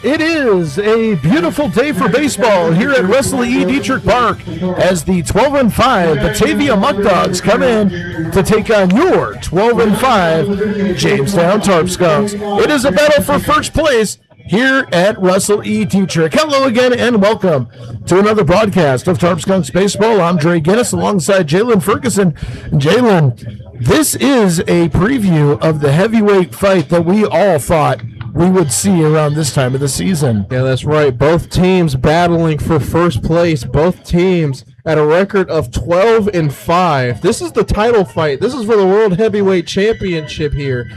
It is a beautiful day for baseball here at Russell E. Diethrick Park as the 12-5 Batavia Muckdogs come in to take on your 12-5 Jamestown Tarp Skunks. It is a battle for first place here at Russell E. Diethrick. Hello again and welcome to another broadcast of Tarp Skunks Baseball. I'm Dre Guinness alongside Jalen Ferguson. Jalen, this is a preview of the heavyweight fight that we all thought we would see around this time of the season. Yeah, that's right. Both teams battling for first place. Both teams at a record of 12-5. This is the title fight. This is for the World Heavyweight Championship here.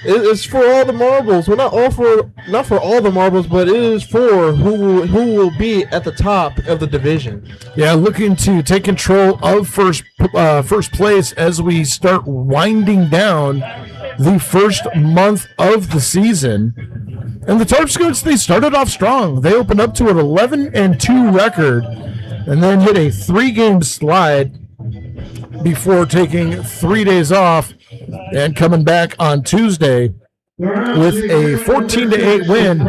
It's for all the marbles. Well, not for all the marbles, but it is for who will be at the top of the division. Yeah, looking to take control of first place as we start winding down the first month of the season. And the Tarp Skunks, they started off strong. They opened up to an 11-2 record and then hit a 3-game slide before taking 3 days off and coming back on Tuesday with a 14-8 win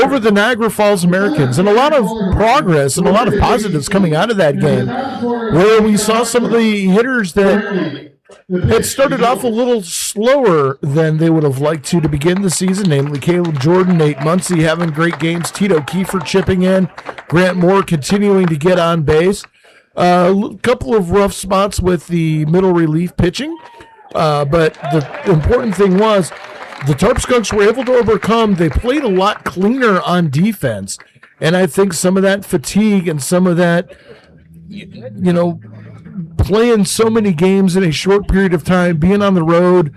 over the Niagara Falls Americans. And a lot of progress and a lot of positives coming out of that game, where we saw some of the hitters that had started off a little slower than they would have liked to begin the season, namely Caleb Jordan, Nate Muncy having great games, Tito Kiefer chipping in, Grant Moore continuing to get on base. A couple of rough spots with the middle relief pitching, but the important thing was the Tarp Skunks were able to overcome. They played a lot cleaner on defense, and I think some of that fatigue and some of that, playing so many games in a short period of time, being on the road,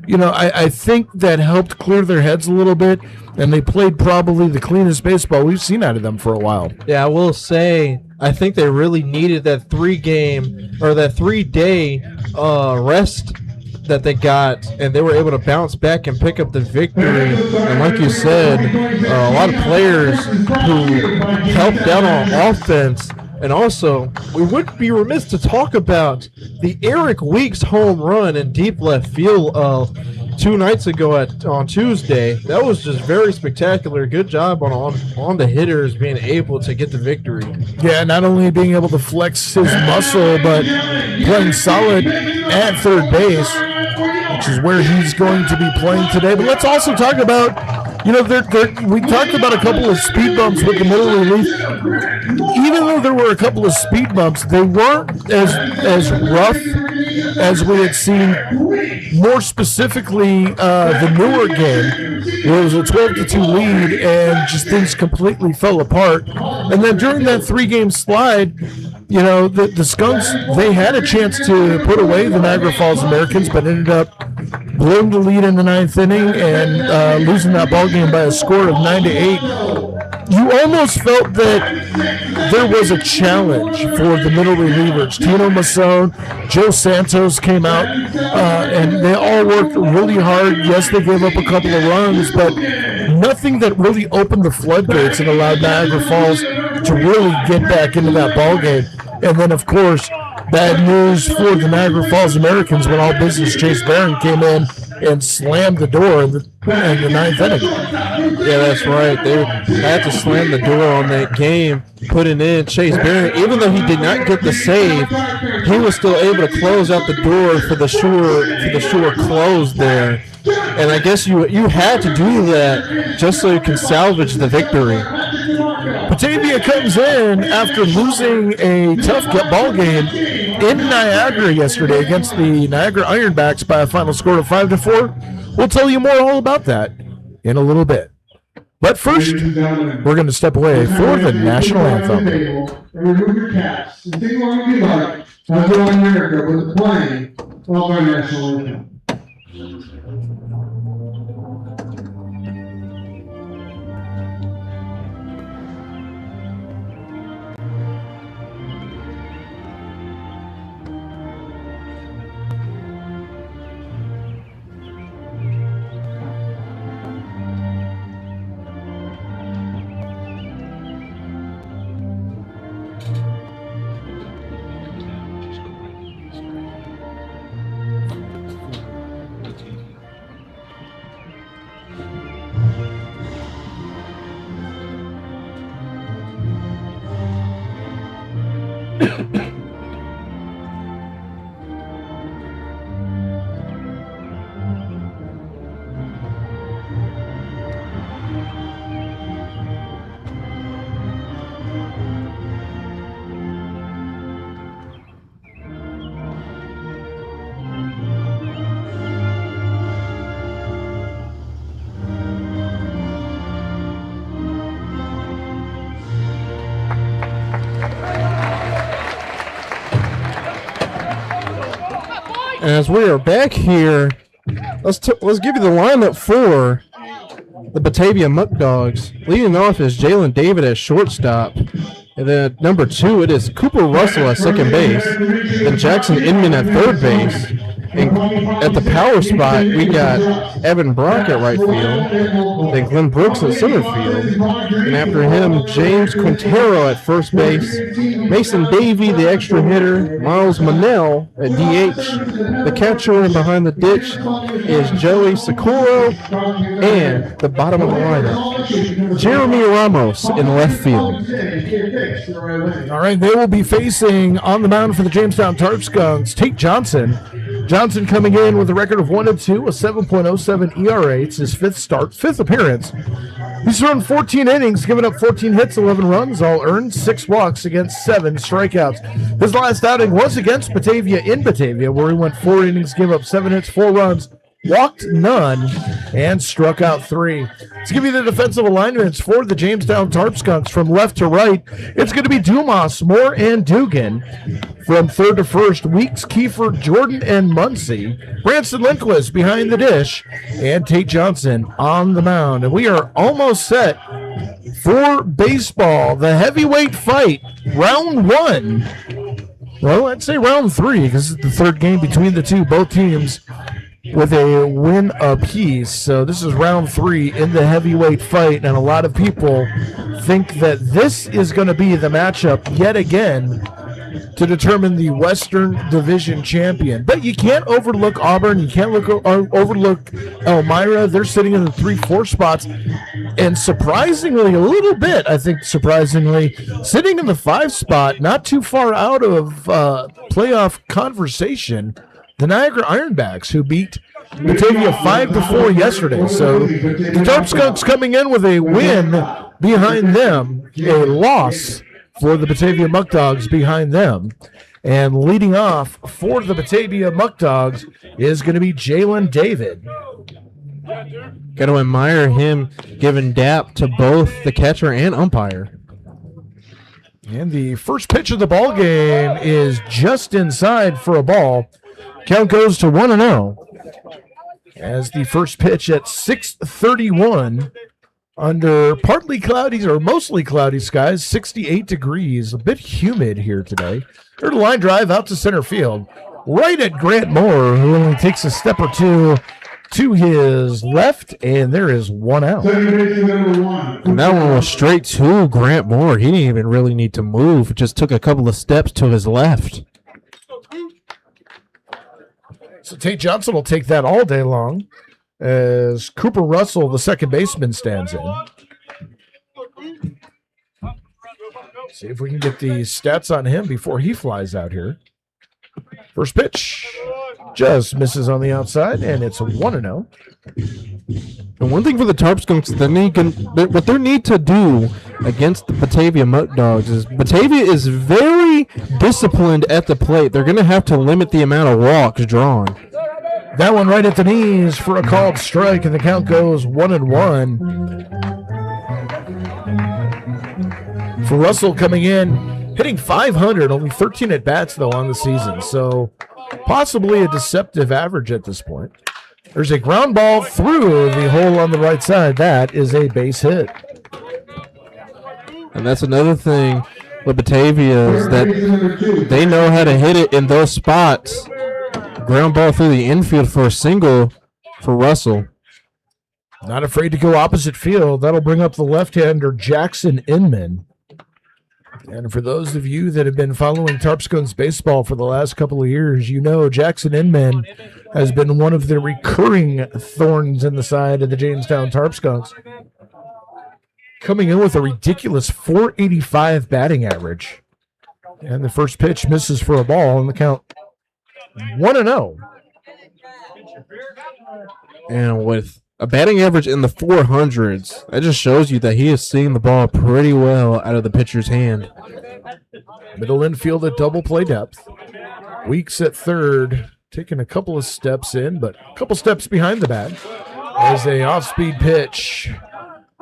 I think that helped clear their heads a little bit, and they played probably the cleanest baseball we've seen out of them for a while. Yeah, I will say, I think they really needed that 3-day rest that they got, and they were able to bounce back and pick up the victory. And like you said, a lot of players who helped out on offense. And also, we would be remiss to talk about the Eric Weeks home run in deep left field 2 nights ago on Tuesday. That was just very spectacular. Good job on the hitters being able to get the victory. Yeah, not only being able to flex his muscle, but playing solid at third base, which is where he's going to be playing today. But let's also talk about, we talked about a couple of speed bumps with the middle relief. Even though there were a couple of speed bumps, they weren't as rough as we had seen, more specifically the Newark game, where it was a 12-2 lead and just things completely fell apart. And then during that 3-game slide, the Skunks, they had a chance to put away the Niagara Falls Americans, but ended up blowing the lead in the 9th inning and losing that ball game by a score of 9-8. You almost felt that there was a challenge for the middle relievers. Tino Masson, Joe Santos came out, and they all worked really hard. Yes, they gave up a couple of runs, but nothing that really opened the floodgates and allowed Niagara Falls to really get back into that ball game. And then, of course, bad news for the Niagara Falls Americans when all business Chase Barron came in and slammed the door in the 9th inning. Yeah, that's right. They had to slam the door on that game, putting in Chase Barron. Even though he did not get the save, he was still able to close out the door for the sure close there. And I guess you had to do that just so you can salvage the victory. Batavia comes in after losing a tough ball game in Niagara yesterday against the Niagara Ironbacks by a final score of 5-4. We'll tell you more all about that in a little bit. But first, we're going to step away for the national anthem. Remove your caps and sing along if you like. Hello America with the playing of our national anthem. As we are back here, let's give you the lineup for the Batavia Muckdogs. Leading off is Jalen David at shortstop. And then at number 2, it is Cooper Russell at second base. Then Jackson Inman at third base. And at the power spot, we got Evan Brock at right field. Then Glenn Brooks at center field. And after him, James Quintero at first base. Mason Davey, the extra hitter. Miles Monell at DH. The catcher behind the ditch is Joey Socorro. And the bottom of the lineup, Jeremy Ramos in left field. All right, they will be facing on the mound for the Jamestown Tarp Skunks, Tate Johnson. Johnson coming in with a record of 1-2, a 7.07 ERA. It's his fifth appearance. He's thrown 14 innings, given up 14 hits, 11 runs, all earned, 6 walks against 7 strikeouts. His last outing was against Batavia in Batavia, where he went 4 innings, gave up 7 hits, 4 runs, walked none, and struck out 3. Let's give you the defensive alignments for the Jamestown Tarp Skunks from left to right. It's going to be Dumas, Moore, and Dugan. From third to first, Weeks, Kiefer, Jordan, and Muncie. Branson Linkless behind the dish, and Tate Johnson on the mound. And we are almost set for baseball, the heavyweight fight, round 1. Well, I'd say round 3 because it's the third game between the two. Both teams with a win apiece. So this is round 3 in the heavyweight fight, and a lot of people think that this is going to be the matchup yet again to determine the Western Division champion. But you can't overlook Auburn. You can't overlook Elmira. They're sitting in the 3-4 spots. And surprisingly, a little bit, I think surprisingly, sitting in the 5 spot, not too far out of playoff conversation, the Niagara Ironbacks, who beat Batavia 5-4 yesterday. So the Tarp Skunks coming in with a win behind them, a loss for the Batavia Muckdogs behind them. And leading off for the Batavia Muckdogs is going to be Jalen David. Got to admire him giving dap to both the catcher and umpire. And the first pitch of the ball game is just inside for a ball. Count goes to 1-0. As the first pitch at 6:31 under partly cloudy or mostly cloudy skies, 68 degrees, a bit humid here today. Here's a line drive out to center field, right at Grant Moore, who only takes a step or two to his left, and there is 1 out. And that one was straight to Grant Moore. He didn't even really need to move. Just took a couple of steps to his left. So Tate Johnson will take that all day long as Cooper Russell, the second baseman, stands in. See if we can get the stats on him before he flies out here. First pitch just misses on the outside, and it's 1-0. And one thing for the Tarp Skunks, what they need to do against the Batavia Muckdogs is Batavia is very disciplined at the plate. They're going to have to limit the amount of walks drawn. That one right at the knees for a called strike, and the count goes 1-1. For Russell coming in, hitting .500, only 13 at-bats, though, on the season. So possibly a deceptive average at this point. There's a ground ball through the hole on the right side. That is a base hit. And that's another thing with Batavia is that they know how to hit it in those spots. Ground ball through the infield for a single for Russell. Not afraid to go opposite field. That'll bring up the left-hander Jackson Inman. And for those of you that have been following Tarp Skunks baseball for the last couple of years, you know Jackson Inman has been one of the recurring thorns in the side of the Jamestown Tarp Skunks. Coming in with a ridiculous .485 batting average. And the first pitch misses for a ball, and the count 1-0. And with a batting average in the 400s, that just shows you that he is seeing the ball pretty well out of the pitcher's hand. Middle infield at double play depth. Weeks at third, taking a couple of steps in, but a couple steps behind the bat. As a off-speed pitch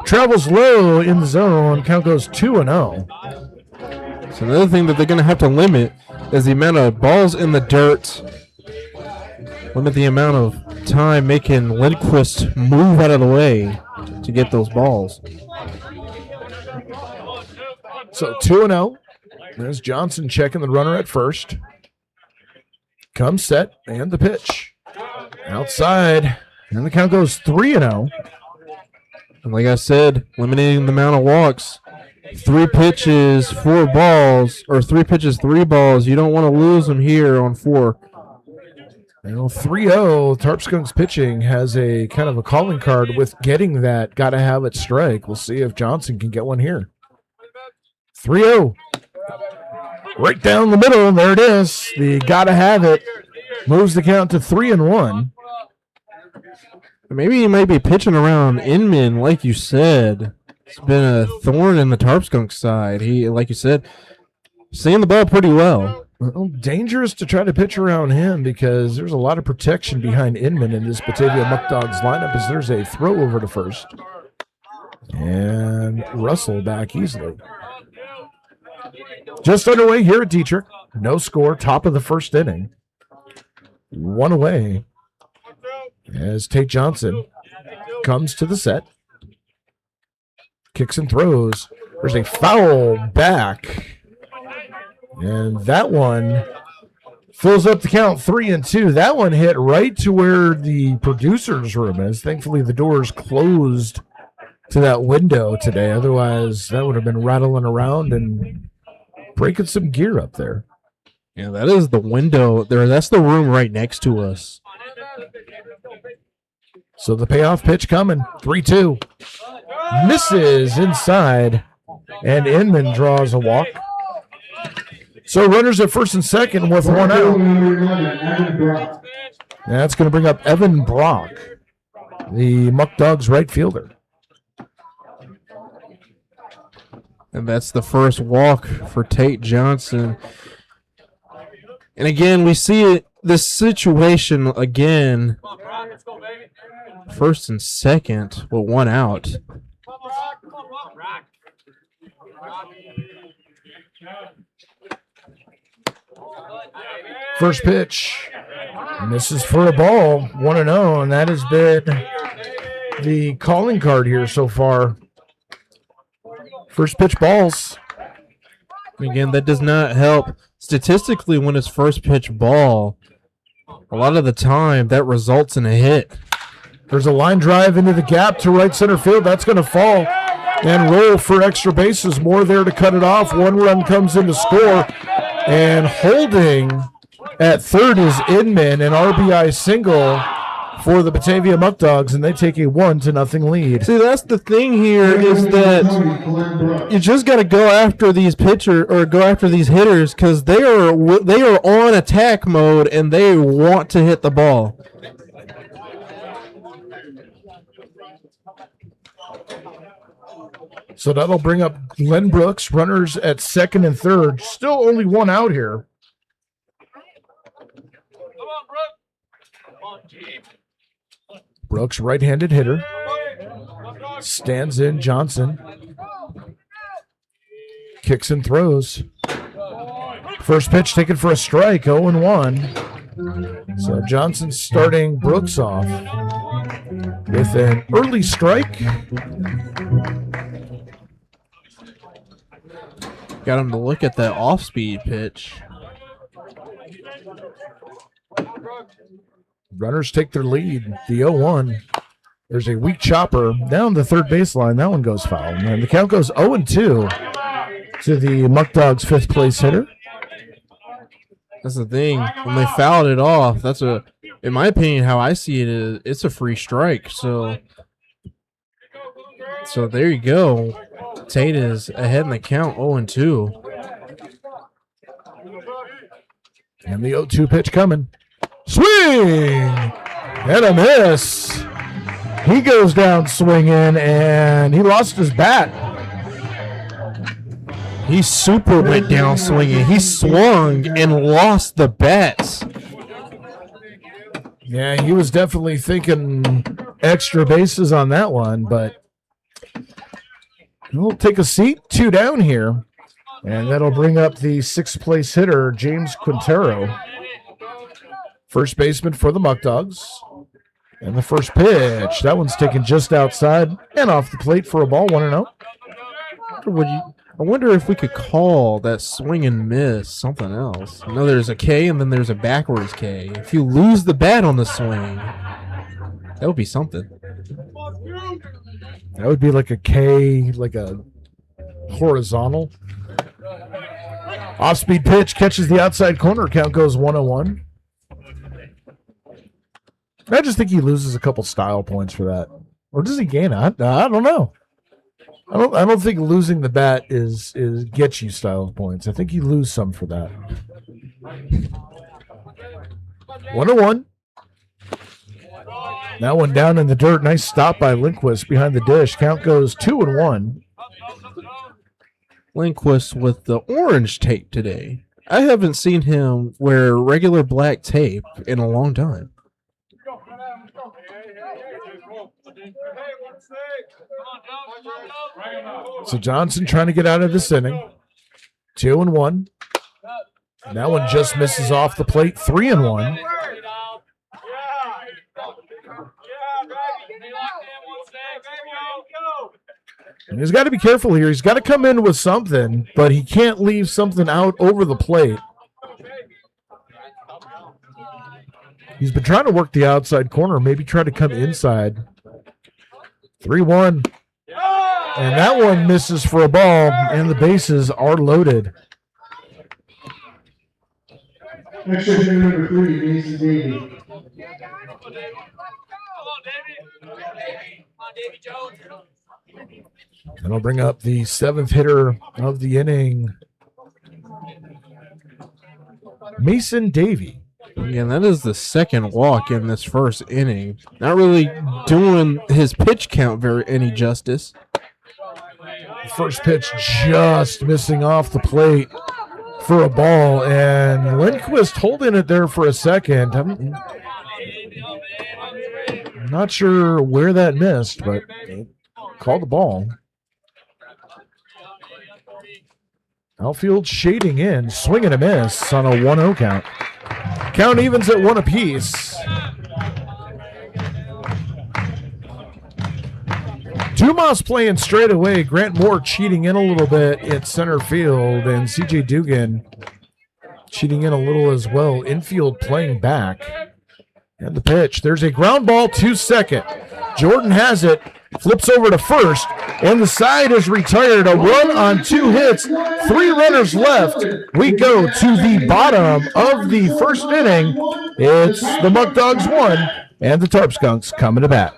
travels low in the zone, count goes 2-0. So another thing that they're going to have to limit is the amount of balls in the dirt. Limit the amount of time making Lindquist move out of the way to get those balls. So 2-0. There's Johnson checking the runner at first. Comes set, and the pitch. Outside, and the count goes 3-0. And like I said, limiting the amount of walks. 3 pitches, 4 balls, or 3 pitches, 3 balls. You don't want to lose them here on 4. Well, 3-0, Tarp Skunks pitching has a kind of a calling card with getting that gotta have it strike. We'll see if Johnson can get one here. 3-0. Right down the middle, there it is. The gotta have it moves the count to 3-1. Maybe he might be pitching around Inman, like you said. It's been a thorn in the Tarp Skunks side. He, like you said, seeing the ball pretty well. Well, dangerous to try to pitch around him because there's a lot of protection behind Inman in this Batavia Muckdogs lineup as there's a throw over to first. And Russell back easily. Just underway here at Diethrick. No score, top of the first inning. 1 away as Tate Johnson comes to the set. Kicks and throws. There's a foul back. And that one fills up the count 3-2. That one hit right to where the producer's room is. Thankfully, the door's closed to that window today. Otherwise, that would have been rattling around and breaking some gear up there. Yeah, that is the window there. That's the room right next to us. So the payoff pitch coming. 3-2. Misses inside, and Inman draws a walk. So runners at first and second with 1 out. That's going to bring up Evan Brock, the Muckdogs right fielder. And that's the first walk for Tate Johnson. And again, we see this situation again. First and second with 1 out. First pitch. And this is for a ball. 1-0, and that has been the calling card here so far. First pitch balls. Again, that does not help. Statistically, when it's first pitch ball, a lot of the time that results in a hit. There's a line drive into the gap to right center field. That's going to fall and roll for extra bases. More there to cut it off. 1 run comes in to score. And holding at third is Inman, an RBI single for the Batavia Muckdogs, and they take a 1-0 lead. See, that's the thing here is that you just got to go after these pitchers or go after these hitters because they are on attack mode and they want to hit the ball. So that'll bring up Glenn Brooks, runners at second and third. Still only 1 out here. Brooks, right-handed hitter. Stands in Johnson. Kicks and throws. First pitch taken for a strike, 0-1. So Johnson's starting Brooks off with an early strike. Got him to look at that off-speed pitch. Runners take their lead. The 0-1. There's a weak chopper down the third baseline. That one goes foul. And the count goes 0-2 to the Muckdogs' fifth place hitter. That's the thing. When they fouled it off, that's in my opinion, how I see it is it's a free strike. So there you go. Tate is ahead in the count, 0-2. And the 0-2 pitch coming. Swing! And a miss. He goes down swinging, and he lost his bat. He super went down swinging. He swung and lost the bat. Yeah, he was definitely thinking extra bases on that one, but we'll take a seat. 2 down here, and that'll bring up the 6th place hitter, James Quintero, first baseman for the Muckdogs. And the first pitch, that one's taken just outside and off the plate for a ball, 1-0. I wonder if we could call that swing and miss something else. You know, there's a K and then there's a backwards K. If you lose the bat on the swing, that would be something. That would be like a K, like a horizontal. Off-speed pitch, catches the outside corner. Count goes 1-1. I just think he loses a couple style points for that. Or does he gain? I don't know. I don't think losing the bat is gets you style points. I think you lose some for that. 1-1. That one down in the dirt. Nice stop by Lindquist behind the dish. Count goes 2-1. Lindquist with the orange tape today. I haven't seen him wear regular black tape in a long time. So Johnson trying to get out of this inning. 2-1. And that one just misses off the plate. 3-1. And he's got to be careful here. He's got to come in with something, but he can't leave something out over the plate. He's been trying to work the outside corner, maybe try to come inside. 3-1. And that one misses for a ball, and the bases are loaded. Extra hitter number 3, Mason Davey. And I'll bring up the 7th hitter of the inning, Mason Davey. Again, that is the second walk in this first inning. Not really doing his pitch count any justice. First pitch just missing off the plate for a ball, and Lindquist holding it there for a second. I'm not sure where that missed, but called the ball. Outfield shading in, swing and a miss on a 1-0 count. Count evens at 1 apiece. Dumas playing straight away. Grant Moore cheating in a little bit at center field, and C.J. Dugan cheating in a little as well. Infield playing back. And the pitch. There's a ground ball to second. Jordan has it. Flips over to first, and the side is retired. A run on 2 hits, 3 runners left. We go to the bottom of the first inning. It's the Muckdogs 1 and the Tarp Skunks coming to bat.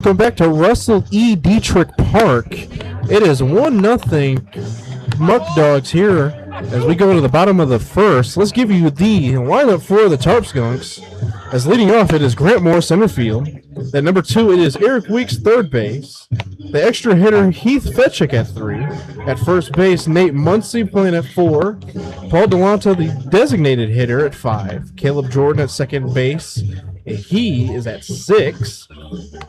Welcome back to Russell E. Diethrick Park. It is 1-0 Muckdogs here As we go to the bottom of the first, let's give you the lineup for the Tarp Skunks. As leading off, it is Grant Moore, center field. At number 2, it is Eric Weeks, third base. The extra hitter, Heath Fetchick at 3. At first base, Nate Muncie playing at 4. Paul Delonto, the designated hitter, at 5. Caleb Jordan at second base. He is at 6.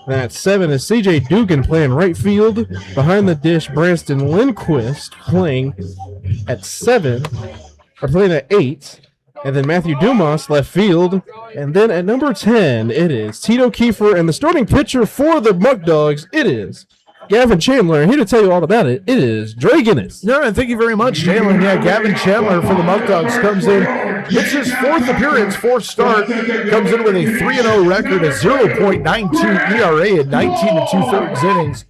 Then at 7 is CJ Dugan playing right field. Behind the dish, Branston Lindquist playing at 7. Or playing at 8. And then Matthew Dumas, left field. And then at number 10, it is Tito Kiefer. And the starting pitcher for the Muckdogs, it is Gavin Chandler. And here to tell you all about it, it is Dre Guinness. No, and thank you very much, Jalen. Yeah, Gavin Chandler for the Muckdogs comes in. It's his 4th appearance, 4th start. Comes in with a 3-0 record, a 0.92 ERA in 19 2/3 innings.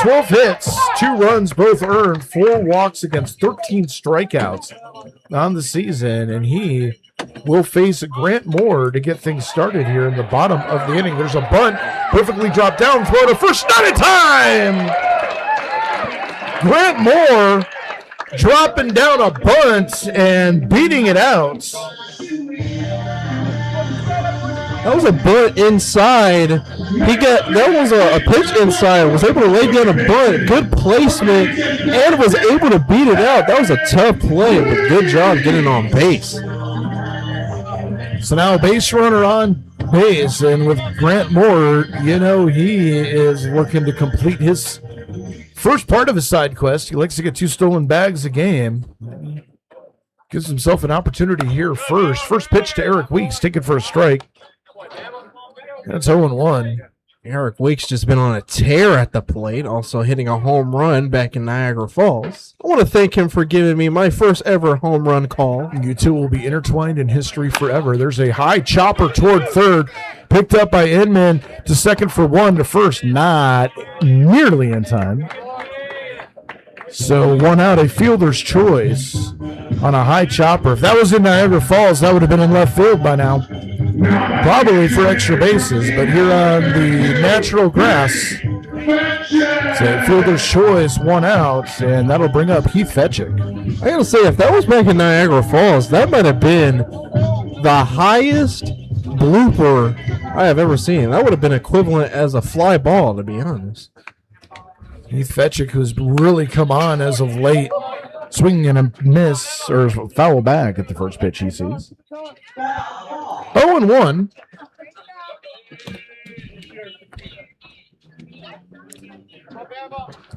12 hits, 2 runs, both earned, 4 walks against 13 strikeouts on the season, and he will face Grant Moore to get things started here in the bottom of the inning. There's a bunt, perfectly dropped down, throw to first, not in time! Grant Moore dropping down a bunt and beating it out. That was a bunt inside. That was a pitch inside. Was able to lay down a bunt. Good placement, and was able to beat it out. That was a tough play, but good job getting on base. So now a base runner on base, and with Grant Moore, you know, he is looking to complete his first part of his side quest. He likes to get 2 stolen bags a game. Gives himself an opportunity here first. First pitch to Eric Weeks, taken for a strike. That's 0-1. Eric Weeks just been on a tear at the plate, also hitting a home run back in Niagara Falls. I want to thank him for giving me my first ever home run call. You two will be intertwined in history forever. There's a high chopper toward third, picked up by Inman to second for 1 to first, not nearly in time. So 1 out, a fielder's choice on a high chopper. If that was in Niagara Falls, that would have been in left field by now. Probably for extra bases, but here on the natural grass, it's a fielder's choice, 1 out, and that'll bring up Heath Fetchick. I gotta say, if that was back in Niagara Falls, that might have been the highest blooper I have ever seen. That would have been equivalent as a fly ball, to be honest. Heath Fetchick, who's really come on as of late, swinging and a miss, or foul back at the first pitch he sees. 0-1.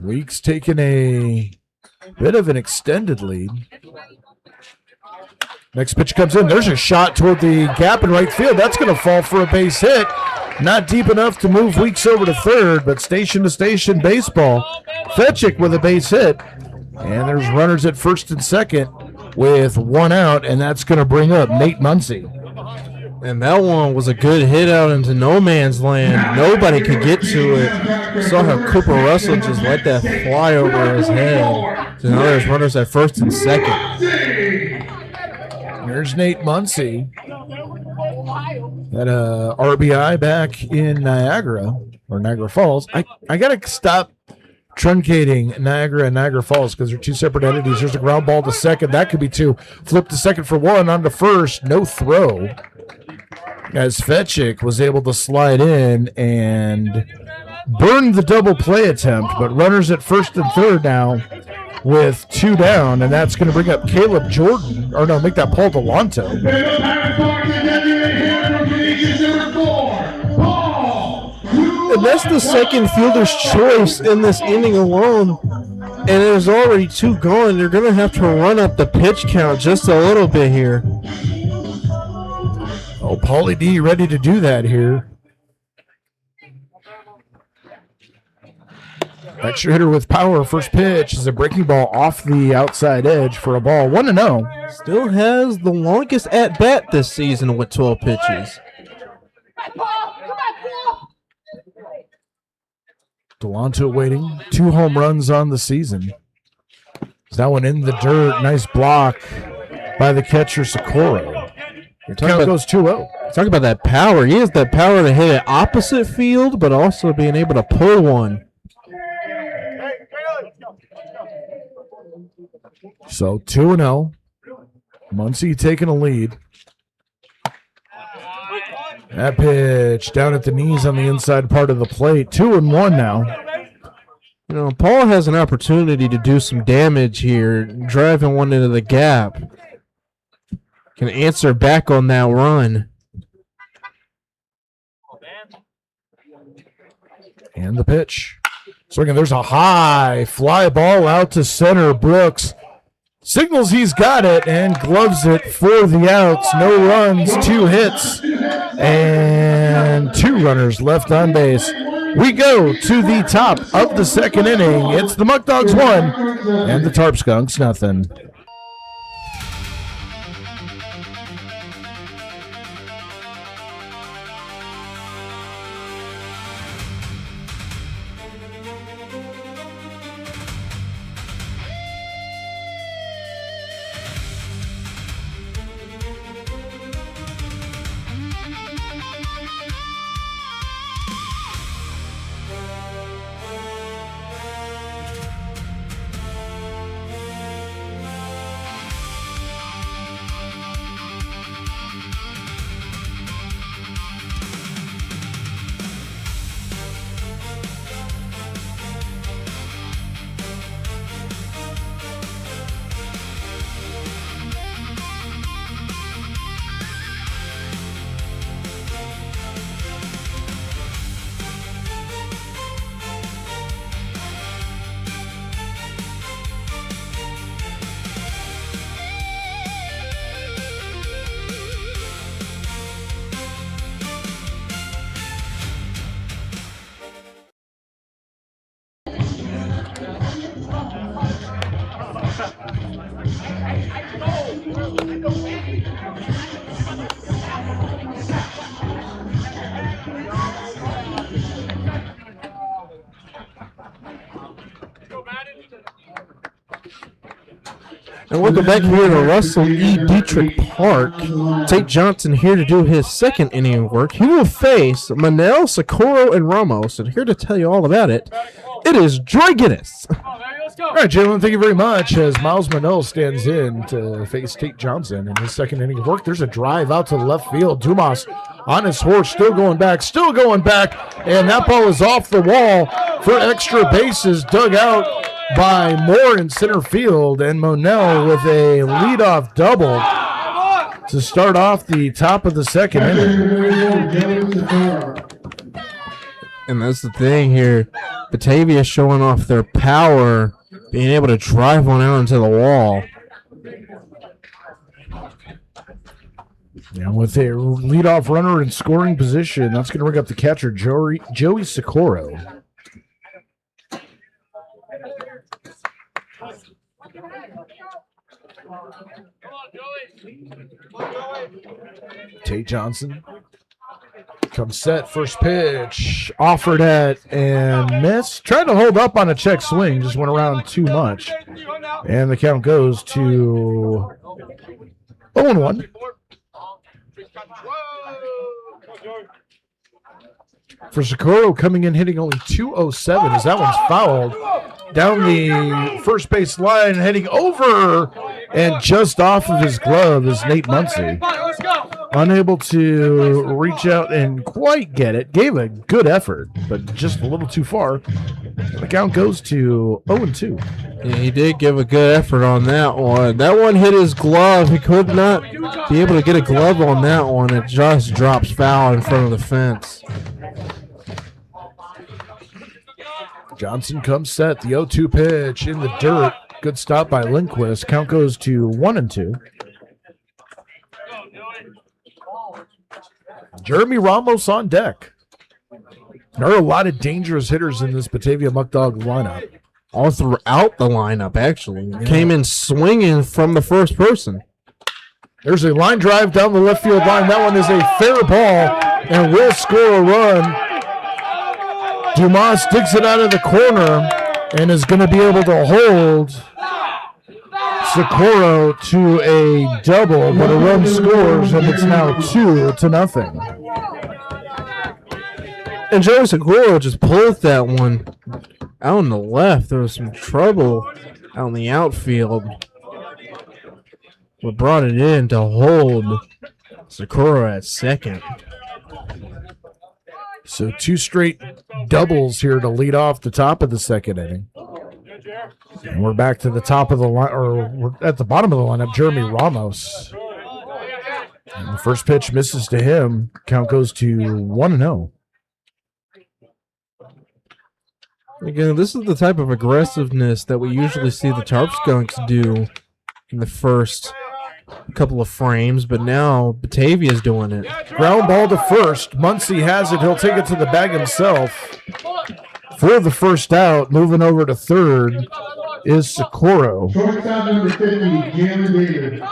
Weeks taking a bit of an extended lead. Next pitch comes in. There's a shot toward the gap in right field. That's going to fall for a base hit. Not deep enough to move Weeks over to third, but station-to-station baseball. Fetchick with a base hit. And there's runners at first and second with 1 out, and that's going to bring up Nate Muncie. And that one was a good hit out into no man's land. Nobody could get to it. You saw how Cooper Russell just let that fly over his head. So now there's runners at first and second. There's Nate Muncie. That RBI back in Niagara, or Niagara Falls. I got to stop truncating Niagara and Niagara Falls because they're 2 separate entities. There's a ground ball to second. That could be 2. Flip to second for 1. On to first. No throw. As Fetchick was able to slide in and burn the double play attempt, but runners at first and third now with 2 down, and that's going to bring up Caleb Jordan, or no, make that Paul Delonto. And that's the second fielder's choice in this inning alone, and there's already 2 gone. They're going to have to run up the pitch count just a little bit here. Oh, Paulie D ready to do that here. Extra hitter with power. First pitch is a breaking ball off the outside edge for a ball. 1-0. Still has the longest at bat this season with 12 pitches. Delonto waiting. 2 home runs on the season. That one in the dirt. Nice block by the catcher, Socorro. Count goes 2-0. Talk about that power. He has that power to hit it opposite field, but also being able to pull one. So 2-0 Muncie taking a lead. That pitch down at the knees on the inside part of the plate. 2-1 now. You know, Paul has an opportunity to do some damage here, driving one into the gap. Can answer back on that run. And the pitch. Swinging, there's a high fly ball out to center. Brooks signals he's got it and gloves it for the outs. No runs, 2 hits, and 2 runners left on base. We go to the top of the second inning. It's the Muckdogs 1 and the Tarp Skunks nothing. And welcome back here to Russell E. Diethrick Park. Tate Johnson here to do his second inning of work. He will face Manel, Socorro, and Ramos. And here to tell you all about it, it is Joy Guinness. All right, gentlemen, thank you very much. As Miles Manel stands in to face Tate Johnson in his second inning of work, there's a drive out to the left field. Dumas on his horse, still going back, and that ball is off the wall for extra bases, dug out by Moore in center field, and Monell with a leadoff double to start off the top of the second inning. And that's the thing here. Batavia showing off their power, being able to drive one out into the wall. And with a leadoff runner in scoring position, that's going to bring up the catcher, Joey Socorro. Tate Johnson comes set, first pitch, offered at and missed. Tried to hold up on a check swing, just went around too much. And the count goes to 0-1. For Socorro, coming in hitting only .207 as that one's fouled. Down the first base line, heading over and just off of his glove is Nate Muncie. Unable to reach out and quite get it. Gave a good effort, but just a little too far. The count goes to 0-2. Yeah, he did give a good effort on that one. That one hit his glove. He could not be able to get a glove on that one. It just drops foul in front of the fence. Johnson comes set. The 0-2 pitch in the dirt. Good stop by Lindquist. Count goes to 1-2. Jeremy Ramos on deck. There are a lot of dangerous hitters in this Batavia Muckdog lineup. All throughout the lineup, actually. Yeah. Came in swinging from the first person. There's a line drive down the left field line. That one is a fair ball and will score a run. Dumas sticks it out of the corner and is going to be able to hold Socorro to a double, but a run scores, and it's now 2-0. And Joey Socorro just pulled that one out on the left. There was some trouble out in the outfield. what brought it in to hold Sakura at second. So 2 straight doubles here to lead off the top of the second inning. And we're back to the top of the line, or we're at the bottom of the lineup, Jeremy Ramos. And the first pitch misses to him. Count goes to 1-0. Again, this is the type of aggressiveness that we usually see the Tarp Skunks do in the first couple of frames, but now Batavia's doing it. Ground ball to first. Muncie has it. He'll take it to the bag himself. For the first out, moving over to third is Socorro. Shortstop number 50, Jalen David.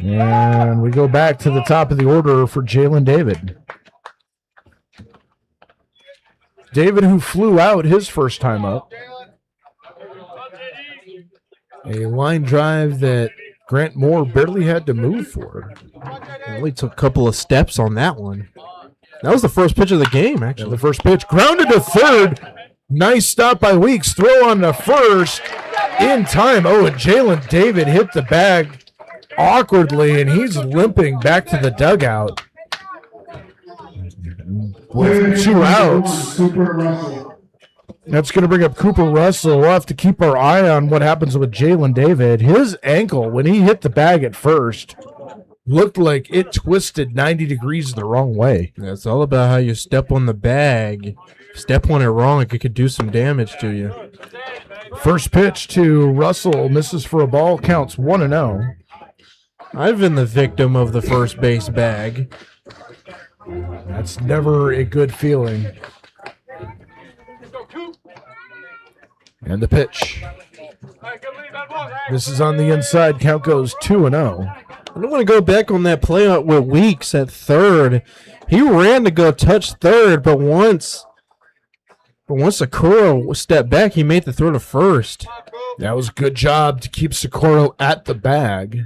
And we go back to the top of the order for Jalen David. David, who flew out his first time up. A line drive that Grant Moore barely had to move for. Only took a couple of steps on that one. That was the first pitch of the game, actually. The first pitch grounded to third. Nice stop by Weeks. Throw on to first in time. Oh, and Jalen David hit the bag awkwardly, and he's limping back to the dugout. With 2 outs. That's going to bring up Cooper Russell. We'll have to keep our eye on what happens with Jalen David. His ankle, when he hit the bag at first, looked like it twisted 90 degrees the wrong way. Yeah, it's all about how you step on the bag. Step on it wrong, it could do some damage to you. First pitch to Russell, misses for a ball, counts 1-0. I've been the victim of the first base bag. That's never a good feeling. And the pitch. This is on the inside. Count goes 2-0. I don't want to go back on that play out with Weeks at third. He ran to go touch third, but once Sakura stepped back, he made the throw to first. That was a good job to keep Socorro at the bag.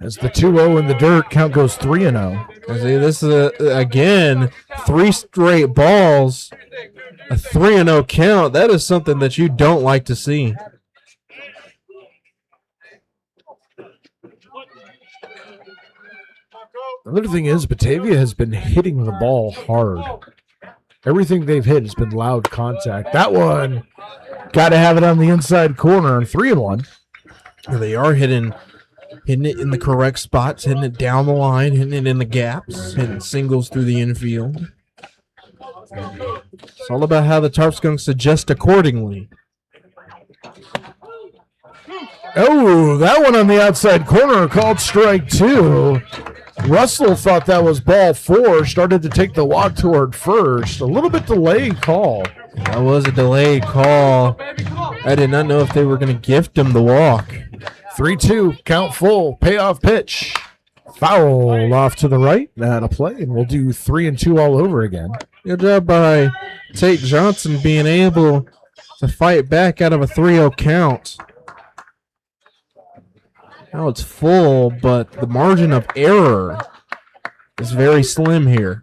As the 2-0 in the dirt, count goes 3-0. This is, again, 3 straight balls, a 3-0 count. That is something that you don't like to see. Another thing is, Batavia has been hitting the ball hard. Everything they've hit has been loud contact. That one, got to have it on the inside corner, 3-1. They are hitting it in the correct spots, hitting it down the line, hitting it in the gaps, hitting singles through the infield. It's all about how the Tarp Skunks adjust accordingly. Oh, that one on the outside corner, called strike 2. Russell thought that was ball 4, started to take the walk toward first. A little bit delayed call. That was a delayed call. I did not know if they were going to gift him the walk. 3-2, count full, payoff pitch. Foul off to the right, and a play, and we'll do 3-2 all over again. Good job by Tate Johnson being able to fight back out of a 3-0 count. Now it's full, but the margin of error is very slim here.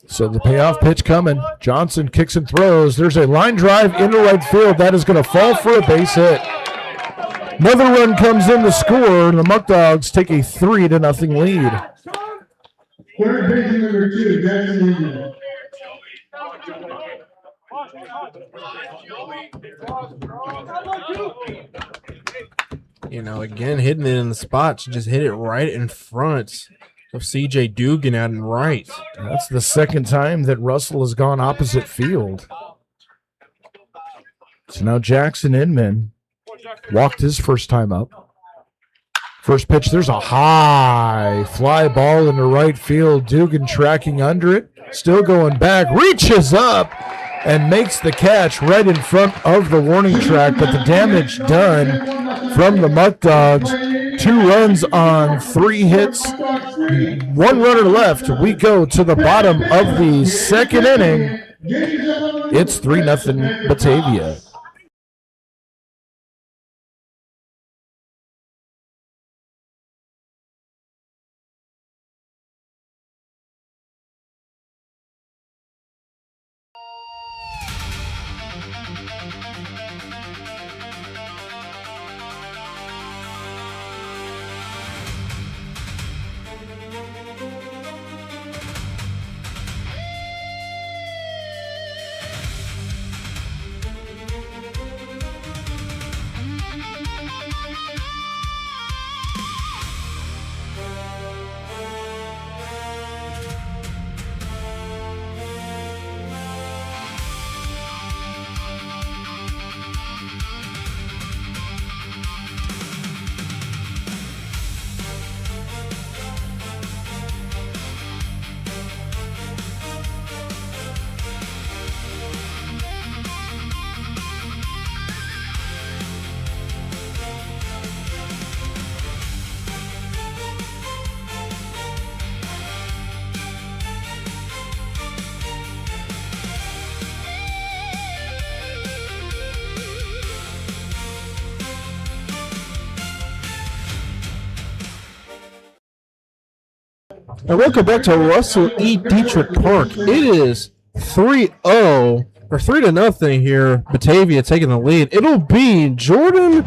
So the payoff pitch coming. Johnson kicks and throws. There's a line drive into right field. That is going to fall for a base hit. Another run comes in to score, and the Muckdogs take a 3-0 lead. Third baseman number 2, Jackson Inman. You know, again, hitting it in the spots, just hit it right in front of C.J. Dugan out in right. That's the second time that Russell has gone opposite field. So now Jackson Inman walked his first time up. First pitch, there's a high fly ball into right field. Dugan tracking under it, still going back, reaches up and makes the catch right in front of the warning track, but the damage done from the Muckdogs. 2 runs on 3 hits, 1 runner left. We go to the bottom of the second inning. It's 3-0 Batavia. And welcome back to Russell E. Diethrick Park. It is 3-0 or 3-0 here. Batavia taking the lead. It'll be Jordan,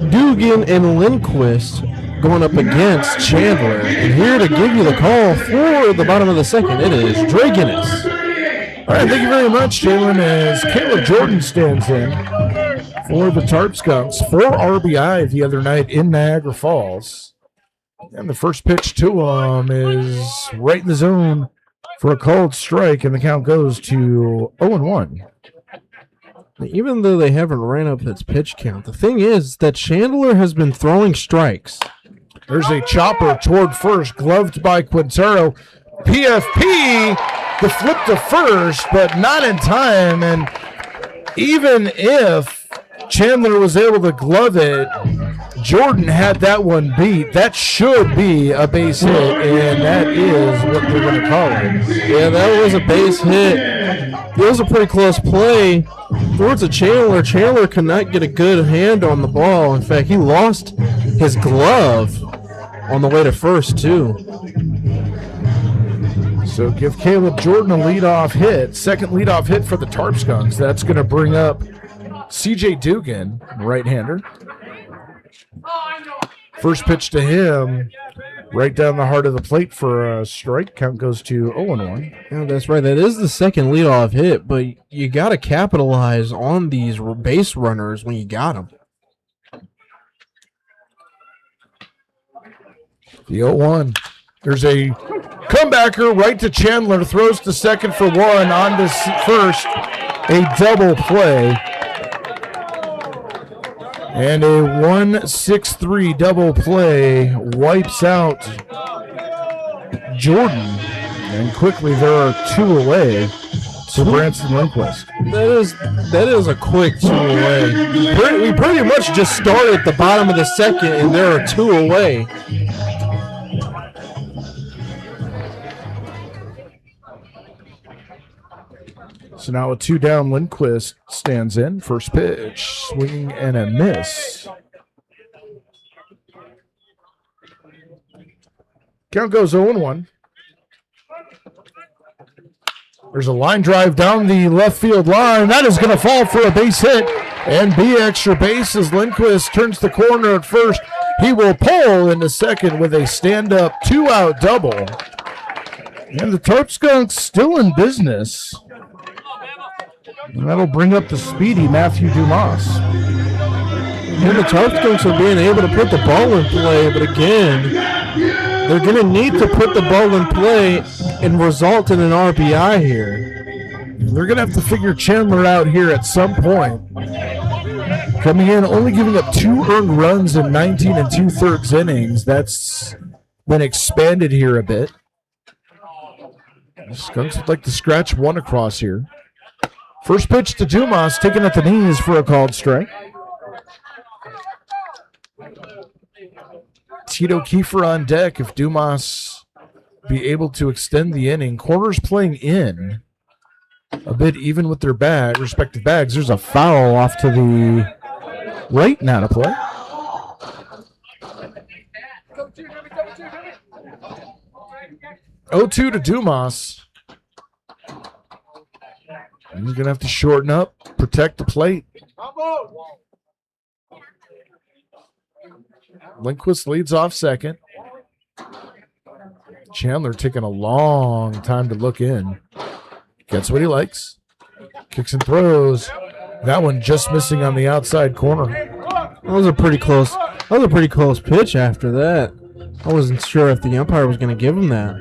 Dugan, and Lindquist going up against Chandler. And here to give you the call for the bottom of the second, it is Dre Guinness. All right, thank you very much, Jalen, as Caleb Jordan stands in for the Tarp Skunks. 4 RBI the other night in Niagara Falls. And the first pitch to him is right in the zone for a called strike, and the count goes to 0-1. Even though they haven't ran up its pitch count, the thing is that Chandler has been throwing strikes. There's a chopper toward first, gloved by Quintero. PFP, the flip to first, but not in time. And even if Chandler was able to glove it, Jordan had that one beat. That should be a base hit, and that is what they're going to call it. Yeah, that was a base hit. It was a pretty close play towards a Chandler. Chandler could not get a good hand on the ball. In fact, he lost his glove on the way to first, too. So give Caleb Jordan a leadoff hit. Second leadoff hit for the Tarp Skunks. That's going to bring up C.J. Dugan, right-hander. First pitch to him, right down the heart of the plate for a strike. Count goes to 0-1. Yeah, that's right. That is the second leadoff hit, but you got to capitalize on these base runners when you got them. The 0-1. There's a comebacker right to Chandler. Throws to second for one. On to first. A double play. And a 1-6-3 double play wipes out Jordan. And quickly there are 2 away to Branson Lindquist. That is a quick 2 away. We pretty much just started at the bottom of the second, and there are 2 away. So now a 2 down, Lindquist stands in. First pitch, swing and a miss. Count goes 0-1. There's a line drive down the left field line. That is going to fall for a base hit and be extra base as Lindquist turns the corner at first. He will pull into second with a stand-up 2-out double. And the Tarp Skunks still in business. And that'll bring up the speedy Matthew Dumas. And the Tarp Skunks are being able to put the ball in play, but again, they're going to need to put the ball in play and result in an RBI here. They're going to have to figure Chandler out here at some point. Coming in, only giving up 2 earned runs in 19 2/3 innings. That's been expanded here a bit. The Skunks would like to scratch one across here. First pitch to Dumas, taken at the knees for a called strike. Tito Kiefer on deck if Dumas be able to extend the inning. Corners playing in a bit even with their respective bags. There's a foul off to the right now to play. Oh, 2 to Dumas. He's going to have to shorten up, protect the plate. Lindquist leads off second. Chandler taking a long time to look in. Gets what he likes. Kicks and throws. That one just missing on the outside corner. That was a pretty close pitch after that. I wasn't sure if the umpire was going to give him that.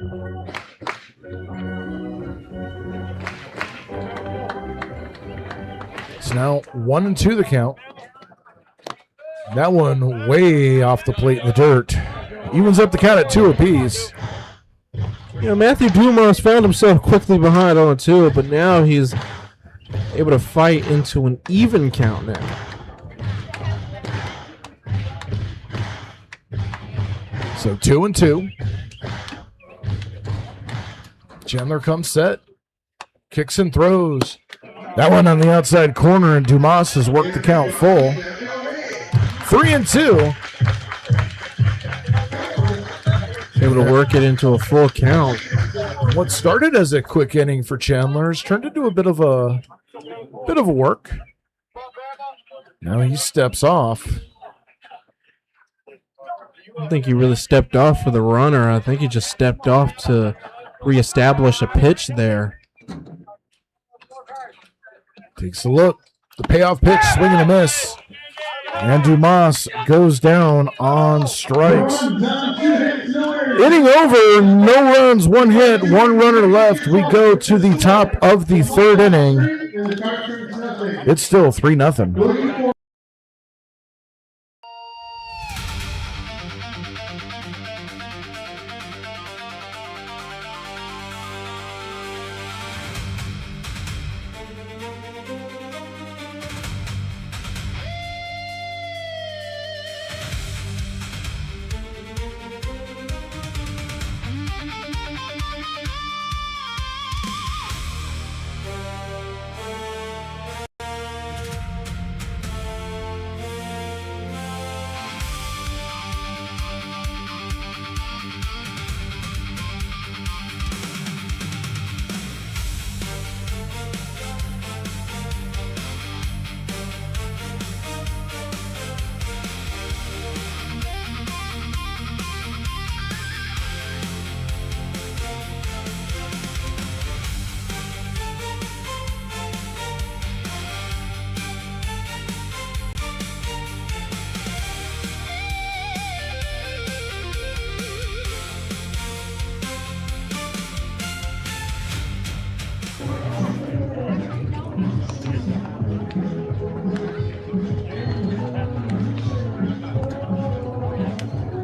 It's now 1-2 the count. That one way off the plate in the dirt. Evens up the count at 2 apiece. You know, Matthew Dumas found himself quickly behind on 2, but now he's able to fight into an even count now. So 2-2. Chandler comes set. Kicks and throws. That one on the outside corner, and Dumas has worked the count full. 3-2. able to work it into a full count. What started as a quick inning for Chandler has turned into a bit of a work. Now he steps off. I don't think he really stepped off for the runner. I think he just stepped off to reestablish a pitch there. Takes a look. The payoff pitch, swing and a miss. And Dumas goes down on strikes. Inning over, no runs, 1 hit, 1 runner left. We go to the top of the 3rd inning. It's still 3-0.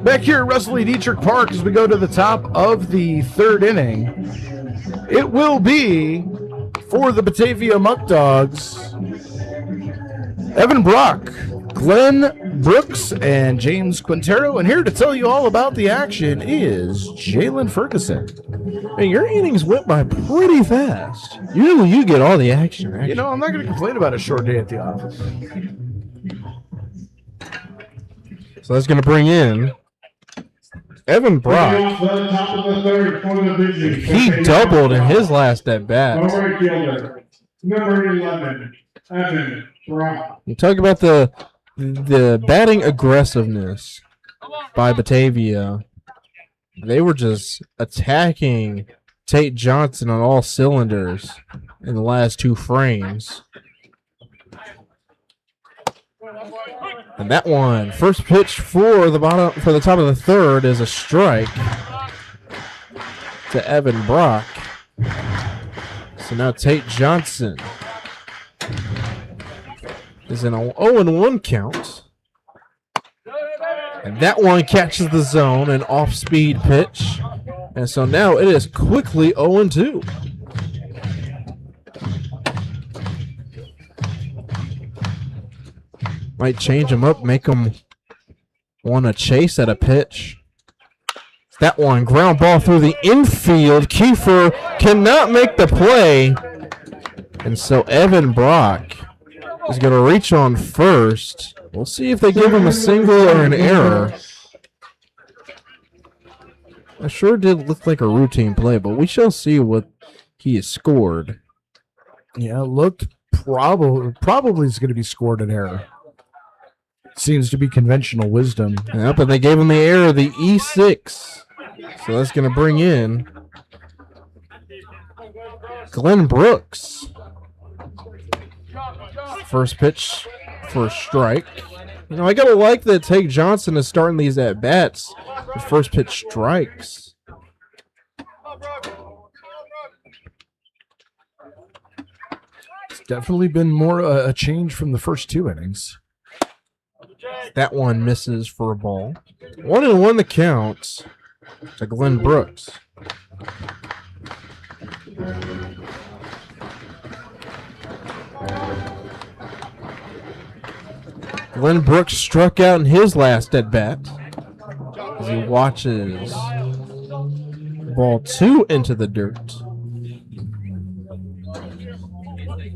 Back here at Russell E. Diethrick Park as we go to the top of the 3rd inning. It will be for the Batavia Muckdogs, Evan Brock, Glenn Brooks, and James Quintero. And here to tell you all about the action is Jalen Ferguson. Hey, your innings went by pretty fast. Usually you get all the action. You know, I'm not going to complain about a short day at the office. So that's going to bring in Evan Brock. He doubled in his last at bat. Number 11, Evan Brock. You talk about the batting aggressiveness by Batavia. They were just attacking Tate Johnson on all cylinders in the last 2 frames. And that one, first pitch for the top of the 3rd is a strike to Evan Brock. So now Tate Johnson is in a 0-1 count. And that one catches the zone, an off-speed pitch. And so now it is quickly 0-2. Might change him up, make him want to chase at a pitch. That one, ground ball through the infield. Kiefer cannot make the play. And so Evan Brock is going to reach on first. We'll see if they give him a single or an error. That sure did look like a routine play, but we shall see what he has scored. Yeah, it looked probably is going to be scored an error. Seems to be conventional wisdom. Yep, and they gave him the error, the E6. So that's going to bring in Glenn Brooks. First pitch for a strike. You know, I got to like that Tate Johnson is starting these at-bats with first pitch strikes. It's definitely been more a change from the first 2 innings. That one misses for a ball. 1-1 the count to Glenn Brooks. Glenn Brooks struck out in his last at bat as he watches ball 2 into the dirt.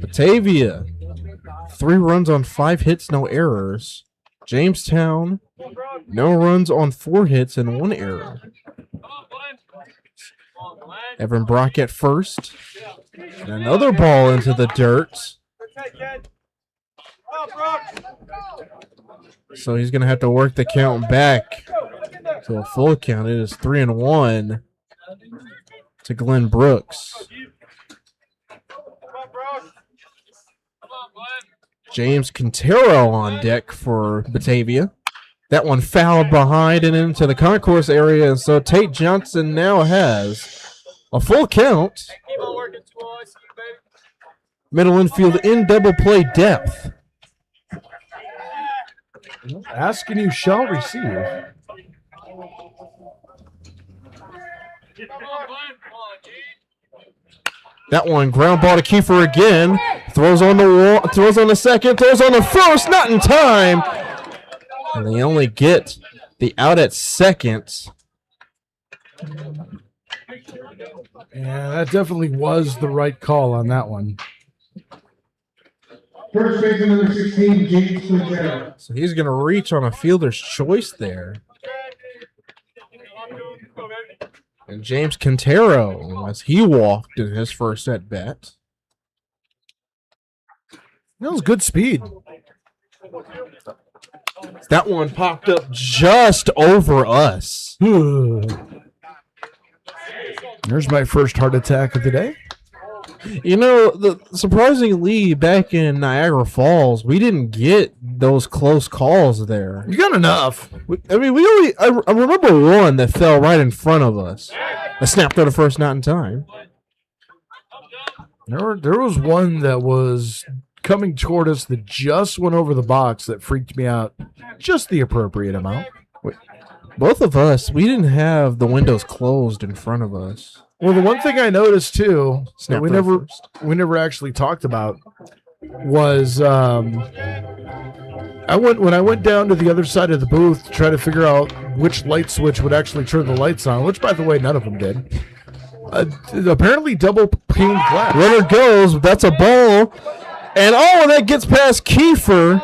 Batavia, 3 runs on 5 hits, no errors. Jamestown, no runs on 4 hits and 1 error. Evan Brock at first. And another ball into the dirt. So he's going to have to work the count back to a full count. It is 3-1 to Glenn Brooks. James Quintero on deck for Batavia. That one fouled behind and into the concourse area, and so Tate Johnson now has a full count. Middle infield in double play depth. Ask and you shall receive. That one, ground ball to Kiefer again. Throws on the wall, throws on the second, throws on the first, not in time. And they only get the out at second. Yeah, that definitely was the right call on that one. First baseman number 16, James Quintero. So he's going to reach on a fielder's choice there. And James Quintero, as he walked in his first at bat. That was good speed. That one popped up just over us. There's my first heart attack of the day. You know, surprisingly, back in Niagara Falls, we didn't get those close calls there. You got enough. I remember one that fell right in front of us. I snapped out of first, not in time. There was one that was coming toward us that just went over the box that freaked me out just the appropriate amount. Both of us, we didn't have the windows closed in front of us. Well, the one thing I noticed too that we Snapped never actually talked about was when I went down to the other side of the booth to try to figure out which light switch would actually turn the lights on, which by the way none of them did. Apparently double pane glass. Runner goes, that's a ball. And that gets past Kiefer.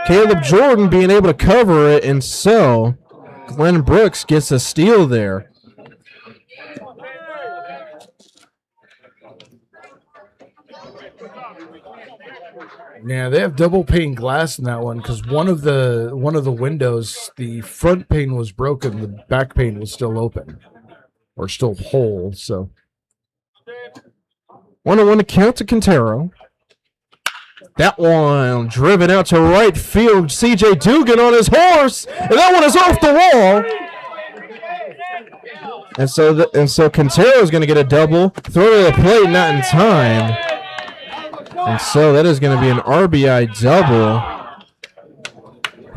Caleb Jordan being able to cover it, and so Glenn Brooks gets a steal there. Yeah, they have double pane glass in that one because one of the windows, the front pane was broken, the back pane was still open or still whole. So 1-1 to count to Quintero. That one driven out to right field. C.J. Dugan on his horse, and that one is off the wall. And so Quintero is going to get a double. Throw to the plate, not in time. And so that is going to be an RBI double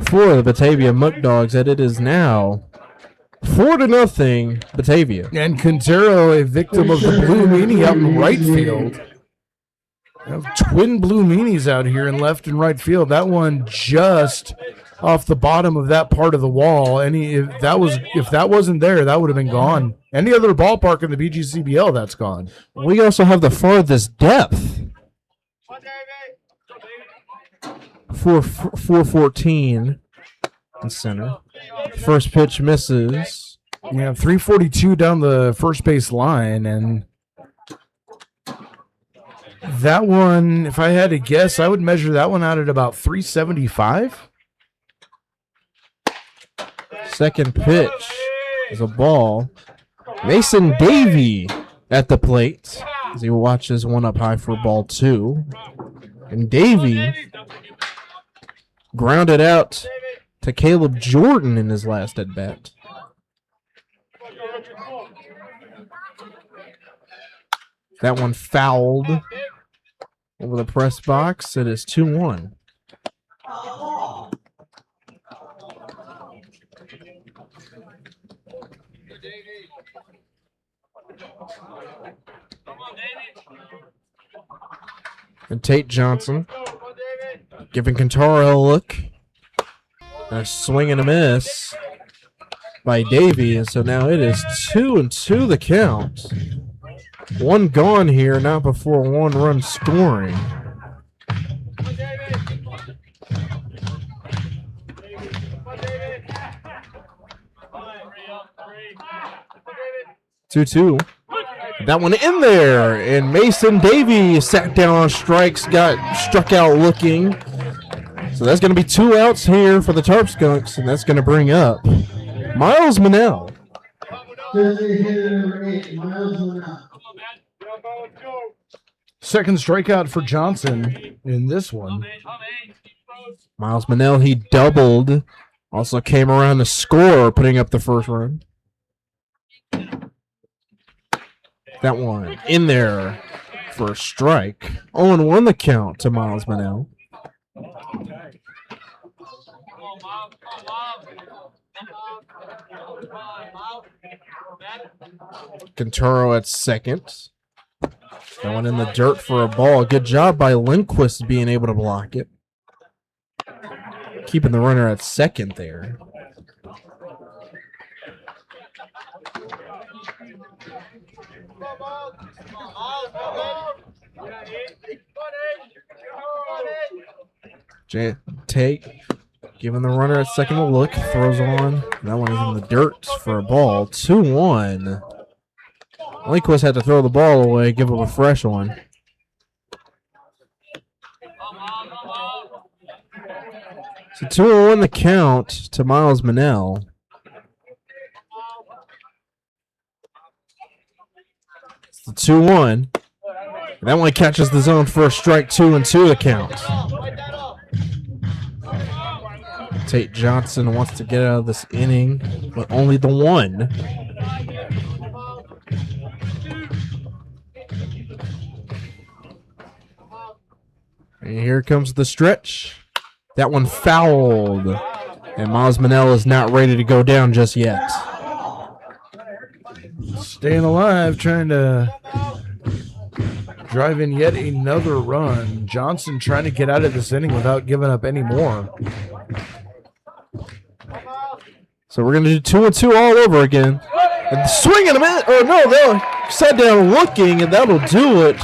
for the Batavia Muckdogs, and it is now 4-0 Batavia. And Quintero, a victim of the blue meanie out in right field. We have twin blue meanies out here in left and right field. That one just off the bottom of that part of the wall. If that wasn't there, that would have been gone. Any other ballpark in the PGCBL, that's gone. We also have the farthest depth. 414 in center. First pitch misses. Yeah, 342 down the first base line, and that one, if I had to guess, I would measure that one out at about 375. Second pitch is a ball. Mason Davey at the plate as he watches one up high for ball 2. And Davey grounded out to Caleb Jordan in his last at bat. That one fouled over the press box. It is 2-1. And Tate Johnson giving Quintero a look. A swing and a miss by Davey. And so now it is 2-2 the count. One gone here, not before one run scoring. 2-2. That one in there, and Mason Davey sat down on strikes, got struck out looking. So that's going to be 2 outs here for the Tarp Skunks, and that's going to bring up Miles Manell. Second strikeout for Johnson in this one. Miles Manell, he doubled, also came around to score, putting up the first run. That one in there for a strike. 0-1 the count to Miles Manell. Cantoro at second. That one in the dirt for a ball. Good job by Lindquist being able to block it. Keeping the runner at second there. Take, giving the runner at second a look, throws on. That one is in the dirt for a ball. 2-1. Lindquist had to throw the ball away, give him a fresh one. So 2-1 the count to Miles Manell. It's the 2-1. That one catches the zone for a strike. 2-2 the count. Tate Johnson wants to get out of this inning, but only the one. And here comes the stretch. That one fouled. And Miles Manell is not ready to go down just yet. Staying alive, trying to drive in yet another run. Johnson trying to get out of this inning without giving up any more. So we're going to do 2-2 all over again. And swing and a minute. Oh, no, they'll sat down looking, and that'll do it.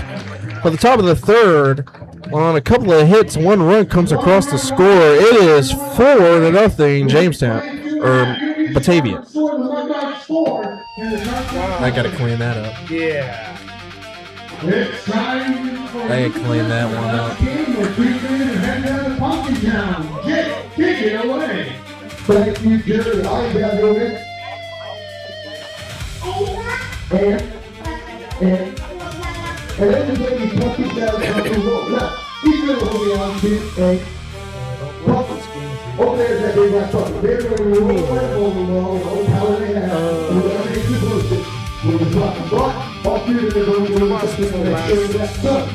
For the top of the third, on a couple of hits, 1 run comes across the score. It is 4-0 Jamestown, or Batavia. I got to clean that up. Yeah. I got to clean that one up. Take it away. Thank you, Jerry. All you gotta do is and everybody pumping down the road. Now, he's gonna hold me on to over there's that big black truck. They're going to roll the wall, the power they have. We're going to make the bullshit. We're going to drop the block. All 3 of them are going to do the make sure that's done.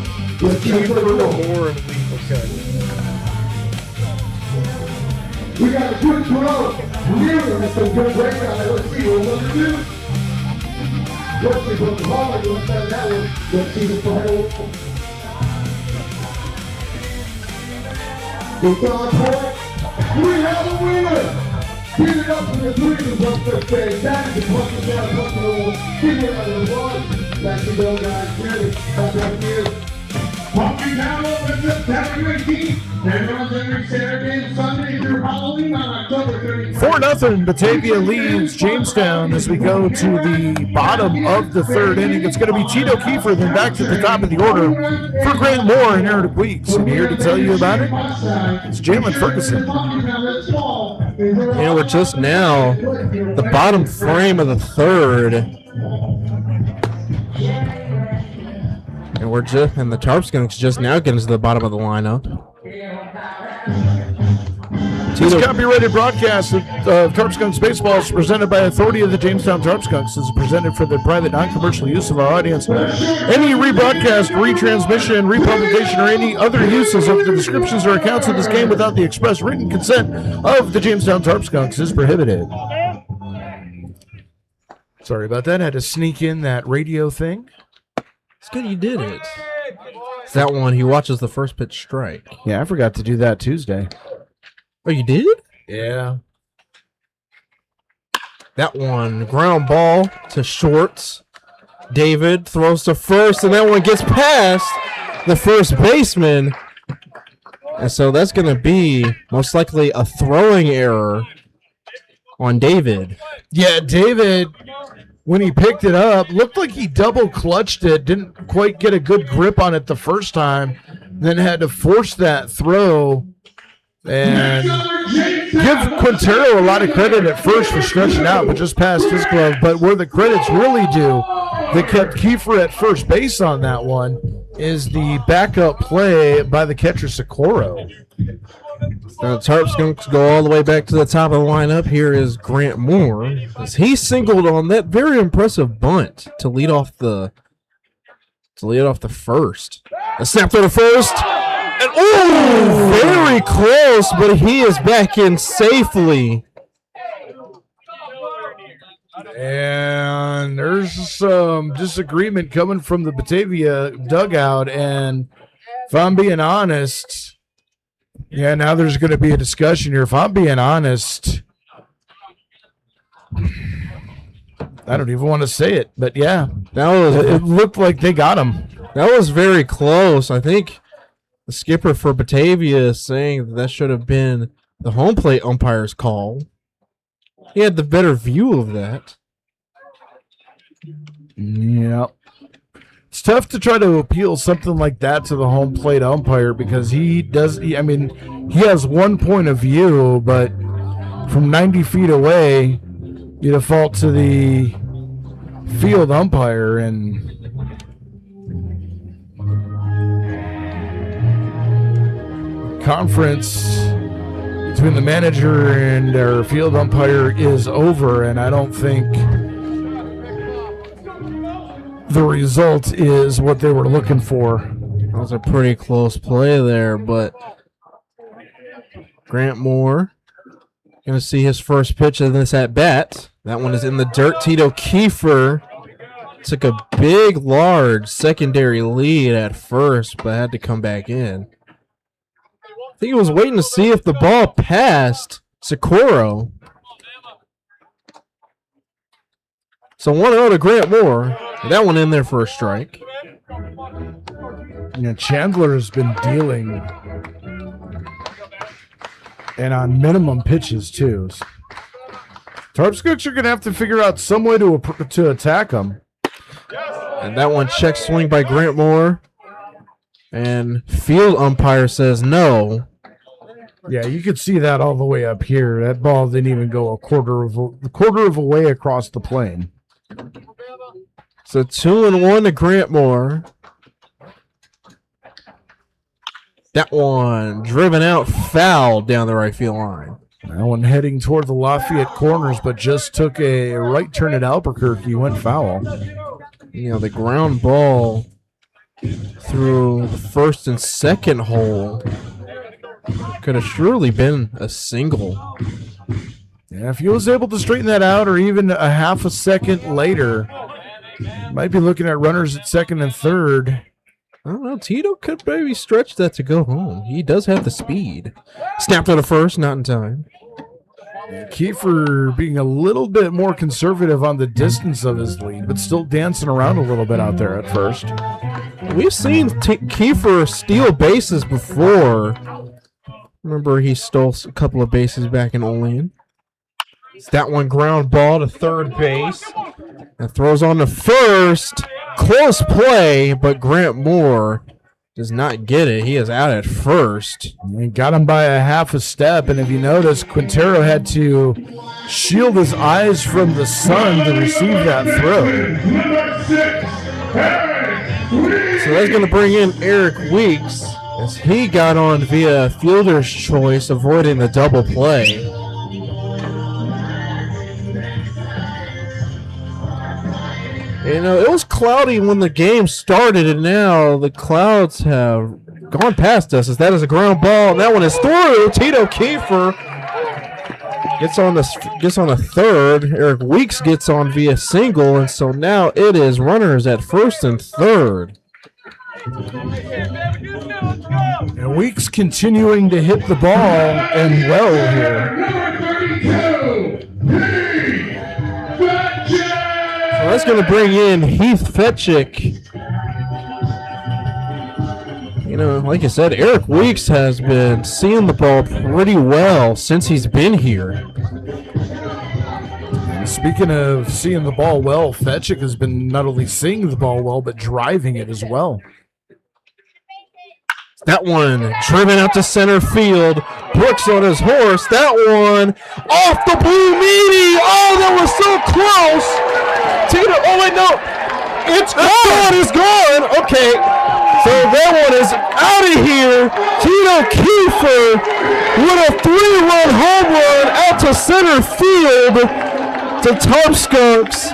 Let's keep it rolling. We got a good throw. Really, some good breakout. Let's see what we're going to do. Let's see what the ball is going to send that one. Let's see the final. It's on point. We have a winner. Give it up for the 3 of us first base. That is the punch down, punch over. Give it up to the 1. Back to go, guys. Ready. Back up here. Walking down over September 18th. And runs every Saturday and Sunday through Halloween on October 31st. 4-0 Batavia leads Jamestown as we go to the bottom of the third inning. It's going to be Tito Kiefer, then back to the top of the order for Grant Moore and Eric Weeks. And here to tell you about it, it's Jalen Ferguson. Yeah, we're just now the bottom frame of the third. And the Tarp Skunks just now getting to the bottom of the lineup. This copyrighted broadcast of Tarp Skunks Baseball is presented by authority of the Jamestown Tarp Skunks. This is presented for the private, non-commercial use of our audience. Any rebroadcast, retransmission, republication, or any other uses of the descriptions or accounts of this game without the express written consent of the Jamestown Tarp Skunks is prohibited. Sorry about that. I had to sneak in that radio thing. It's good you did it. It's that one, he watches the first pitch strike. Yeah, I forgot to do that Tuesday. Oh, you did? Yeah. That one, ground ball to short. David throws to first, and that one gets past the first baseman. And so that's going to be most likely a throwing error on David. Yeah, David when he picked it up. Looked like he double clutched it, didn't quite get a good grip on it the first time, then had to force that throw. And give Quintero a lot of credit at first for stretching out, but just past his glove. But where the credits really due, that kept Kiefer at first base on that one, is the backup play by the catcher Socorro. Now the Tarp Skunks go all the way back to the top of the lineup. Here is Grant Moore, as he singled on that very impressive bunt to lead off the first. A snap to the first. And very close, but he is back in safely. And there's some disagreement coming from the Batavia dugout. And if I'm being honest, now there's going to be a discussion here. If I'm being honest, I don't even want to say it, but it looked like they got him. That was very close. I think the skipper for Batavia is saying that should have been the home plate umpire's call. He had the better view of that. Yeah. It's tough to try to appeal something like that to the home plate umpire because he has one point of view, but from 90 feet away, you default to the field umpire. And conference between the manager and our field umpire is over, and I don't think the result is what they were looking for. That was a pretty close play there, but Grant Moore going to see his first pitch of this at bat. That one is in the dirt. Tito Kiefer took a big, large secondary lead at first, but had to come back in. I think he was waiting to see if the ball passed Socorro. So 1-0 to Grant Moore. That one in there for a strike. Chandler has been dealing, and on minimum pitches too. Tarp Skunks are going to have to figure out some way to attack him. And that one check swing by Grant Moore. And field umpire says no. Yeah, you could see that all the way up here. That ball didn't even go a quarter of a way across the plane. So 2-1 to Grant Moore. That one driven out foul down the right field line. That one heading toward the Lafayette corners, but just took a right turn at Albuquerque, went foul. The ground ball through the first and second hole could have surely been a single. Yeah, if he was able to straighten that out, or even a half a second later, might be looking at runners at second and third. I don't know. Tito could maybe stretch that to go home. He does have the speed. Snap to the first, not in time. Kiefer being a little bit more conservative on the distance of his lead, but still dancing around a little bit out there at first. We've seen Kiefer steal bases before. Remember, he stole a couple of bases back in Olean. That one ground ball to third base. And throws on to first. Close play, but Grant Moore does not get it. He is out at first. He got him by a half a step, and if you notice, Quintero had to shield his eyes from the sun to receive that throw. So that's going to bring in Eric Weeks as he got on via fielder's choice, avoiding the double play. It was cloudy when the game started, and now the clouds have gone past us as that is a ground ball. That one is through. Tito Kiefer gets on a third. Eric Weeks gets on via single, and so now it is runners at first and third. And Weeks continuing to hit the ball and well here. So that's going to bring in Heath Fetchick. Like I said, Eric Weeks has been seeing the ball pretty well since he's been here. Speaking of seeing the ball well, Fetchick has been not only seeing the ball well, but driving it as well. That one driven out to center field. Brooks on his horse. That one off the blue meaty. Oh, that was so close. Tito, oh wait, no. It's gone. It's gone. Okay. So that one is out of here. Tito Kiefer with a 3-run home run out to center field to Tarp Skunks.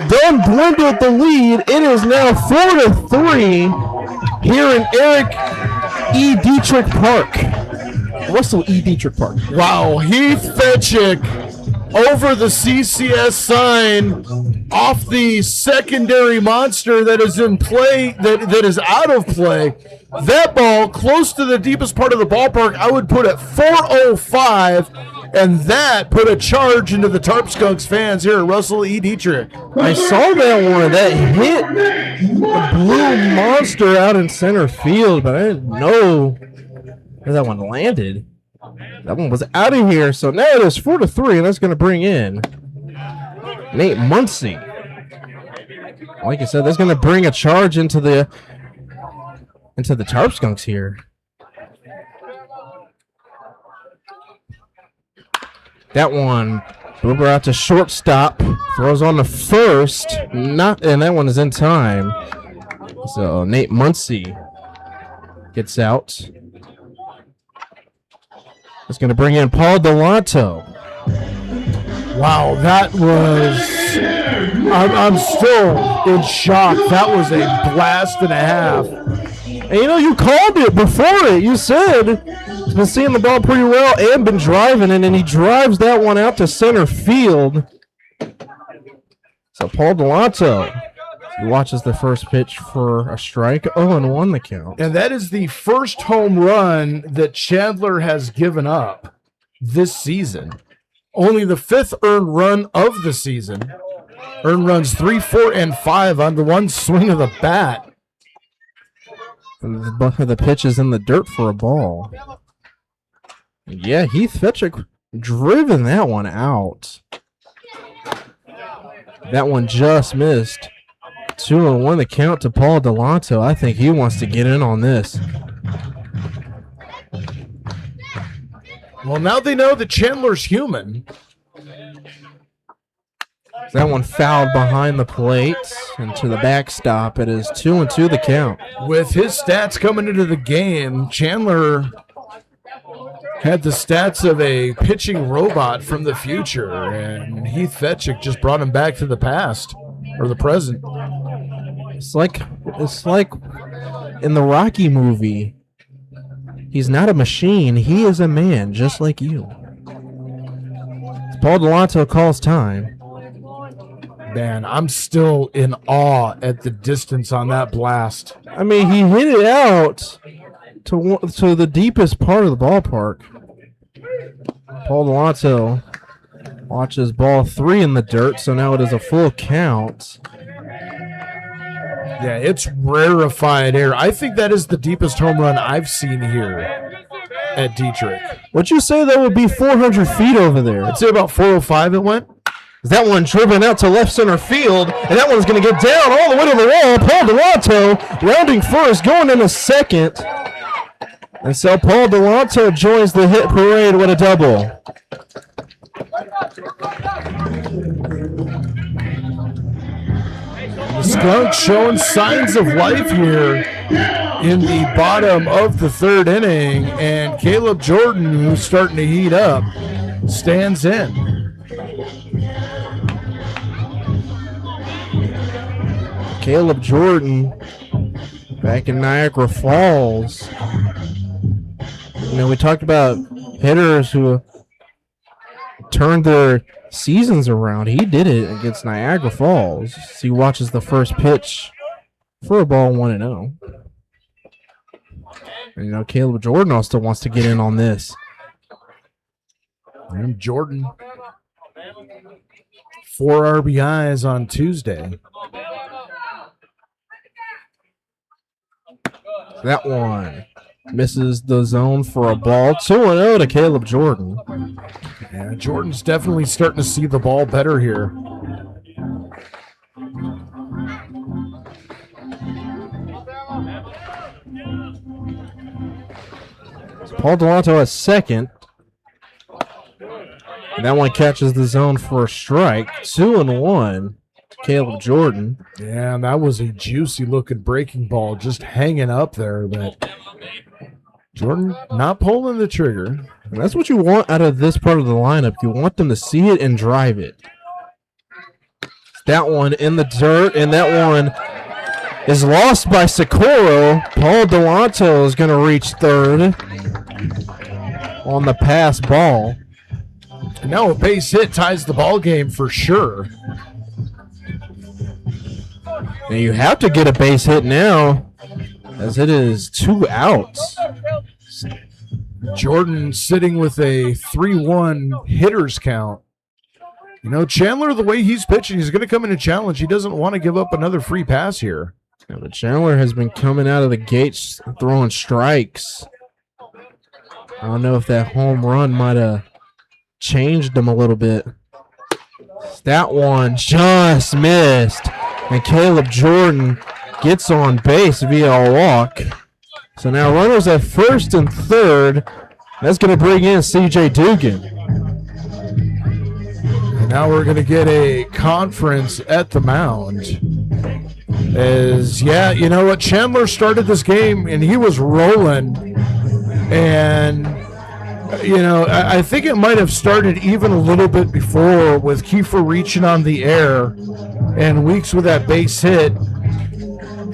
Dunn blended the lead. It is now 4-3. Here in Eric E. Diethrick Park. Russell E. Diethrick Park. Wow, Heath Fetchick over the CCS sign off the secondary monster that is in play, that is out of play. That ball close to the deepest part of the ballpark, I would put at 405, and that put a charge into the Tarp Skunks fans here at Russell E. Diethrick. I saw that one. That hit the blue monster out in center field, but I didn't know where that one landed. That one was out of here. So now it is 4-3, and that's going to bring in Nate Muncie. Like I said, that's going to bring a charge into the Tarp Skunks here. That one, Boober out to shortstop, throws on the first, and that one is in time. So Nate Muncie gets out. It's going to bring in Paul Delanto. Wow, that was, I'm still in shock. That was a blast and a half. And you know, you called it before it. You said he's been seeing the ball pretty well and been driving it, and he drives that one out to center field. So Paul Delanto, he watches the first pitch for a strike. 0-1 the count. And that is the first home run that Chandler has given up this season. Only the 5th earned run of the season. Earned runs 3, 4, and 5 on the one swing of the bat. The pitch is in the dirt for a ball. Yeah, Heath Fetchick driven that one out. That one just missed. 2-1 the count to Paul Delanto. I think he wants to get in on this. Well, now they know that Chandler's human. That one fouled behind the plate and to the backstop. It is 2-2 the count. With his stats coming into the game, Chandler had the stats of a pitching robot from the future, and Heath Fetchick just brought him back to the past, or the present. It's like in the Rocky movie. He's not a machine. He is a man, just like you. Paul Delanto calls time. Man, I'm still in awe at the distance on that blast. I mean, he hit it out to the deepest part of the ballpark. Paul Delanto watches ball 3 in the dirt, so now it is a full count. Yeah, it's rarefied air. I think that is the deepest home run I've seen here at Diethrick. Would you say that would be 400 feet over there? I'd say about 405 it went. That one driven out to left center field, and that one's going to get down all the way to the wall. Paul Delanto rounding first, going into second. And so Paul Delanto joins the hit parade with a double. The Skunks showing signs of life here in the bottom of the 3rd inning, and Caleb Jordan, who's starting to heat up, stands in. Caleb Jordan back in Niagara Falls. You know, we talked about hitters who turned their seasons around. He did it against Niagara Falls. So he watches the first pitch for a ball 1-0. And, you know, Caleb Jordan also wants to get in on this. And Jordan, 4 RBIs on Tuesday. That one misses the zone for a ball. 2-0 to Caleb Jordan. Yeah, Jordan's definitely starting to see the ball better here. Paul Delanto at second. And that one catches the zone for a strike. 2-1 to Caleb Jordan. Yeah, and that was a juicy looking breaking ball just hanging up there, but Jordan not pulling the trigger. And that's what you want out of this part of the lineup. You want them to see it and drive it. That one in the dirt, and that one is lost by Socorro. Paul Delanto is going to reach third on the pass ball. And now a base hit ties the ball game for sure. And you have to get a base hit now, as it is 2 outs. Jordan sitting with a 3-1 hitters count. You know, Chandler, the way he's pitching, he's going to come in and challenge. He doesn't want to give up another free pass here. Yeah, but Chandler has been coming out of the gates throwing strikes. I don't know if that home run might have changed him a little bit. That one just missed. And Caleb Jordan gets on base via a walk. So now runners at first and third. That's going to bring in CJ Dugan. And now we're going to get a conference at the mound. As, yeah, you know what? Chandler started this game and he was rolling. And, you know, I think it might have started even a little bit before with Kiefer reaching on the air and Weeks with that base hit.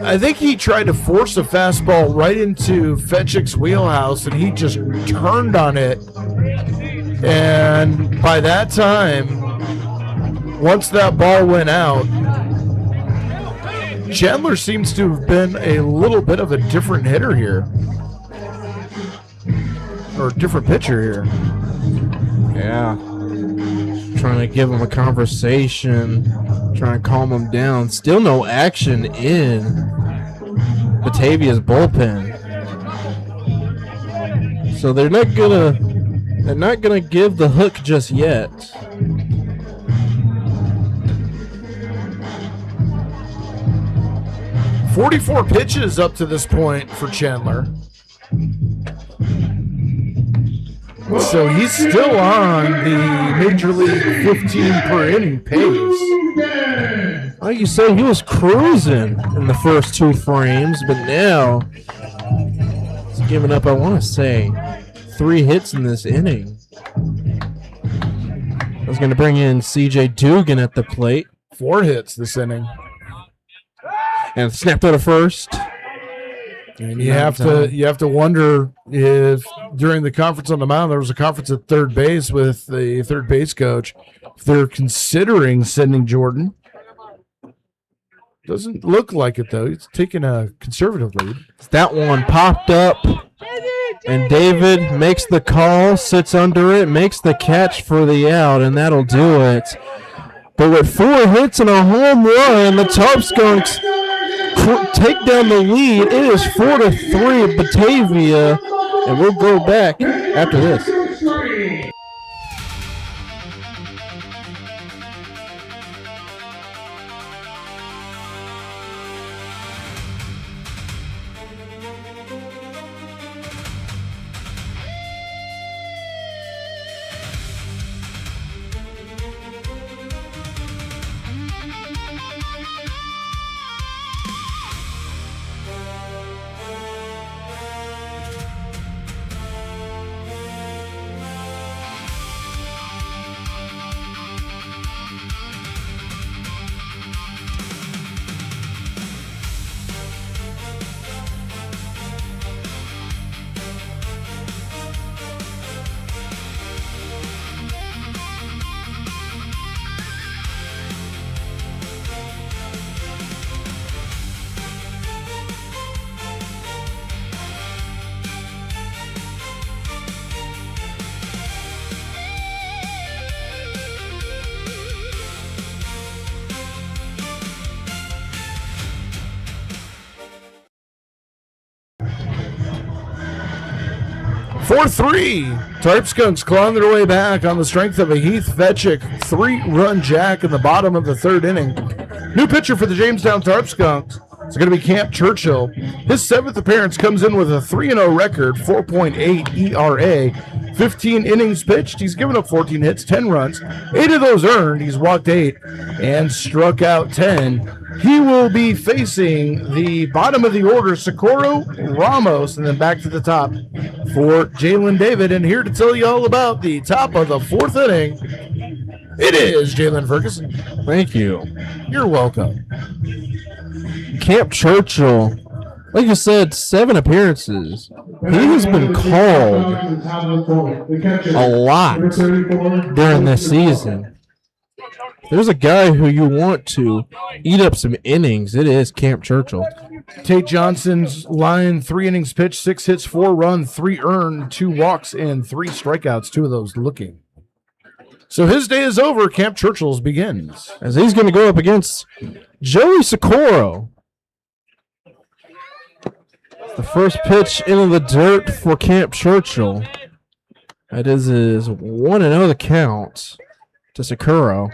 I think he tried to force a fastball right into Fetchick's wheelhouse, and he just turned on it. And by that time, once that ball went out, Chandler seems to have been a little bit of a different hitter here. Or different pitcher here. Yeah. Trying to give him a conversation, trying to calm him down. Still no action in Batavia's bullpen. So they're not gonna give the hook just yet. .44 pitches up to this point for Chandler. So he's still on the Major League 15 per inning pace. Like you say, he was cruising in the first 2 frames, but now he's giving up, I want to say, 3 hits in this inning. I was going to bring in CJ Dugan at the plate. 4 hits this inning. And snapped out of first. And you have to wonder if during the conference on the mound, there was a conference at third base with the third base coach, if they're considering sending Jordan. Doesn't look like it, though. He's taking a conservative lead. That one popped up, and David makes the call, sits under it, makes the catch for the out, and that'll do it. But with 4 hits and a home run, the Tarp Skunks take down the lead. It is 4-3 Batavia, and we'll go back after this. 4-3. Tarp Skunks clawing their way back on the strength of a Heath Fetchick 3-run jack in the bottom of the third inning. New pitcher for the Jamestown Tarp Skunks. It's going to be Camp Churchill. His 7th appearance comes in with a 3-0 record, 4.8 ERA, 15 innings pitched. He's given up 14 hits, 10 runs, 8 of those earned. He's walked 8 and struck out 10. He will be facing the bottom of the order, Socorro Ramos, and then back to the top for Jalen David. And here to tell you all about the top of the 4th inning, it is Jalen Ferguson. Thank you. You're welcome. Camp Churchill, like you said, 7 appearances. He has been called a lot during this season. There's a guy who you want to eat up some innings. It is Camp Churchill. Tate Johnson's line, 3 innings pitched, 6 hits, 4 runs, 3 earned, 2 walks, and 3 strikeouts, 2 of those looking. So his day is over. Camp Churchill's begins. As he's going to go up against Joey Socorro. The first pitch into the dirt for Camp Churchill. That is his 1-0 the count to Socorro.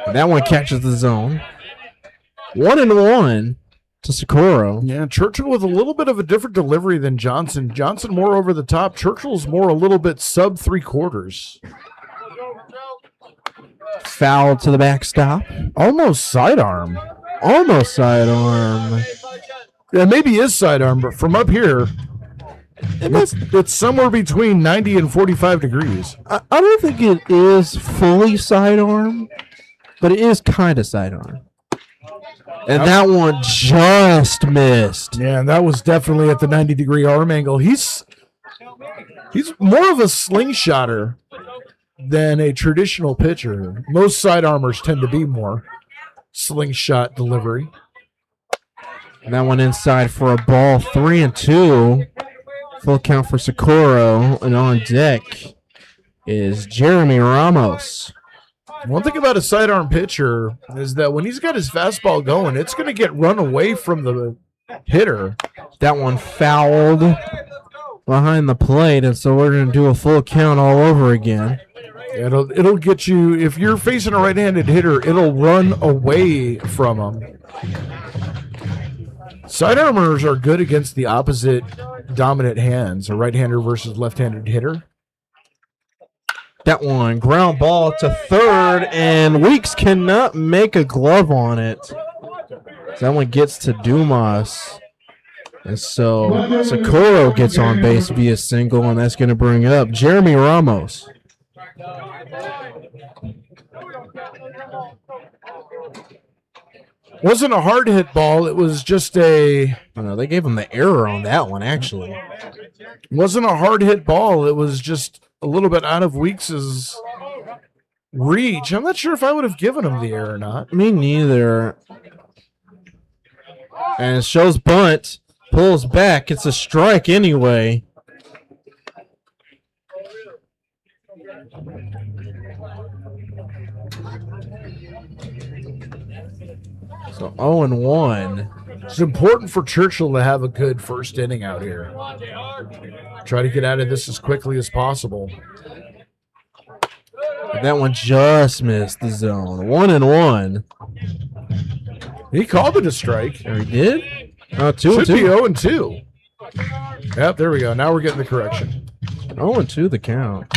And that one catches the zone. 1-1 to Socorro. Yeah, Churchill with a little bit of a different delivery than Johnson. Johnson more over the top. Churchill's more a little bit sub 3/4. Foul to the backstop. Almost sidearm. Almost sidearm. Yeah, maybe is sidearm, but from up here, it's somewhere between 90 and 45 degrees. I don't think it is fully sidearm, but it is kind of sidearm. And that one just missed. Yeah, and that was definitely at the 90-degree arm angle. He's more of a slingshotter than a traditional pitcher. Most sidearmers tend to be more slingshot delivery. And that one inside for a ball, 3-2. Full count for Socorro. And on deck is Jeremy Ramos. One thing about a sidearm pitcher is that when he's got his fastball going, it's going to get run away from the hitter. That one fouled behind the plate, and so we're going to do a full count all over again. It'll get you, if you're facing a right-handed hitter, it'll run away from him. Sidearmers are good against the opposite dominant hands, a right-hander versus left-handed hitter. That one, ground ball to third, and Weeks cannot make a glove on it. That one gets to Dumas. And so Socorro gets on base via single, and that's going to bring up Jeremy Ramos. Wasn't a hard hit ball. It was just a... Oh, no, they gave him the error on that one, actually. Wasn't a hard hit ball. It was just a little bit out of Weeks's reach. I'm not sure if I would have given him the error or not. Me neither. And it shows bunt. Pulls back. It's a strike anyway. So 0-1. It's important for Churchill to have a good first inning out here. Try to get out of this as quickly as possible. That one just missed the zone. 1-1. He called it a strike. Or he did? Oh, 2-2. Should be 0-2. Yep, there we go. Now we're getting the correction. 0-2 the count.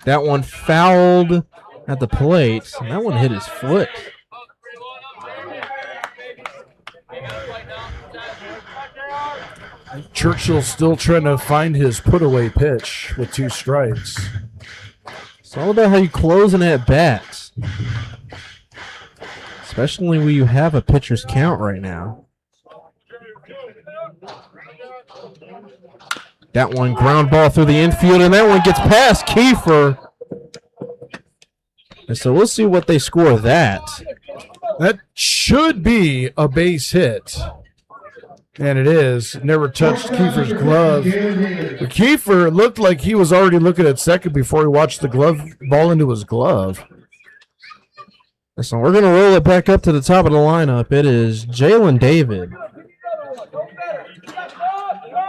That one fouled at the plate. And that one hit his foot. Churchill still trying to find his put-away pitch with 2 strikes. It's all about how you close an at-bat. Especially when you have a pitcher's count right now. That one ground ball through the infield, and that one gets past Kiefer. And so we'll see what they score that. That should be a base hit. And it is. Never touched Kiefer's glove. But Kiefer looked like he was already looking at second before he watched the glove ball into his glove. So we're going to roll it back up to the top of the lineup. It is Jalen David.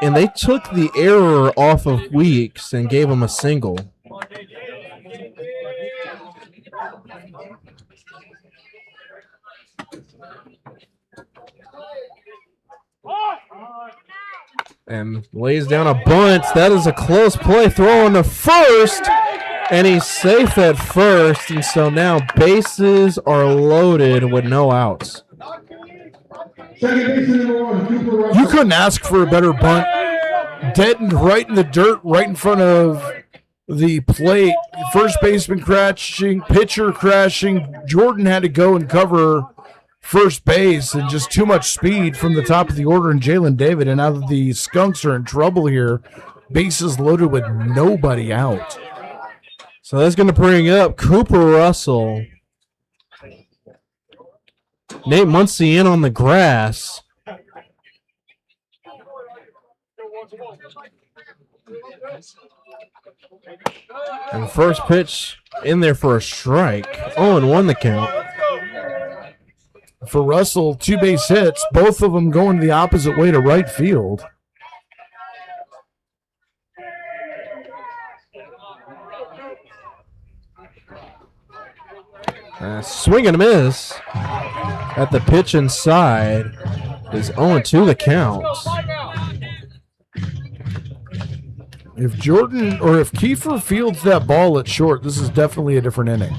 And they took the error off of Weeks and gave him a single. And lays down a bunt. That is a close play. Throwing to first. And he's safe at first. And so now bases are loaded with no outs. You couldn't ask for a better bunt. Deadened right in the dirt, right in front of the plate. First baseman crashing, pitcher crashing. Jordan had to go and cover first base, and just too much speed from the top of the order in Jalen David. And now that the Skunks are in trouble here, bases loaded with nobody out. So that's going to bring up Cooper Russell. Nate Muncie in on the grass. And the first pitch in there for a strike. 0-1 the count. For Russell, 2 base hits, both of them going the opposite way to right field. Swing and a miss at the pitch inside is 0-2 the count. If Jordan or if Kiefer fields that ball at short, this is definitely a different inning.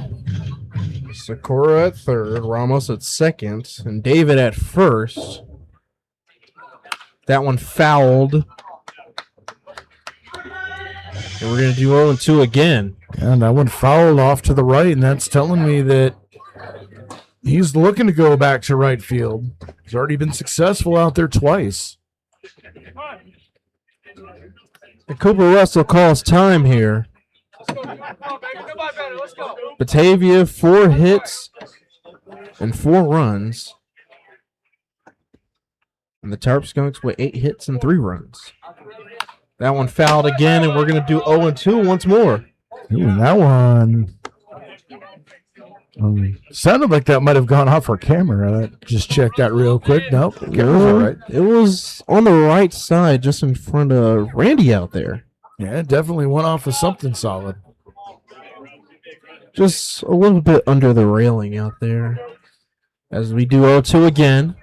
Sakura at third, Ramos at second, and David at first. That one fouled. And we're going to do 0-2 again. And that one fouled off to the right, and that's telling me that he's looking to go back to right field. He's already been successful out there twice. And Cooper Russell calls time here. Batavia, 4 hits and 4 runs. And the Tarp Skunks with 8 hits and 3 runs. That one fouled again, and we're going to do 0-2 once more. Ooh, that one sounded like that might have gone off our camera. Just check that real quick. Nope, camera's all right. It was on the right side, just in front of Randy out there. Yeah, it definitely went off of something solid. Just a little bit under the railing out there. As we do 0-2 again.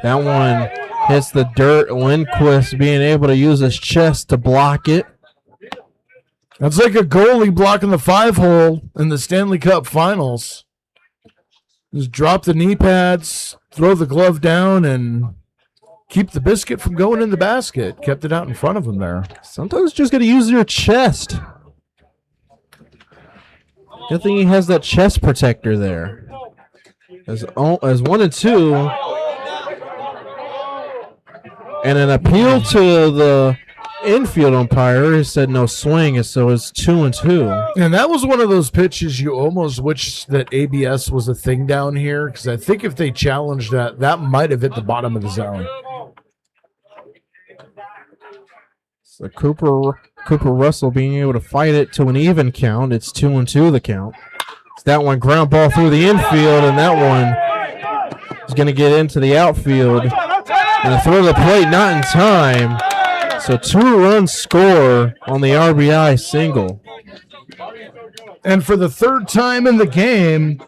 That one hits the dirt. Lindquist being able to use his chest to block it. That's like a goalie blocking the 5-hole in the Stanley Cup Finals. Just drop the knee pads, throw the glove down, and keep the biscuit from going in the basket. Kept it out in front of him there. Sometimes you just got to use your chest. Good thing he has that chest protector there. As 1-2. And an appeal to the infield umpire, he said no swing, so it's 2-2. And that was one of those pitches you almost wish that ABS was a thing down here, because I think if they challenged that, that might have hit the bottom of the zone. So Cooper Russell being able to fight it to an even count. It's 2-2 the count. It's that one ground ball through the infield, and that one is going to get into the outfield. And throw the plate not in time. So 2-run score on the RBI single. And for the 3rd time in the game,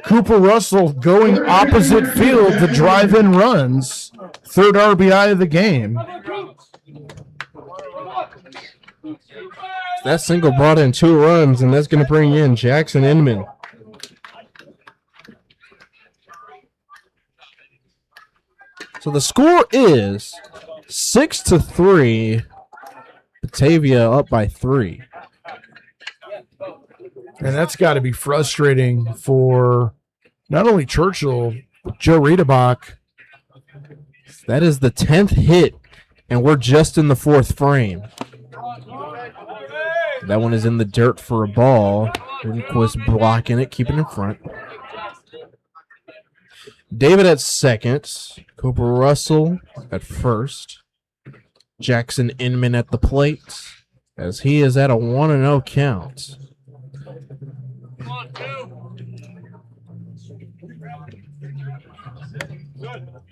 Cooper Russell going opposite field to drive in runs. 3rd RBI of the game. That single brought in 2 runs, and that's going to bring in Jackson Inman. So the score is 6-3. Batavia up by 3. And that's got to be frustrating for not only Churchill, but Joe Riedebach. That is the 10th hit, and we're just in the 4th frame. That one is in the dirt for a ball. Lindquist blocking it, keeping it in front. David at second. Cooper Russell at first. Jackson Inman at the plate, as he is at a 1-0 count.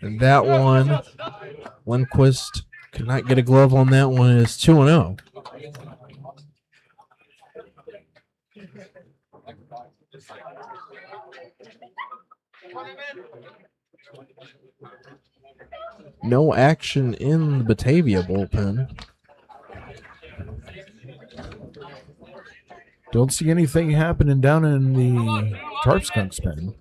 And that one, Lindquist could not get a glove on that one. Is 2-0. No action in the Batavia bullpen. Don't see anything happening down in the Tarp Skunks pen.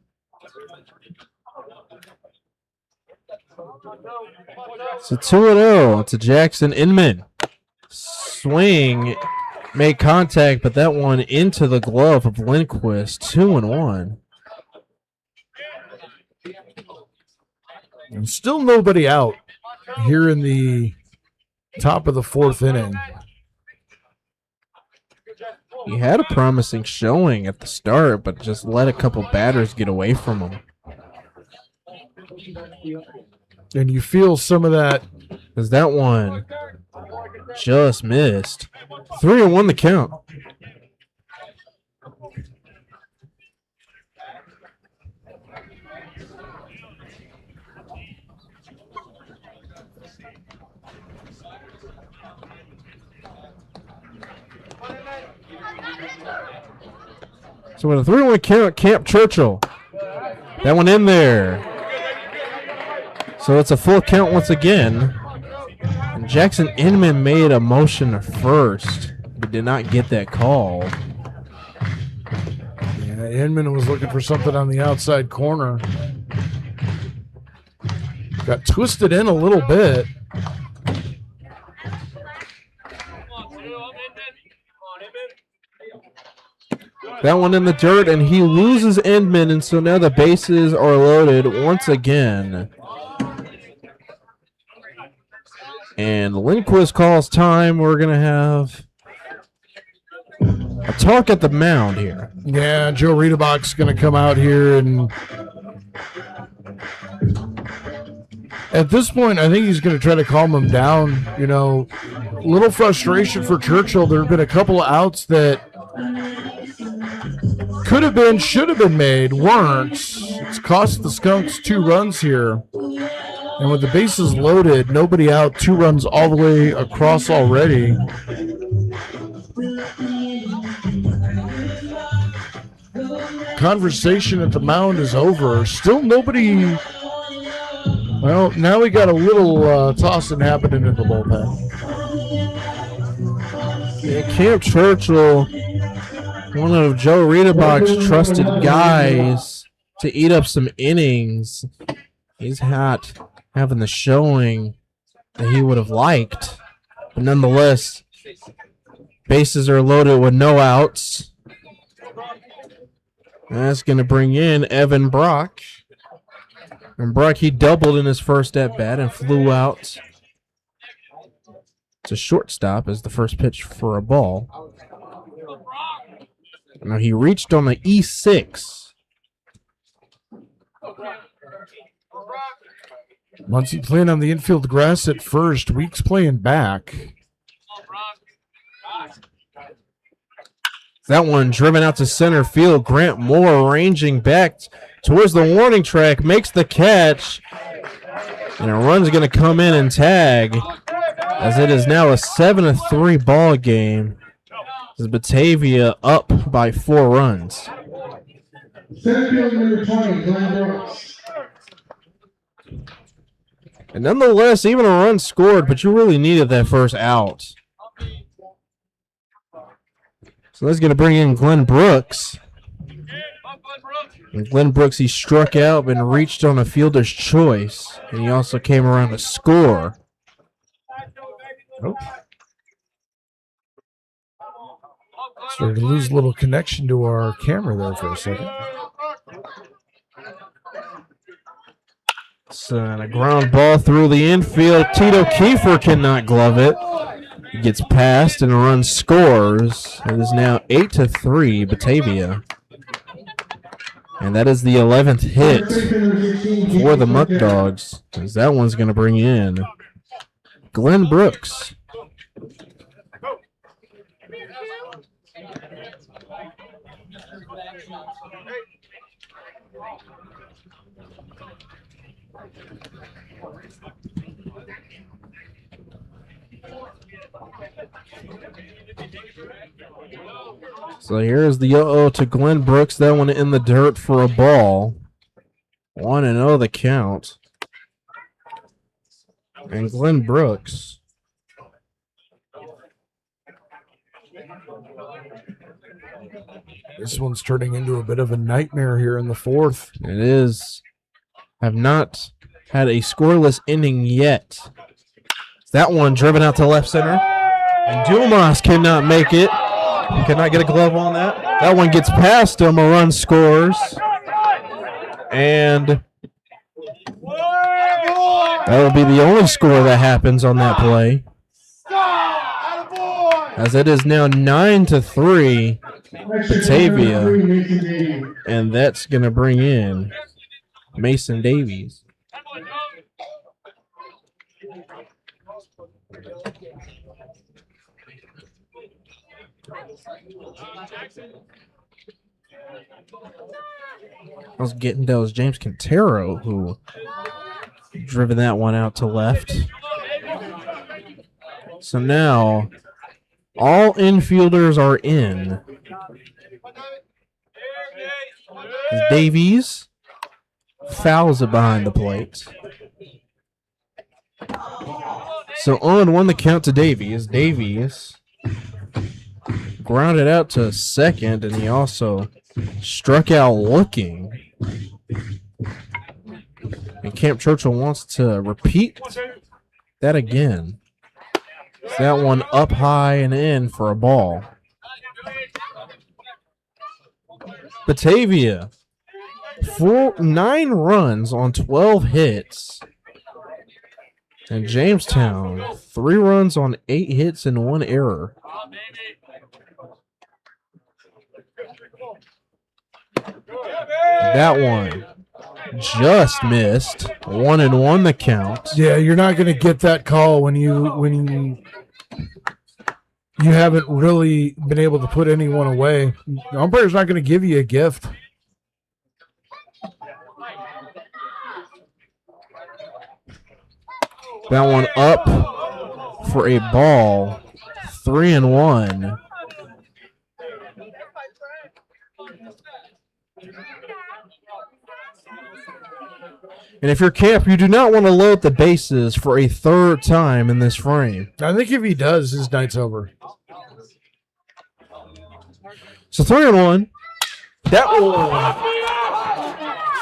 So 2-0 to Jackson Inman. Swing, made contact, but that one into the glove of Lindquist. 2-1. And still nobody out here in the top of the fourth inning. He had a promising showing at the start, but just let a couple batters get away from him. And you feel some of that. Because that one just missed. 3-1 the count. So with a 3-1 count, Camp Churchill. That one in there. So it's a full count once again. And Jackson Inman made a motion first, but did not get that call. Yeah, Inman was looking for something on the outside corner. Got twisted in a little bit. That one in the dirt, and he loses Inman, and so now the bases are loaded once again. And Lindquist calls time. We're going to have a talk at the mound here. Yeah, Joe Riedebach's going to come out here, and at this point, I think he's going to try to calm him down. You know, a little frustration for Churchill. There have been a couple of outs that could have been, should have been made, weren't. It's cost the Skunks 2 runs here. And with the bases loaded, nobody out, 2 runs all the way across already. Conversation at the mound is over. Still nobody. Well, now we got a little tossing happening in the bullpen. Yeah, Camp Churchill, one of Joe Riedebach's trusted guys to eat up some innings. He's not having the showing that he would have liked. But nonetheless, bases are loaded with no outs. That's going to bring in Evan Brock. And Brock, he doubled in his first at-bat and flew out to shortstop as the first pitch for a ball. Now he reached on the E6. Muncie playing on the infield grass at first. Weeks playing back. That one driven out to center field. Grant Moore ranging back towards the warning track. Makes the catch. And a run's going to come in and tag, as it is now a 7-3 ball game. As Batavia up by 4 runs. And nonetheless, even a run scored, but you really needed that first out. So that's going to bring in Glenn Brooks. And Glenn Brooks, he struck out and reached on a fielder's choice. And he also came around to score. Oh. Started to lose a little connection to our camera there for a second. So a ground ball through the infield. Tito Kiefer cannot glove it. He gets past and a run scores. It is now 8-3 Batavia. And that is the 11th hit for the Muckdogs, as that one's going to bring in Glenn Brooks. So here's the 0-0 to Glenn Brooks. That one in the dirt for a ball. 1-0 the count. And Glenn Brooks. This one's turning into a bit of a nightmare here in the fourth. It is. Have not had a scoreless inning yet. That one driven out to left center. And Dumas cannot make it. He cannot get a glove on that. That one gets past him. A run scores. And that'll be the only score that happens on that play. As it is now 9-3 Batavia. And that's going to bring in Mason Davies. I was getting that was James Quintero who driven that one out to left. So now all infielders are in. Davies fouls it behind the plate. So 0-1 the count to Davies. Davies grounded out to second, and he also struck out looking. And Camp Churchill wants to repeat that again. That one up high and in for a ball. Batavia, 9 runs on 12 hits. And Jamestown, 3 runs on 8 hits and 1 error. That one just missed. 1-1 the count. Yeah, you're not going to get that call when you haven't really been able to put anyone away. The umpire's not going to give you a gift. That one up for a ball. 3-1. And if you're Camp, you do not want to load the bases for a third time in this frame. I think if he does, his night's over. So 3-1. That one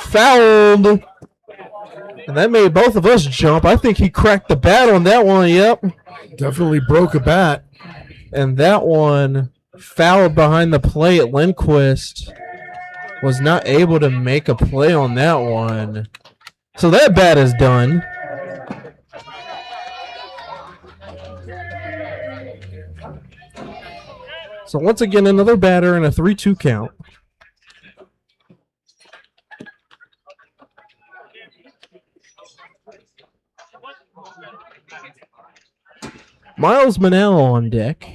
fouled. And that made both of us jump. I think he cracked the bat on that one. Yep. Definitely broke a bat. And that one fouled behind the plate. Lindquist was not able to make a play on that one. So that bat is done. So once again, another batter and a 3-2 count. Miles Manel on deck.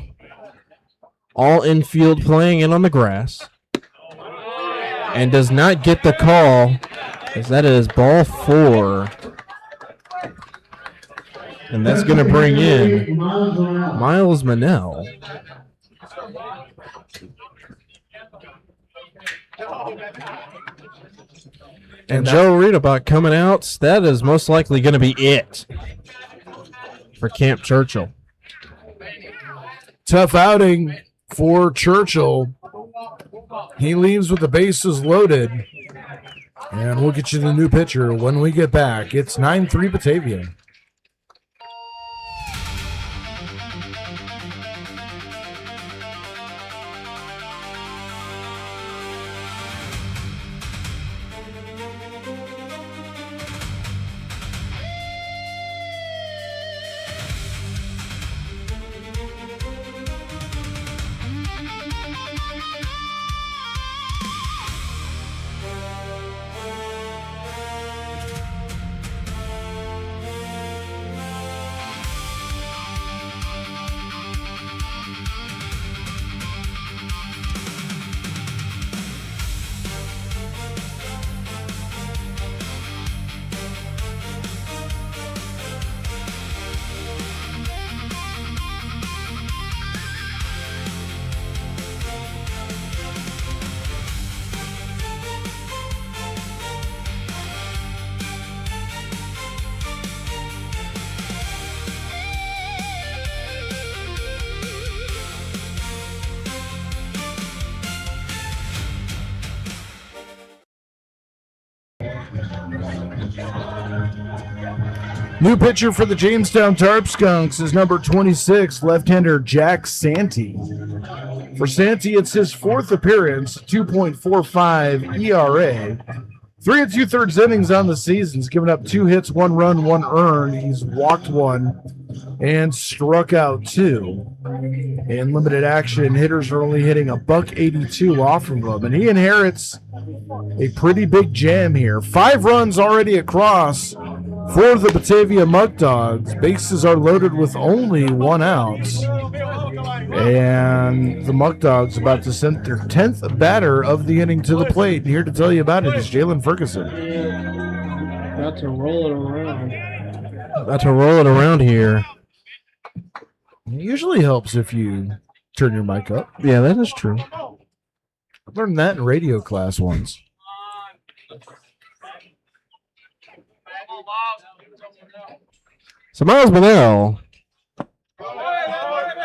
All infield playing in on the grass. And does not get the call, as that is ball 4. And that's going to bring in Miles Manel. And Joe Reed about coming out. That is most likely going to be it for Camp Churchill. Tough outing for Churchill. He leaves with the bases loaded. And we'll get you the new pitcher when we get back. It's 9-3 Batavia. New pitcher for the Jamestown Tarp Skunks is number 26, left-hander Jack Santee. For Santee, it's his fourth appearance, 2.45 ERA. 3 2/3 innings on the season. He's given up 2 hits, 1 run, 1 earned. He's walked 1 and struck out 2. In limited action, hitters are only hitting $182 off of him, and he inherits a pretty big jam here. 5 runs already across for the Batavia Muckdogs. Bases are loaded with only 1 out. And the Muckdogs about to send their 10th batter of the inning to the plate. And here to tell you about it is Jalen Ferguson. About to roll it around. About to roll it around here. It usually helps if you turn your mic up. Yeah, that is true. I learned that in radio class once. So Miles Monell.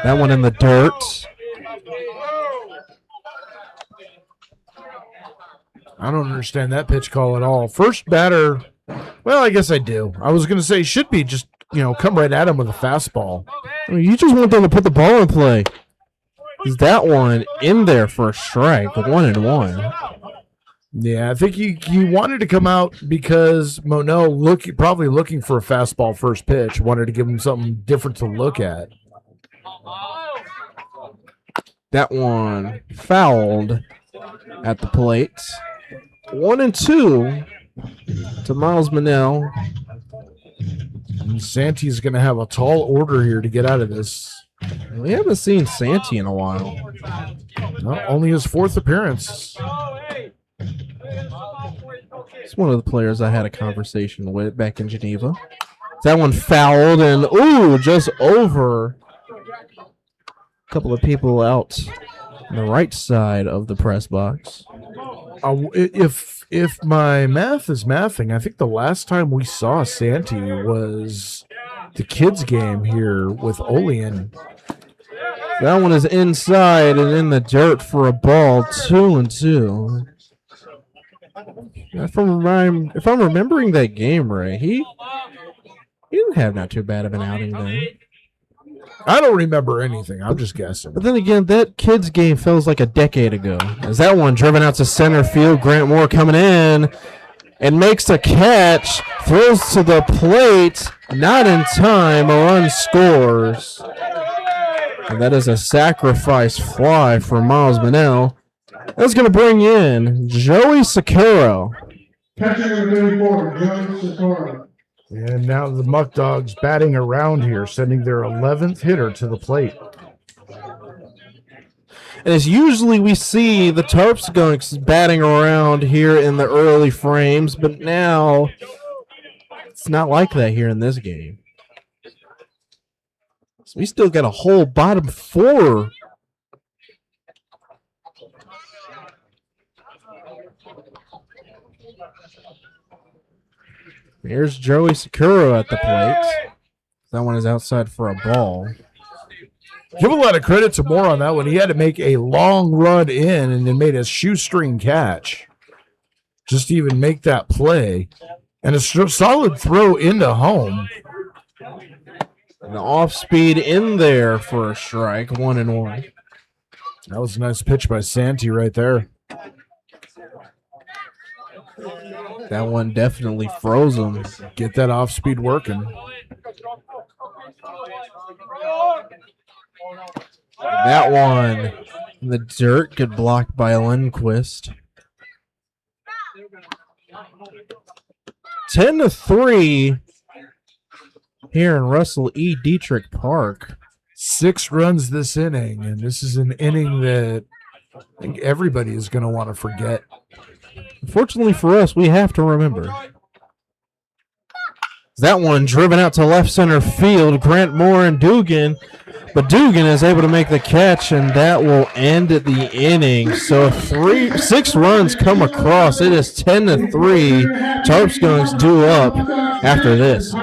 That one in the dirt. I don't understand that pitch call at all. First batter, well, I guess I do. I was going to say should be just, come right at him with a fastball. I mean, you just want them to put the ball in play. Is that one in there for a strike? 1-1. Yeah, I think he wanted to come out because Monell probably looking for a fastball first pitch. Wanted to give him something different to look at. That one fouled at the plate. 1-2 to Miles Monell. And Santee's going to have a tall order here to get out of this. We haven't seen Santee in a while. No, only his 4th appearance. It's one of the players I had a conversation with back in Geneva. That one fouled and, just over a couple of people out on the right side of the press box. If my math is mathing, I think the last time we saw Santee was the kids' game here with Olean. That one is inside and in the dirt for a ball. 2-2. If I'm remembering that game right, he didn't have not too bad of an outing there. I don't remember anything. I'm just guessing. But then again, that kids game feels like a decade ago. As that one driven out to center field, Grant Moore coming in and makes a catch, throws to the plate, not in time, a run scores. And that is a sacrifice fly for Miles Monell. That's going to bring in Joey Sakura. Catching number 34, Joey Sakura. And now the Muckdogs batting around here, sending their 11th hitter to the plate. And as usually we see the Tarp Skunks batting around here in the early frames, but now it's not like that here in this game. So we still got a whole bottom 4. Here's Joey Sakura at the plate. That one is outside for a ball. Give a lot of credit to Moore on that one. He had to make a long run in and then made a shoestring catch just to even make that play. And a solid throw into home. And the off speed in there for a strike. 1-1. That was a nice pitch by Santee right there. That one definitely froze him. Get that off speed working. That one in the dirt, good block by Lundquist. 10-3 here in Russell E. Diethrick Park. 6 runs this inning, and this is an inning that I think everybody is going to want to forget. Unfortunately for us, we have to remember. That one driven out to left center field. Grant Moore and Dugan. But Dugan is able to make the catch, and that will end the inning. So 6 runs come across. It is 10-3. Tarp Skunks due up after this.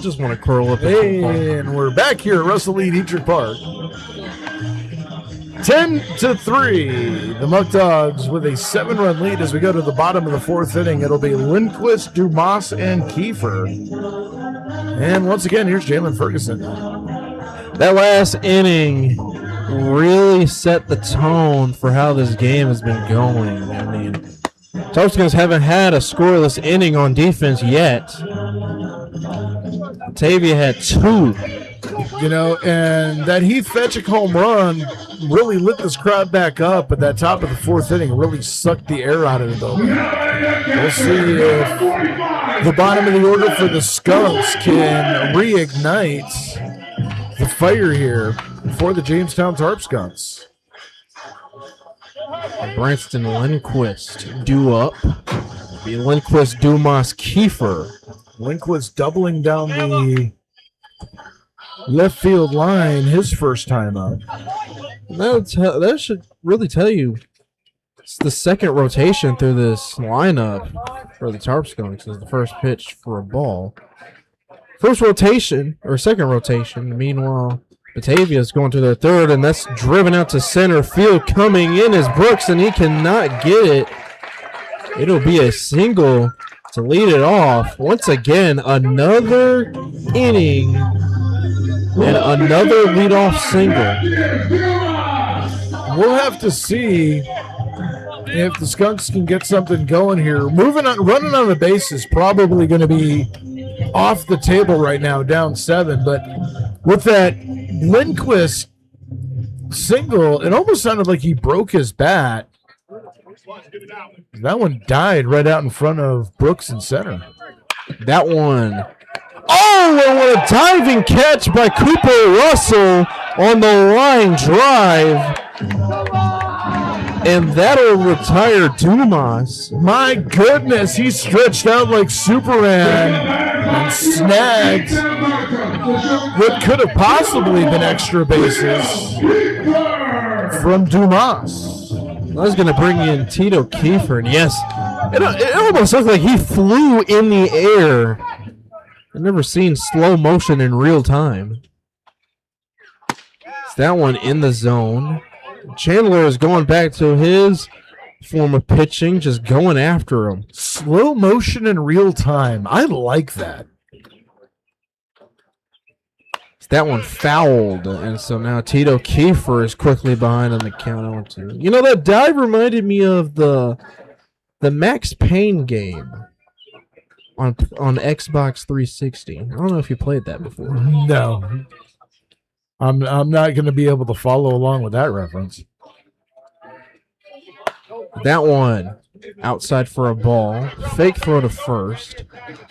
Just want to curl up. And And we're back here at Russell Lee Diethrick Park. 10-3. The Muckdogs with a 7-run lead as we go to the bottom of the fourth inning. It'll be Lindquist, Dumas, and Kiefer. And once again, here's Jalen Ferguson. that last inning really set the tone for how this game has been going. I mean, Tarp Skunks haven't had a scoreless inning on defense yet. Batavia had 2. You know, and that Heath Fetchick home run really lit this crowd back up, but that top of the fourth inning really sucked the air out of the building. We'll see if the bottom of the order for the Skunks can reignite the fire here for the Jamestown Tarp Skunks. Branston Lindquist due up. Be Lindquist, Dumas, Kiefer. Lindquist doubling down the left field line his first time up. That should really tell you it's the second rotation through this lineup for the Tarp Skunks is the first pitch for a ball. First rotation, or second rotation, meanwhile, Batavia is going to their third, and that's driven out to center field. Coming in is Brooks, and he cannot get it. It'll be a single to lead it off. Once again, another inning and another leadoff single. We'll have to see if the Skunks can get something going here. Running on the base is probably going to be off the table right now, down 7. But with that Lindquist single, it almost sounded like he broke his bat. That one died right out in front of Brooks in center. That one. Oh, and what a diving catch by Cooper Russell on the line drive. And that'll retire Dumas. My goodness, he stretched out like Superman and snagged what could have possibly been extra bases from Dumas. I was going to bring in Tito Kiefer, and yes, it almost looked like he flew in the air. I've never seen slow motion in real time. It's that one in the zone. Chandler is going back to his form of pitching, just going after him. Slow motion in real time. I like that. It's that one fouled, and so now Tito Kiefer is quickly behind on the count 0-2. You know, that dive reminded me of the Max Payne game on Xbox 360. I don't know if you played that before. No. I'm not going to be able to follow along with that reference. That one outside for a ball. Fake throw to first.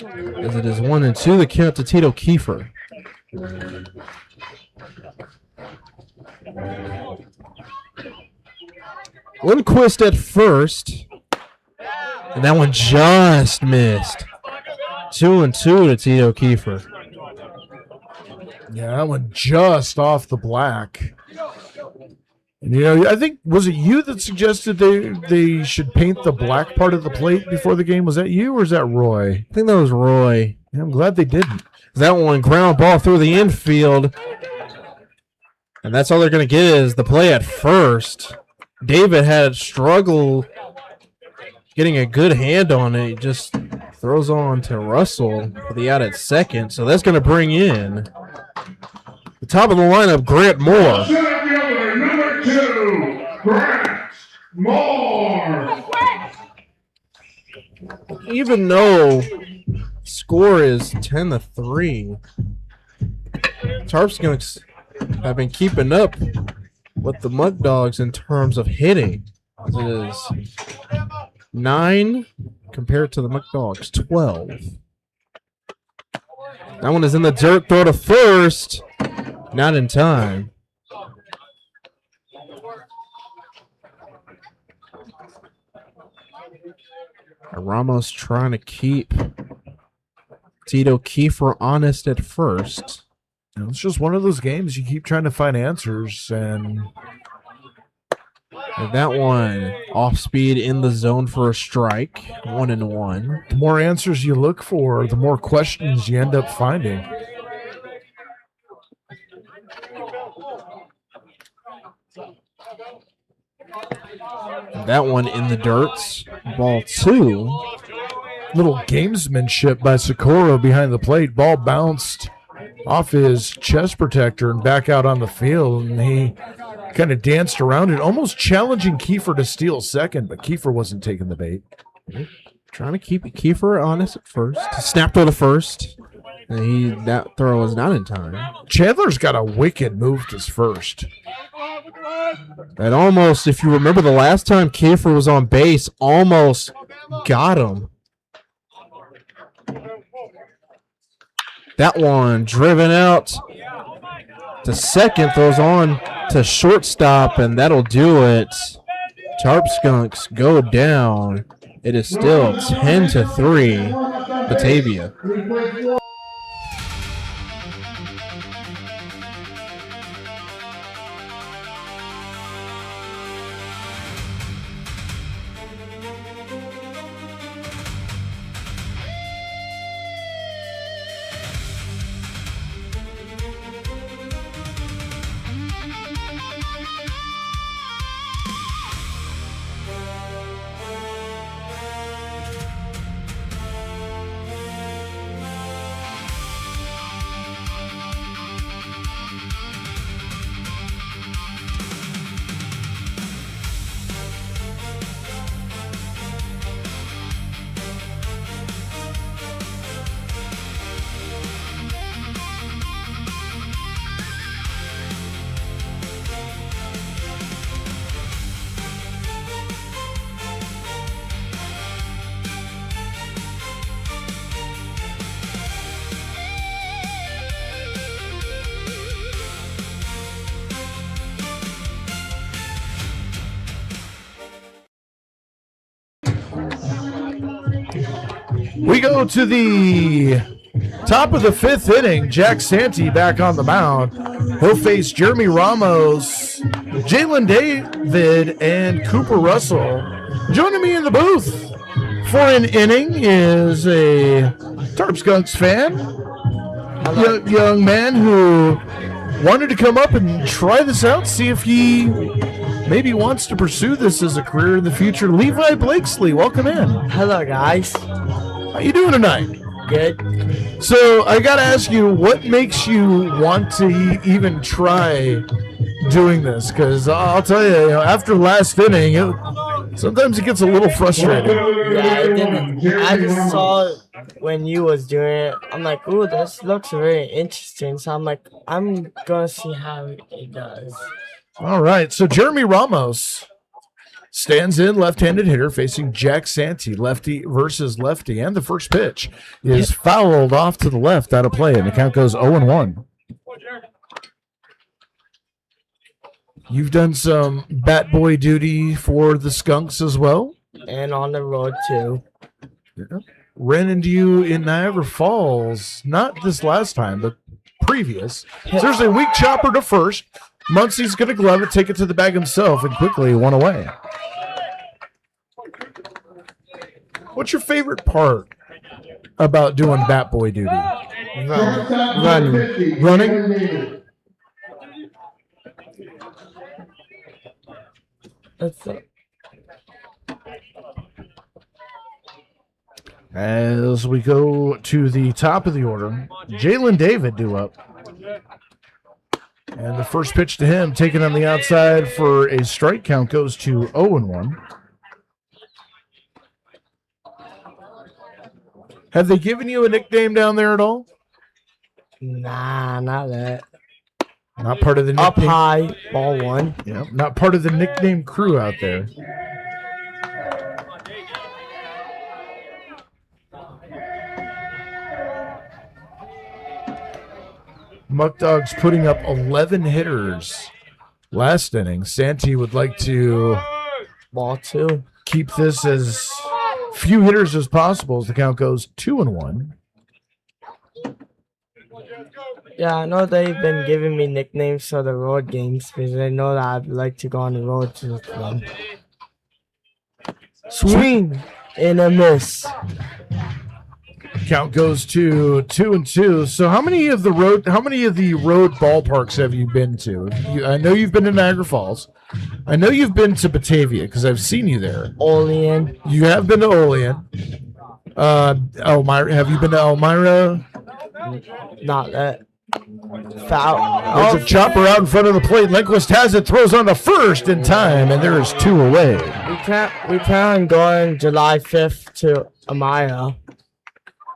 As it is 1-2, the count to Tito Kiefer. Lindquist at first. And that one just missed. 2-2 to Tito Kiefer. Yeah, that one just off the black. And, you know, I think, was it you that suggested they should paint the black part of the plate before the game? Was that you or is that Roy? I think that was Roy. Yeah, I'm glad they didn't. That one ground ball through the infield. And that's all they're going to get is the play at first. David had struggle getting a good hand on it. He just throws on to Russell for the out at second. So that's going to bring in the top of the lineup, Grant Moore. Number 2, Grant Moore. Even though score is 10-3, Tarp Skunks have been keeping up with the Muckdogs in terms of hitting. It is 9 compared to the Muckdogs 12. That one is in the dirt. Throw to first. Not in time. Ramos trying to keep Tito Kiefer honest at first. It's just one of those games you keep trying to find answers, and And that one off speed in the zone for a strike. 1-1. The more answers you look for, the more questions you end up finding. That one in the dirt. Ball 2. Little gamesmanship by Socorro behind the plate. Ball bounced off his chest protector and back out on the field, and he kind of danced around it, almost challenging Kiefer to steal second, but Kiefer wasn't taking the bait. Trying to keep Kiefer honest at first. Snap to the first. And that throw was not in time. Chandler's got a wicked move to first. And almost, if you remember the last time Kiefer was on base, almost got him. That one driven out to second, throws on to shortstop, and that'll do it. Tarp Skunks go down. It is still 10-3, Batavia. We go to the top of the 5th inning. Jack Santee back on the mound. He'll face Jeremy Ramos, Jalen David, and Cooper Russell. Joining me in the booth for an inning is a Tarp Skunks fan, young man who wanted to come up and try this out, see if he maybe wants to pursue this as a career in the future. Levi Blakesley, welcome in. Hello, guys. How you doing tonight? Good. So I got to ask you, what makes you want to even try doing this? Because I'll tell you, after last inning, sometimes it gets a little frustrating. Yeah, I didn't. I just saw it when you was doing it. I'm like, ooh, this looks very interesting. So I'm like, I'm gonna see how it does. All right. So Jeremy Ramos stands in, left-handed hitter facing Jack Santee, lefty versus lefty, and the first pitch is fouled off to the left out of play, and the count goes 0-1. You've done some bat boy duty for the Skunks as well. And on the road too. Yeah. Ran into you in Niagara Falls, not this last time, but previous. So there's a weak chopper to first. Muncie's going to glove it, take it to the bag himself, and quickly one away. What's your favorite part about doing bat boy duty? Running? That's it. As we go to the top of the order, Jalen David due up. And the first pitch to him, taken on the outside for a strike count, goes to 0-1. Have they given you a nickname down there at all? Nah, not that. Not part of the Up nickname. high, ball one. Yeah, not part of the nickname crew out there. Muckdogs putting up 11 hitters last inning. Santee would like to Ball two. keep this as few hitters as possible as the count goes 2-1. Yeah, I know they've been giving me nicknames for the road games because they know that I'd like to go on the road to them. Swing and a miss. Count goes to 2-2. So how many of the road ballparks have you been to? I know you've been to Niagara Falls. I know you've been to Batavia because I've seen you there. Olean. You have been to Olean. Elmira. Have you been to Elmira? Not that. Foul. There's a chopper out in front of the plate. Lenquist has it, throws on the first in time, and there is 2 away. We plan on going July 5th to Amaya.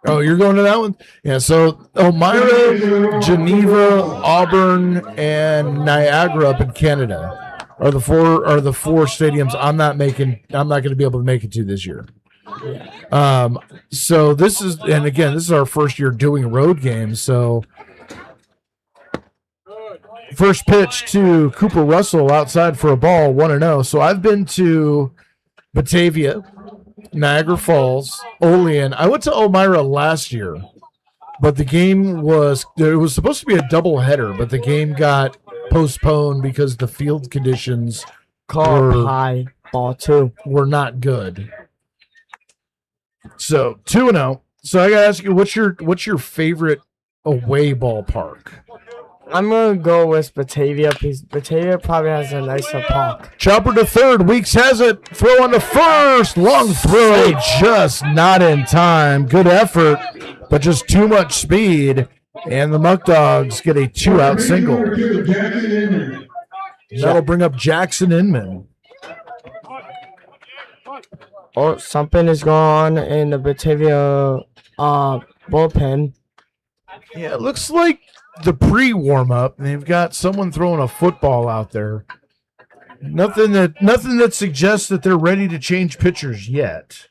Oh, you're going to that one? Yeah, so Elmira, Geneva, Auburn, and Niagara up in Canada are the four stadiums I'm not going to be able to make it to this year. So this is our first year doing road games, so first pitch to Cooper Russell outside for a ball, 1-0. So I've been to Batavia, Niagara Falls, Olean. I went to Elmira last year, but the game was supposed to be a doubleheader, but the game got postponed because the field conditions High ball 2 were not good. So 2-0. So I gotta ask you, what's your favorite away ballpark? I'm gonna go with Batavia because Batavia probably has a nicer park. Chopper to third. Weeks has it. Throw on to first. Long throw, just not in time. Good effort, but just too much speed. And the Muckdogs get a 2-out single. That'll bring up Jackson Inman. Oh, something is going on in the Batavia bullpen. Yeah, it looks like the pre-warm-up. They've got someone throwing a football out there. Nothing that suggests that they're ready to change pitchers yet.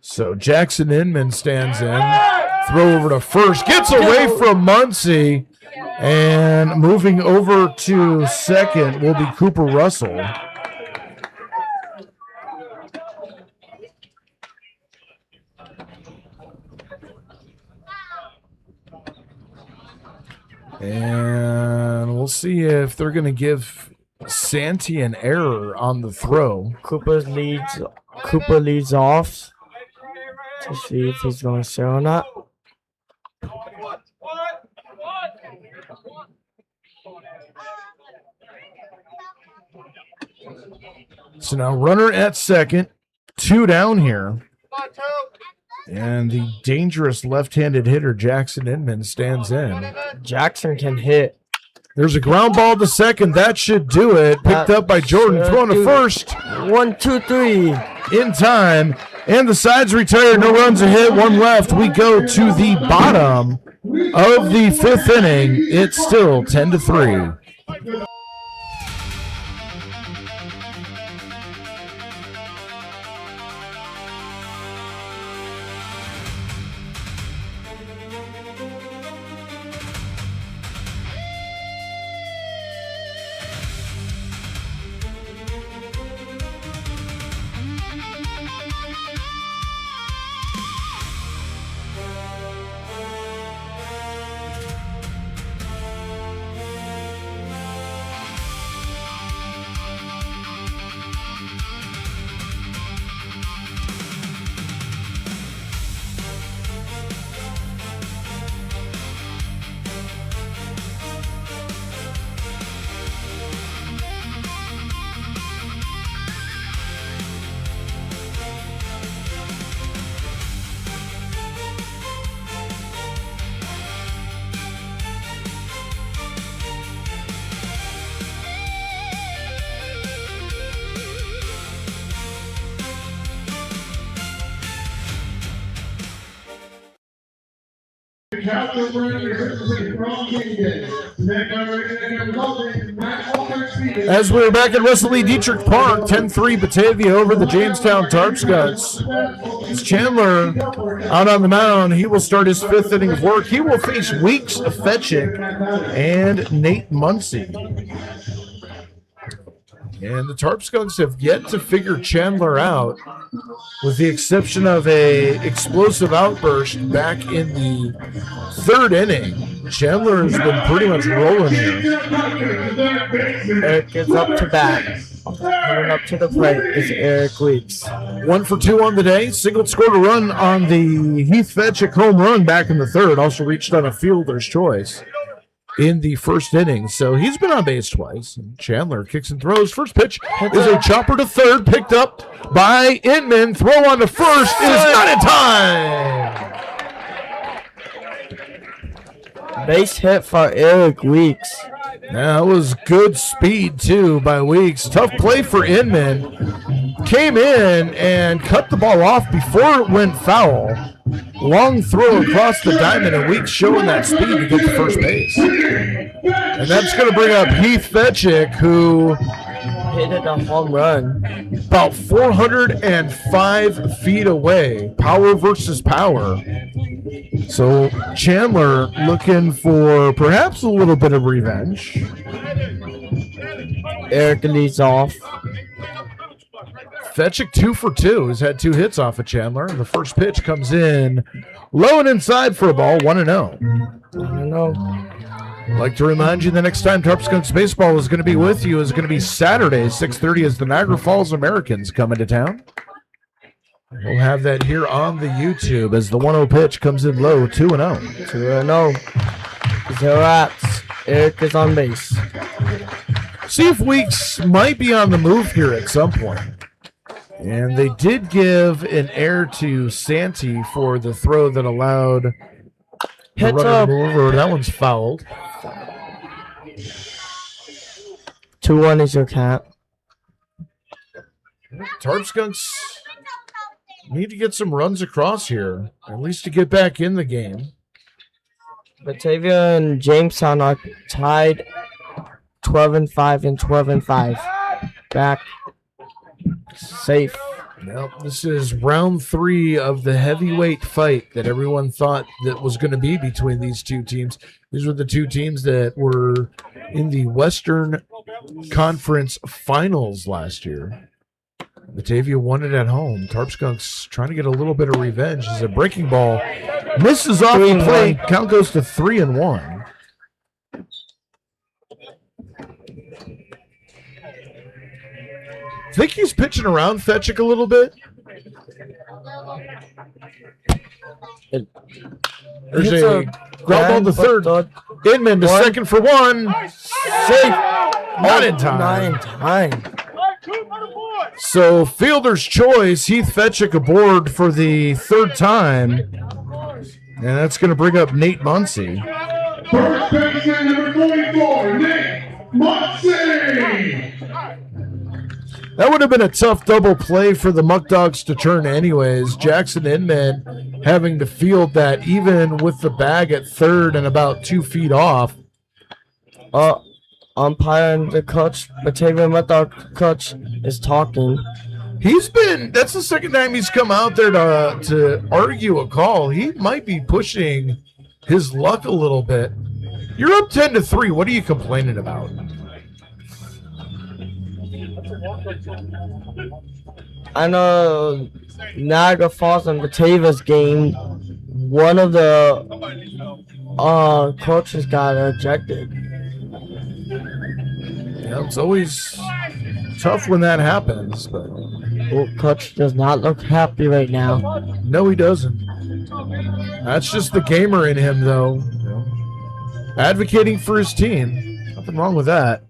So Jackson Inman stands in. Throw over to first. Gets away from Muncie. And moving over to second will be Cooper Russell. And we'll see if they're going to give Santi an error on the throw. Cooper leads off to see if he's going to throw or not. So now runner at second, 2 down here. And the dangerous left-handed hitter, Jackson Inman, stands in. Jackson can hit. There's a ground ball to second. That should do it. Picked up by Jordan. Throwing to first. 1, 2, 3. In time. And the side's retired. No runs, a hit, 1 left. We go to the bottom of the 5th inning. It's still 10-3. As we're back at Russell Lee Diethrick Park, 10-3 Batavia over the Jamestown Tarp Skunks. It's Chandler out on the mound. He will start his 5th inning of work. He will face Weeks, Fetchick, and Nate Muncie. And the Tarp Skunks have yet to figure Chandler out, with the exception of a explosive outburst back in the 3rd inning. Chandler has been pretty much rolling here. Eric is up to bat. Coming up to the plate is Eric Weeks. 1 for 2 on the day. Single scored a run on the Heath Fetchick home run back in the 3rd. Also reached on a fielder's choice in the 1st inning. So he's been on base twice. And Chandler kicks and throws. First pitch is a chopper to 3rd, picked up by Inman. Throw on to 1st is not in time. Base hit for Eric Weeks. That was good speed, too, by Weeks. Tough play for Inman. Came in and cut the ball off before it went foul. Long throw across the diamond, and Weeks showing that speed to get to first base. And that's going to bring up Heath Fetchick, who hit it a home run. About 405 feet away. Power versus power. So Chandler looking for perhaps a little bit of revenge. Eric leads off. Fetchick 2 for 2. He's had 2 hits off of Chandler. The first pitch comes in low and inside for a ball, 1-0. I know. I'd like to remind you the next time Tarp Skunks Baseball is going to be with you is going to be Saturday, 6:30, as the Niagara Falls Americans come into town. We'll have that here on the YouTube as the 1-0 pitch comes in low, 2-0. 2-0. 0 outs. Eric is on base. See if Weeks might be on the move here at some point. And they did give an error to Santee for the throw that allowed the runner to move over. That one's fouled. 2-1 is your count. Tarp Skunks need to get some runs across here, at least to get back in the game. Batavia and Jamestown are tied 12-5 and 12-5. Back safe. Well, this is round 3 of the heavyweight fight that everyone thought that was going to be between these two teams. These were the two teams that were in the Western Conference Finals last year. Batavia won it at home. Tarp Skunks trying to get a little bit of revenge as a breaking ball misses off the plate. Count goes to 3-1. Think he's pitching around Fetchick a little bit? There's a ground ball to 3rd. Inman to 2nd for 1. Safe. Not in time. Not in time. So fielder's choice, Heath Fetchick aboard for the 3rd time. And that's going to bring up Nate Muncy. First baseman number 44, Nate Muncy. That would have been a tough double play for the Muckdogs to turn anyways. Jackson Inman having to field that even with the bag at 3rd and about 2 feet off. Umpire and the coach, Batavia Muckdog coach, is talking. That's the 2nd time he's come out there to argue a call. He might be pushing his luck a little bit. You're up 10-3. What are you complaining about? I know Niagara Falls and Batavia's game, one of the coaches got ejected. Yeah, it's always tough when that happens, but Coach does not look happy right now. No, he doesn't. That's just the gamer in him, though. Advocating for his team. Nothing wrong with that.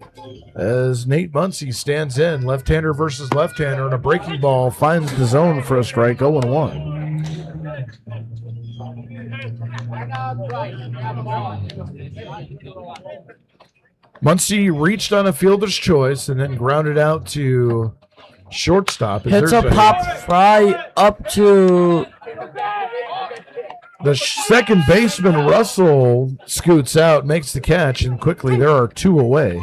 As Nate Muncy stands in, left-hander versus left-hander, and a breaking ball finds the zone for a strike, 0-1. Muncy reached on a fielder's choice and then grounded out to shortstop. Hits a pop fly up to the second baseman. Russell scoots out, makes the catch, and quickly there are 2 away.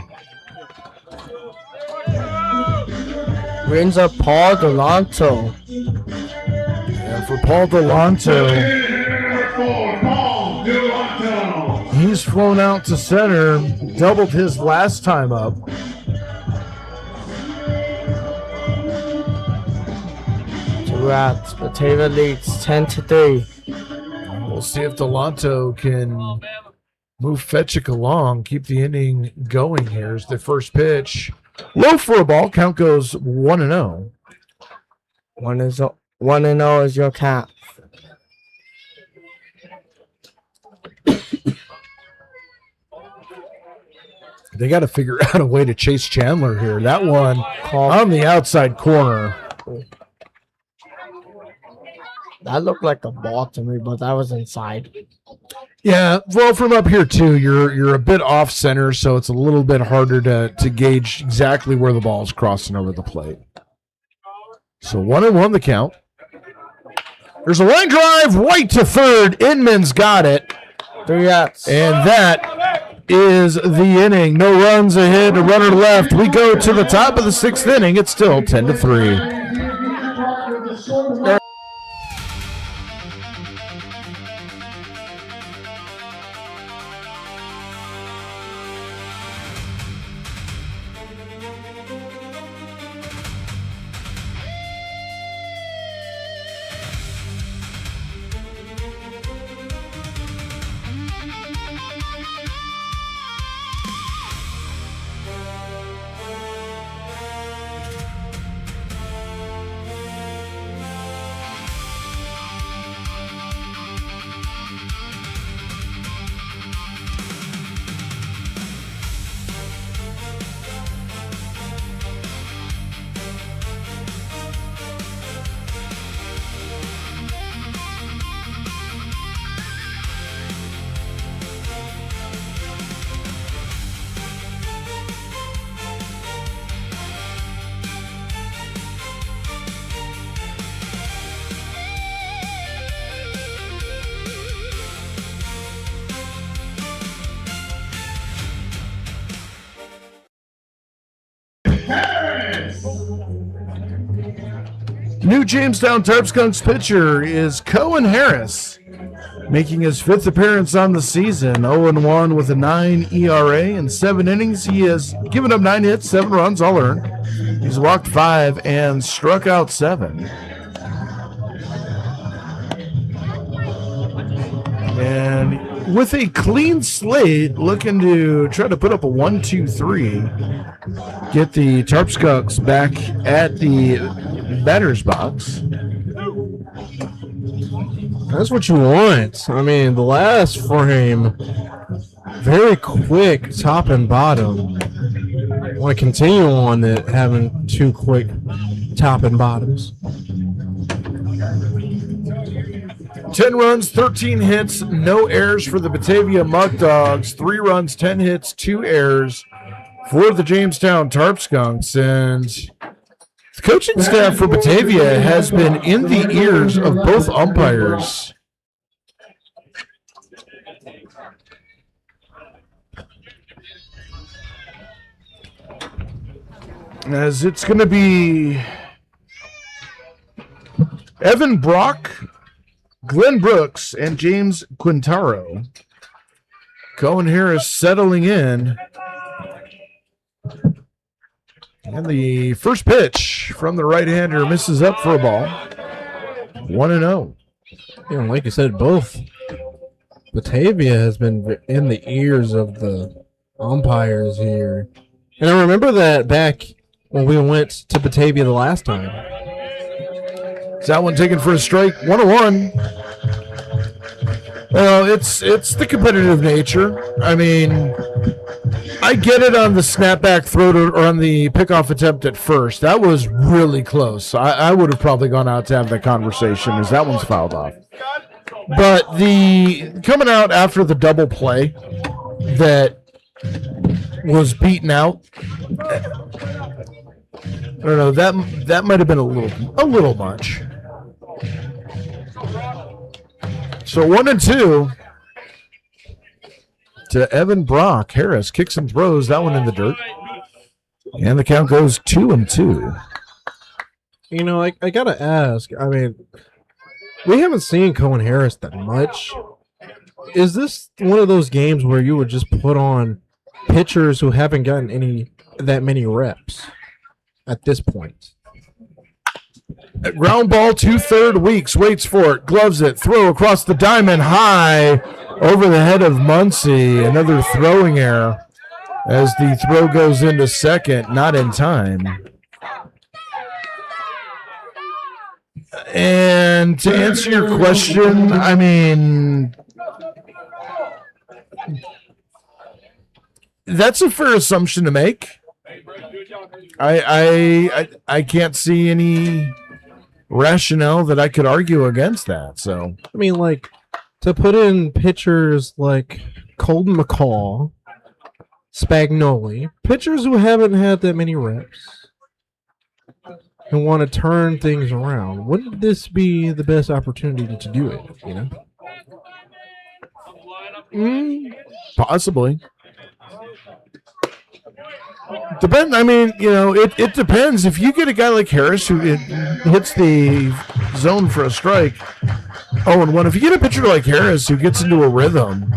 Brings up Paul Delanto. And for Paul Delanto, he's flown out to center, doubled his last time up. 2 outs. Batavia leads 10-3. We'll see if Delanto can move Fetchick along, keep the inning going here. Here's the first pitch. Low for a ball. Count goes 1-0. 1-0 is your count. They got to figure out a way to chase Chandler here. That one on the outside corner. That looked like a ball to me, but that was inside. Yeah, well, from up here too, you're a bit off center, so it's a little bit harder to gauge exactly where the ball's crossing over the plate. So 1-1 the count. There's a line drive right to third. Inman's got it. 3 outs. And that is the inning. No runs ahead, a runner left. We go to the top of the 6th inning. It's still 10-3. New Jamestown Tarp Skunks pitcher is Cohen Harris, making his 5th appearance on the season. 0-1 with a 9 ERA in 7 innings. He has given up 9 hits, 7 runs, all earned. He's walked 5 and struck out 7. And with a clean slate, looking to try to put up a 1-2-3, get the Tarp Skunks back at the batter's box. That's what you want. I mean, the last frame, very quick top and bottom. I want to continue on it, having 2 quick top and bottoms. 10 runs, 13 hits, no errors for the Batavia Muckdogs. 3 runs, 10 hits, 2 errors for the Jamestown Tarp Skunks. And the coaching staff for Batavia has been in the ears of both umpires. As it's going to be Evan Brock, Glenn Brooks, and James Quintaro. Cohen Harris settling in. And the first pitch from the right-hander misses up for a ball. 1-0. You know, like you said, both Batavia has been in the ears of the umpires here. And I remember that back when we went to Batavia the last time. Is that one taken for a strike? 1-1. Well, it's the competitive nature. I mean, I get it on the snapback throw or on the pickoff attempt at first. That was really close. I would have probably gone out to have that conversation as that one's fouled off. But the coming out after the double play that was beaten out, I don't know, that might have been a little much. So 1-2 to Evan Brock. Harris kicks and throws that one in the dirt. And the count goes 2-2. You know, I got to ask, I mean, we haven't seen Cohen Harris that much. Is this one of those games where you would just put on pitchers who haven't gotten that many reps at this point? Ground ball to third. Weeks waits for it, gloves it, throw across the diamond, high over the head of Muncie. Another throwing error as the throw goes into second, not in time. And to answer your question, I mean, that's a fair assumption to make. I can't see any rationale that I could argue against that. So I mean, like, to put in pitchers like Colton McCall, Spagnoli, pitchers who haven't had that many reps and want to turn things around, wouldn't this be the best opportunity to do it, you know? possibly. I mean, you know, it depends. If you get a guy like Harris who hits the zone for a strike, 0-1. If you get a pitcher like Harris who gets into a rhythm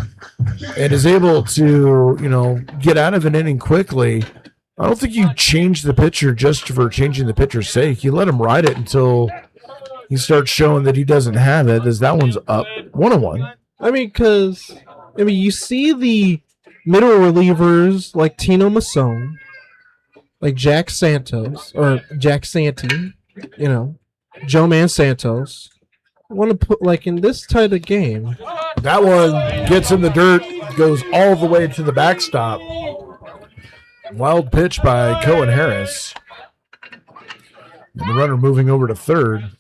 and is able to, you know, get out of an inning quickly, I don't think you change the pitcher just for changing the pitcher's sake. You let him ride it until he starts showing that he doesn't have it, as that one's up 1-1. I mean, you see the middle relievers like Tino Masson, like Jack Santos, or Jack Santee, you know, Joe Man Santos. I want to put, like, in this type of game. That one gets in the dirt, goes all the way to the backstop. Wild pitch by Cohen Harris. And the runner moving over to third.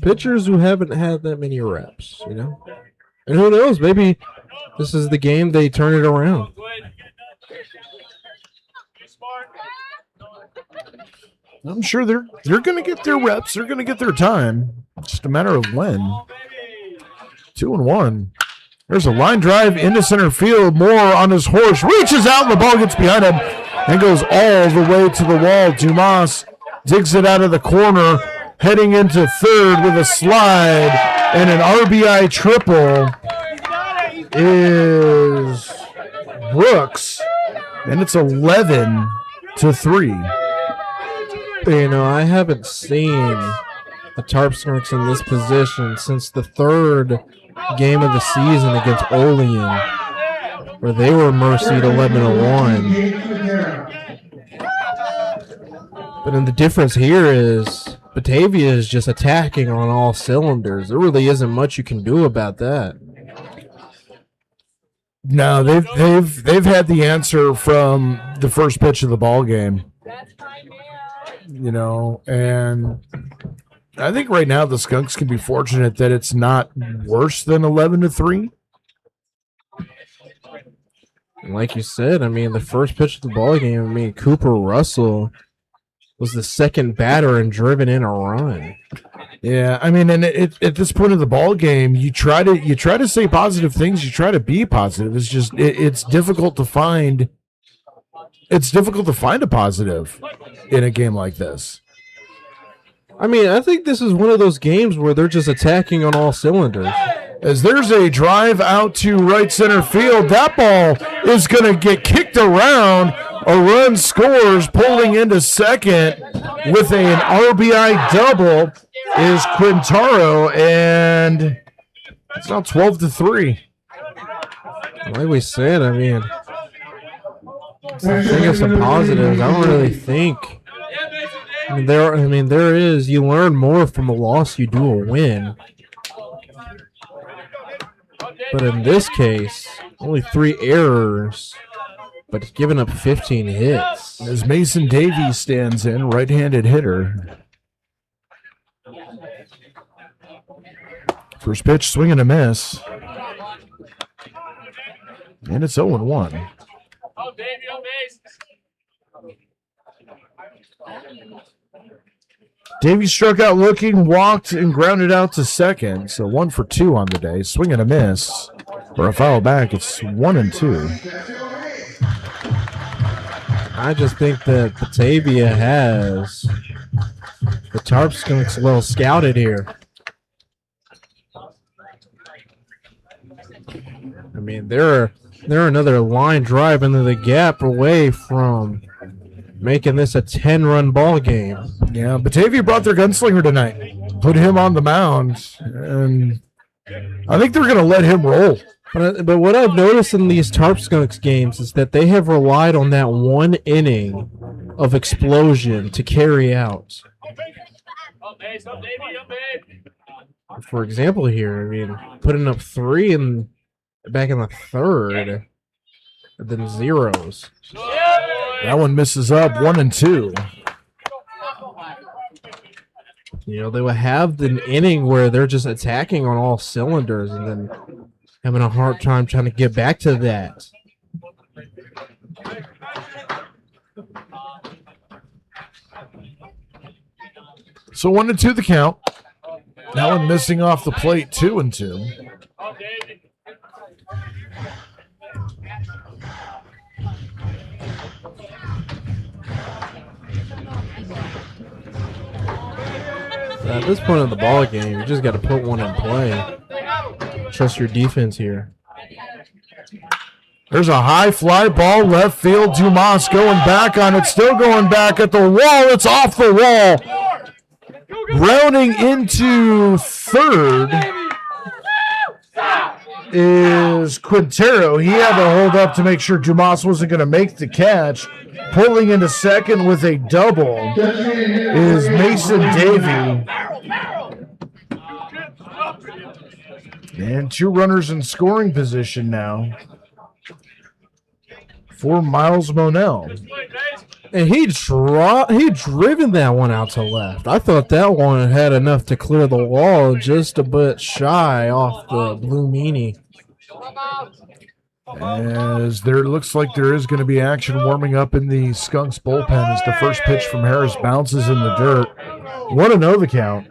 Pitchers who haven't had that many reps, you know? And who knows, maybe this is the game they turn it around. I'm sure they're going to get their reps. They're going to get their time. It's just a matter of when. 2-1. There's a line drive into center field. Moore on his horse reaches out and the ball gets behind him and goes all the way to the wall. Dumas digs it out of the corner, heading into third with a slide, and an RBI triple is Brooks, and it's 11-3. You know, I haven't seen the Tarp Skunks in this position since the third game of the season against Olean, where they were mercied 11-1. But then the difference here is Batavia is just attacking on all cylinders. There really isn't much you can do about that. No, they've had the answer from the first pitch of the ball game. You know, and I think right now the Skunks can be fortunate that it's not worse than 11-3. Like you said, I mean, the first pitch of the ball game, I mean, Cooper Russell was the second batter and driven in a run. Yeah, I mean, and at this point of the ball game, you try to say positive things, you try to be positive. It's just it's difficult to find. It's difficult to find a positive in a game like this. I mean, I think this is one of those games where they're just attacking on all cylinders. As there's a drive out to right center field, that ball is going to get kicked around. A run scores, pulling into second with an RBI double is Quintaro, and it's now 12-3. Like we said, I mean, I think of some positives. I don't really think. There is. You learn more from a loss you do a win. But in this case, only 3 errors, but giving up 15 hits. As Mason Davies stands in, right-handed hitter. First pitch, swing and a miss. And it's 0-1. Davies struck out looking, walked, and grounded out to second. So 1 for 2 on the day. Swing and a miss. For a foul back, it's 1-2. I just think that Batavia has the Tarp Skunks a little scouted here. I mean, they're another line drive into the gap away from making this a 10-run ball game. Yeah, Batavia brought their gunslinger tonight. Put him on the mound, and I think they're going to let him roll. But what I've noticed in these Tarp Skunks games is that they have relied on that one inning of explosion to carry out. For example here, I mean, putting up 3 back in the third, and then zeros. That one misses up 1-2. You know, they would have an inning where they're just attacking on all cylinders and then having a hard time trying to get back to that. So 1-2 the count. That one missing off the plate, 2-2. At this point in the ball game, you just got to put one in play. Trust your defense here. There's a high fly ball left field. Dumas going back on it, still going back at the wall. It's off the wall. Rounding into third is Quintero. He had to hold up to make sure Dumas wasn't going to make the catch. Pulling into second with a double is Mason Davey. And 2 runners in scoring position now for Miles Monell. And he driven that one out to left. I thought that one had enough to clear the wall, just a bit shy off the blue meanie. As there looks like there is going to be action warming up in the Skunks bullpen as the first pitch from Harris bounces in the dirt. 1-0 the count.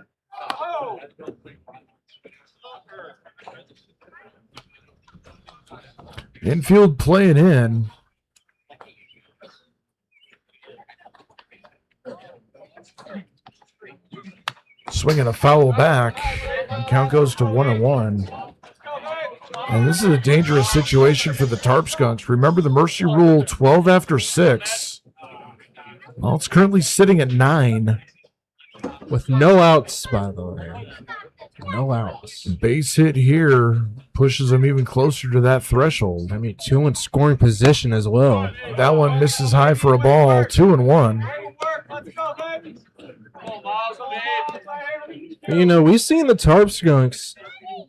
Infield playing in. Swinging a foul back. The count goes to 1-1. And this is a dangerous situation for the Tarp Skunks. Remember the mercy rule, 12 after 6. Well, it's currently sitting at 9. With no outs, by the way. No outs. Base hit here pushes them even closer to that threshold. I mean, 2 in scoring position as well. That one misses high for a ball, 2-1. You know, we've seen the Tarp Skunks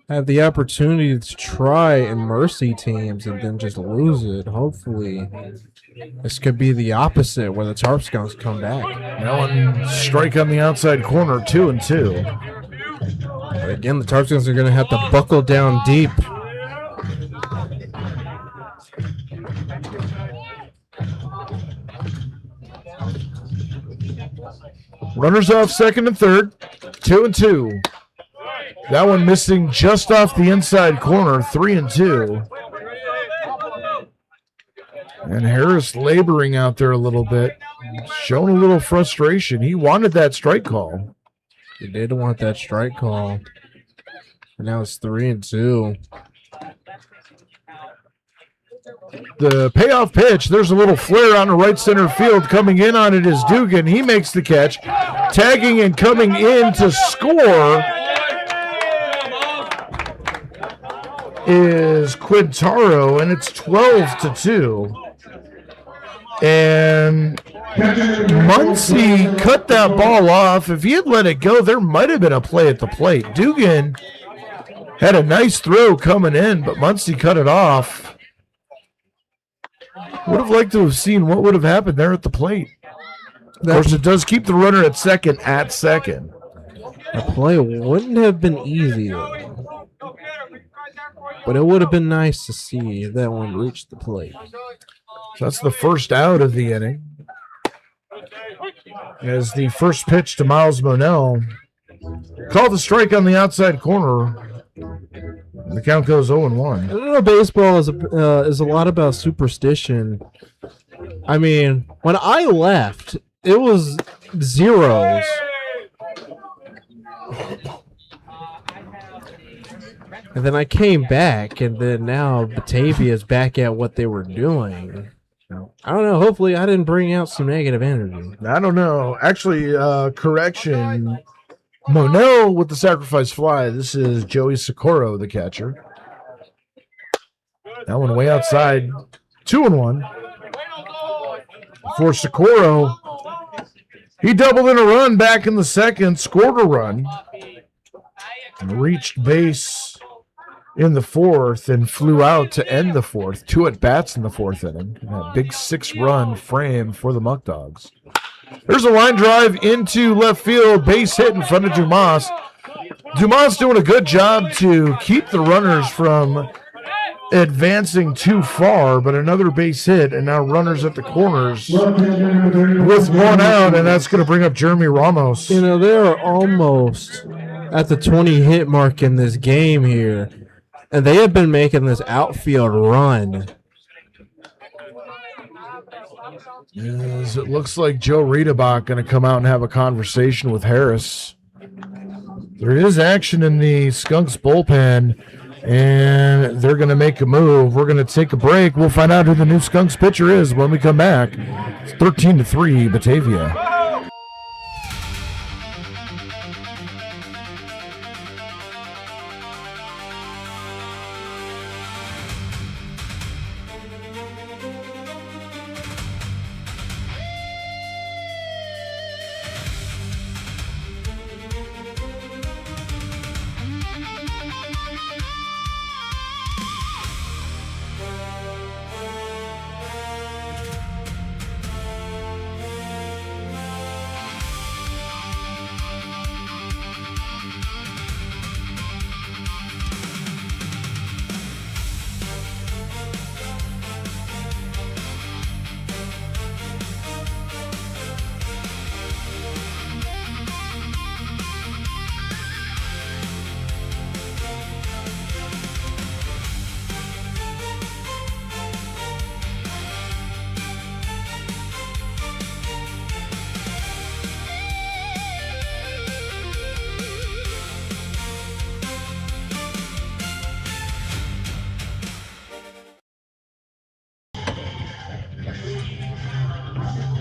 have the opportunity to try and mercy teams and then just lose it. Hopefully, this could be the opposite where the Tarp Skunks come back. That one strike on the outside corner, 2-2. But again, the Tarp Skunks are going to have to buckle down deep. Runners off second and third, 2-2. That one missing just off the inside corner, 3-2. And Harris laboring out there a little bit, showing a little frustration. He wanted that strike call. He did want that strike call. And now it's 3-2. The payoff pitch, there's a little flare on the right center field. Coming in on it is Dugan. He makes the catch. Tagging and coming in to score is Quintaro, and it's 12-2. And Muncie cut that ball off. If he had let it go, there might have been a play at the plate. Dugan had a nice throw coming in, but Muncie cut it off. Would have liked to have seen what would have happened there at the plate. Of course, it does keep the runner at second. The play wouldn't have been easy, though. But it would have been nice to see if that one reached the plate. So that's the first out of the inning. As the first pitch to Miles Monell called the strike on the outside corner. The count goes 0-1. I don't know, baseball is a lot about superstition. I mean, when I left, it was zeros. And then I came back, and then now Batavia is back at what they were doing. I don't know. Hopefully, I didn't bring out some negative energy. I don't know. Actually, correction. Monell with the sacrifice fly. This is Joey Socorro, the catcher. That one way outside. 2-1. For Socorro. He doubled in a run back in the second, scored a run, and reached base in the fourth and flew out to end the fourth. 2 at-bats in the fourth inning. A big 6-run frame for the Muckdogs. There's a line drive into left field, base hit in front of Dumas. Dumas doing a good job to keep the runners from advancing too far, but another base hit, and now runners at the corners with 1 out, and that's going to bring up Jeremy Ramos. You know, they're almost at the 20 hit mark in this game here, and they have been making this outfield run. Yes, it looks like Joe Riedebach going to come out and have a conversation with Harris. There is action in the Skunks bullpen, and they're going to make a move. We're going to take a break. We'll find out who the new Skunks pitcher is when we come back. It's 13-3 Batavia.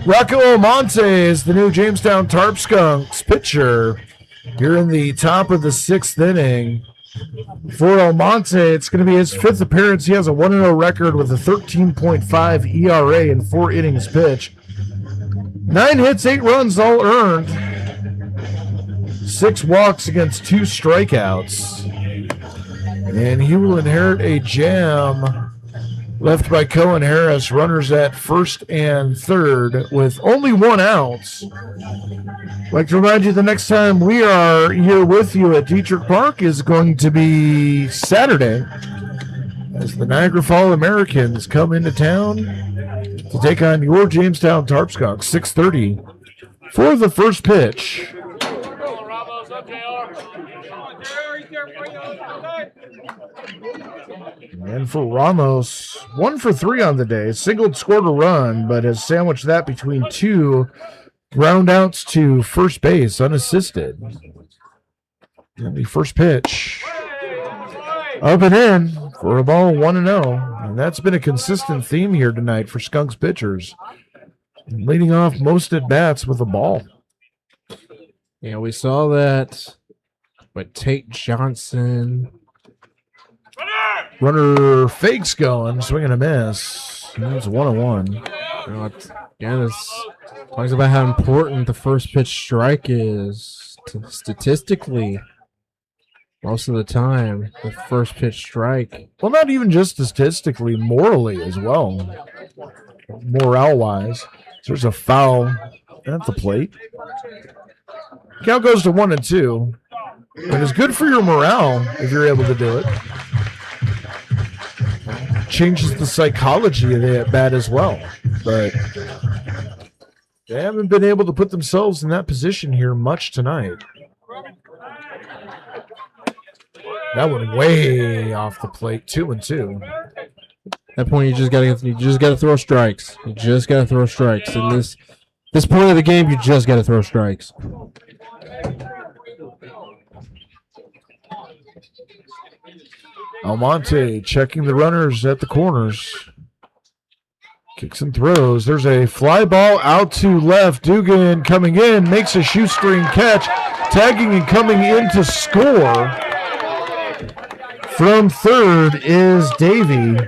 Rocco Almonte is the new Jamestown Tarp Skunks pitcher here in the top of the 6th inning. For Almonte, it's going to be his 5th appearance. He has a 1-0 record with a 13.5 ERA in 4 innings pitched. 9 hits, 8 runs, all earned. 6 walks against 2 strikeouts. And he will inherit a jam left by Cohen Harris, runners at first and third with only 1 out. I'd like to remind you the next time we are here with you at Diethrick Park is going to be Saturday as the Niagara Fall Americans come into town to take on your Jamestown Tarp Skunks. 6:30 for the first pitch. And for Ramos, 1 for 3 on the day. Singled, scored a run, but has sandwiched that between 2 ground outs to first base, unassisted. And the first pitch up and in for a ball 1-0. And that's been a consistent theme here tonight for Skunks pitchers. Leading off most at bats with a ball. Yeah, we saw that with Tate Johnson. Runner fakes going, swing and a miss. That's 1-1. You know, again, it's talks about how important the first pitch strike is statistically. Most of the time, the first pitch strike. Well, not even just statistically, morally as well. Morale-wise. So there's a foul at the plate. Count goes to 1-2. It is good for your morale if you're able to do it. Changes the psychology of the at-bat as well. But they haven't been able to put themselves in that position here much tonight. That one way off the plate, 2-2. At that point, you just gotta throw strikes. You just gotta throw strikes. In this point of the game, you just gotta throw strikes. Almonte checking the runners at the corners. Kicks and throws. There's a fly ball out to left. Dugan coming in, makes a shoestring catch, tagging and coming in to score. From third is Davey.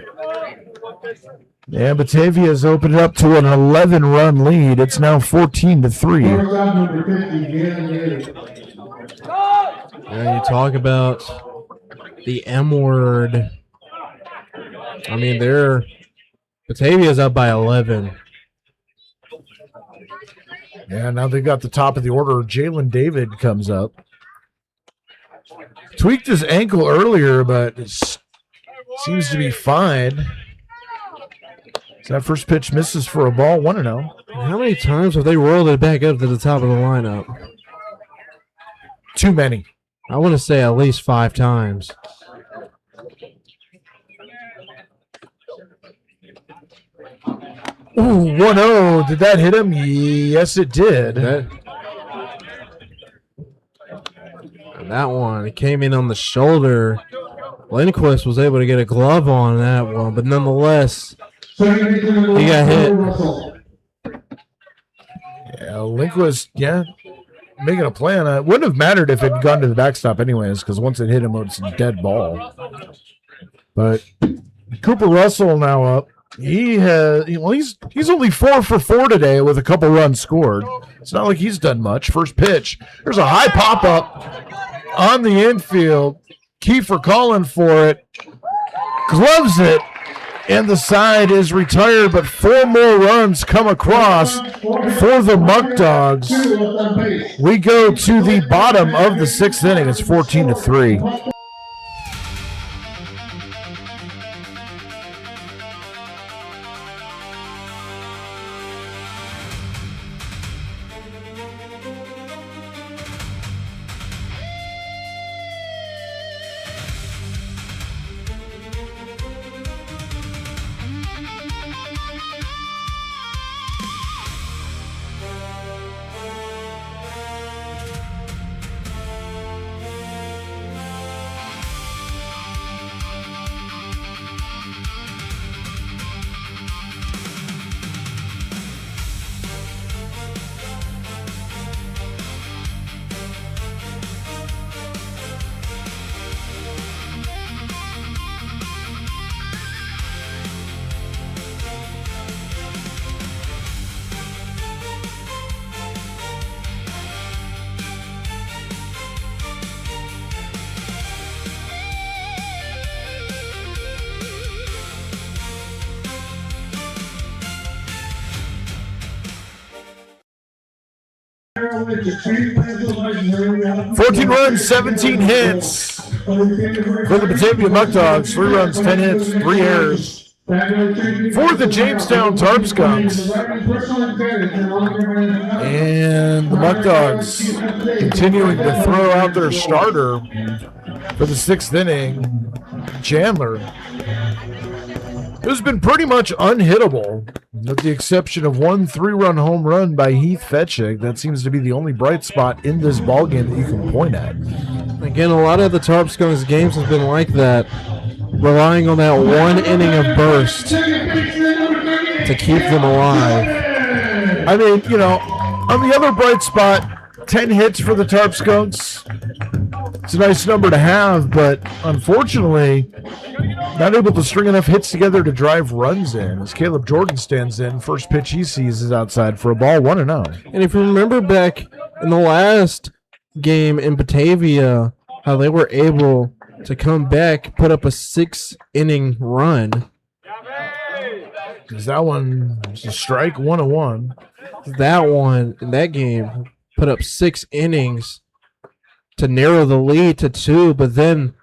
And Batavia has opened it up to an 11-run lead. It's now 14-3. Yeah, you talk about the M word. I mean, Batavia's up by 11. Yeah, now they've got the top of the order. Jalen David comes up. Tweaked his ankle earlier, but it seems to be fine. So that first pitch misses for a ball, 1-0. How many times have they rolled it back up to the top of the lineup? Too many. I want to say at least 5 times. Ooh, 1-0. Did that hit him? Yes, it did. That one, it came in on the shoulder. Lindquist was able to get a glove on that one, but nonetheless, he got hit. Yeah, Lindquist, making a play on it. Wouldn't have mattered if it had gone to the backstop anyways, because once it hit him, it's a dead ball. But Cooper Russell now up. He's only 4 for 4 today with a couple runs scored. It's not like he's done much. First pitch. There's a high pop-up on the infield. Kiefer calling for it. Gloves it. And the side is retired, but 4 more runs come across for the Muckdogs. We go to the bottom of the 6th inning. It's 14-3. $14 runs, 17 hits for the Batavia Muckdogs. 3 runs, 10 hits, 3 errors for the Jamestown Tarp Skunks. And the Muckdogs continuing to throw out their starter for the 6th inning, Chandler, who's been pretty much unhittable, with the exception of 1 3-run home run by Heath Fetchig. That seems to be the only bright spot in this ballgame that you can point at. Again, a lot of the Tarp Skunks games has been like that, relying on that 1 inning of burst to keep them alive. I mean, on the other bright spot, 10 hits for the Tarp Skunks. It's a nice number to have, but unfortunately, not able to string enough hits together to drive runs in. As Caleb Jordan stands in, first pitch he sees is outside for a ball, 1-0. And if you remember back in the last game in Batavia, how they were able to come back, put up a 6-inning run. Because that one was a strike, 1-1. That one in that game put up 6 innings to narrow the lead to 2, but then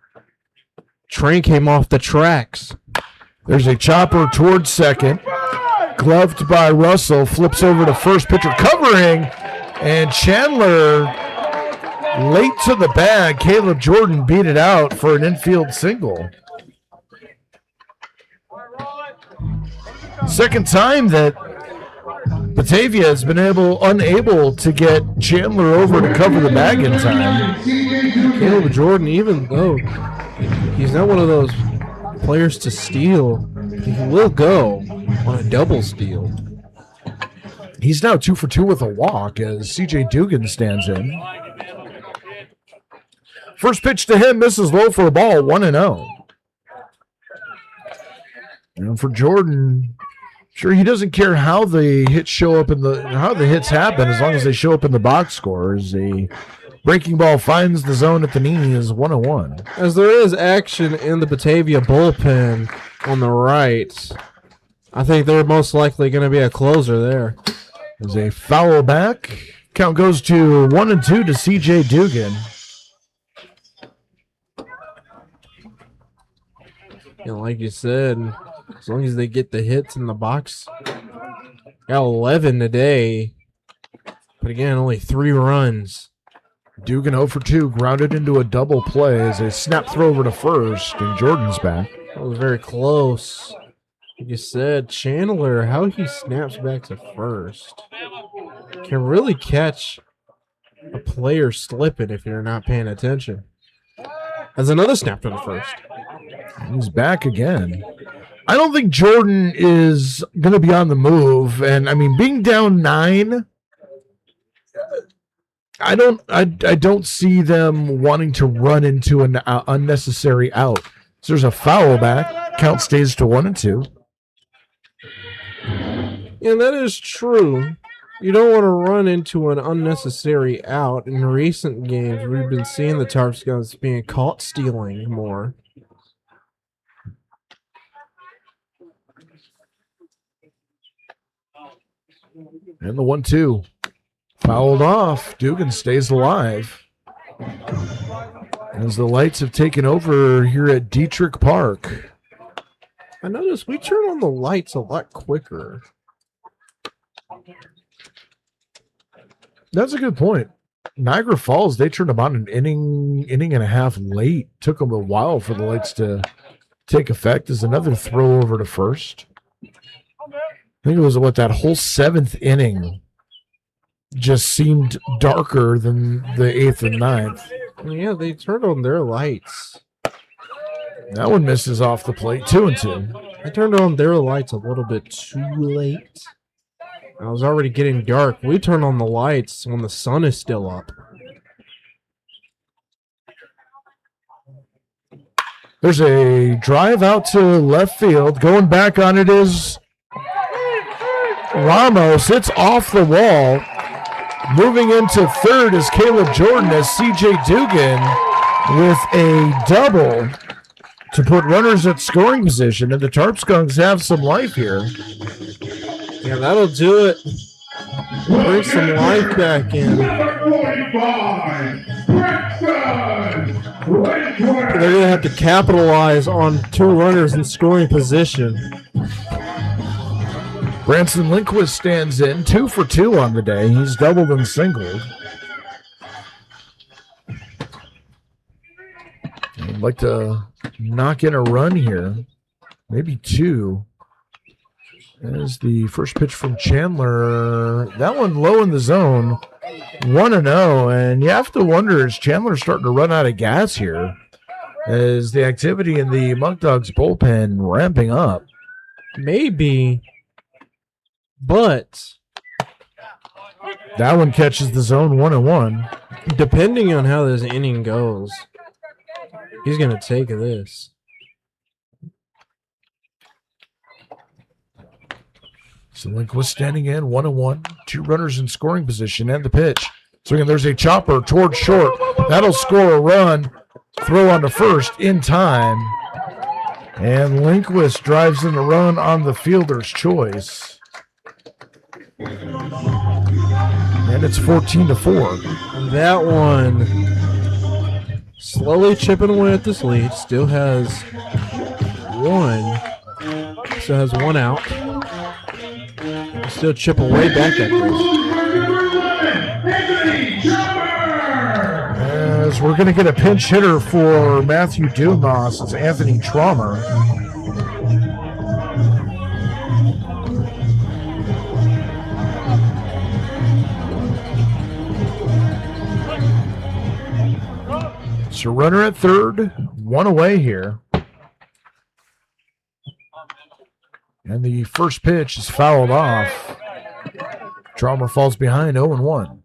train came off the tracks. There's a chopper towards second, gloved by Russell, flips over to first, pitcher covering, and Chandler late to the bag. Caleb Jordan beat it out for an infield single. Second time that Batavia has been unable to get Chandler over to cover the bag in time. Caleb Jordan, even though he's not one of those players to steal, He will go on a double steal. He's now 2 for 2 with a walk as CJ Dugan stands in. First pitch to him misses low for a ball, 1-0. And for Jordan, sure, he doesn't care how the hits show up how the hits happen as long as they show up in the box score. As the breaking ball finds the zone at the knee is 1-1. As there is action in the Batavia bullpen on the right, I think they're most likely going to be a closer there. There's a foul back. Count goes to 1-2 to CJ Dugan. Like you said, as long as they get the hits in the box. Got 11 today. But again, only 3 runs. Dugan 0 for 2, grounded into a double play as a snap throw over to first, and Jordan's back. That was very close. Like you said, Chandler, how he snaps back to first can really catch a player slipping if you're not paying attention. As another snap to the first. He's back again. I don't think Jordan is going to be on the move. And, I mean, being down 9, I don't see them wanting to run into an unnecessary out. So there's a foul back. Count stays to 1-2. Yeah, that is true. You don't want to run into an unnecessary out. In recent games, we've been seeing the Tarp Skunks being caught stealing more. And the 1-2. Fouled off. Dugan stays alive. As the lights have taken over here at Diethrick Park. I noticed we turn on the lights a lot quicker. That's a good point. Niagara Falls, they turned about an inning and a half late. Took them a while for the lights to take effect. There's another throw over to first. I think it was that whole 7th inning just seemed darker than the 8th and 9th. Yeah, they turned on their lights. That one misses off the plate, 2-2. I turned on their lights a little bit too late. I was already getting dark. We turn on the lights when the sun is still up. There's a drive out to left field. Going back on it is Ramos. It's off the wall. Moving into third is Caleb Jordan as CJ Dugan with a double to put runners at scoring position. And the Tarp Skunks have some life here. Yeah, that'll do it. Bring some life back in. They're going to have to capitalize on 2 runners in scoring position. Branson Lindquist stands in, 2 for 2 on the day. He's doubled and singled. I'd like to knock in a run here, maybe 2. As the first pitch from Chandler, that one low in the zone, 1-0, and you have to wonder, is Chandler starting to run out of gas here? Is the activity in the Muckdogs bullpen ramping up? Maybe, but that one catches the zone, 1-1. Depending on how this inning goes, he's going to take this. So Lindquist standing in, 1-1, 2 runners in scoring position, and the pitch. So again, there's a chopper towards short. That'll score a run. Throw on to first in time. And Lindquist drives in the run on the fielder's choice. And it's 14-4. That one slowly chipping away at this lead. Still has 1 out. Still chip away back at this. As we're going to get a pinch hitter for Matthew Dumas, it's Anthony Traumer. So runner at third, 1 away here. And the first pitch is fouled off. Traumer falls behind 0-1.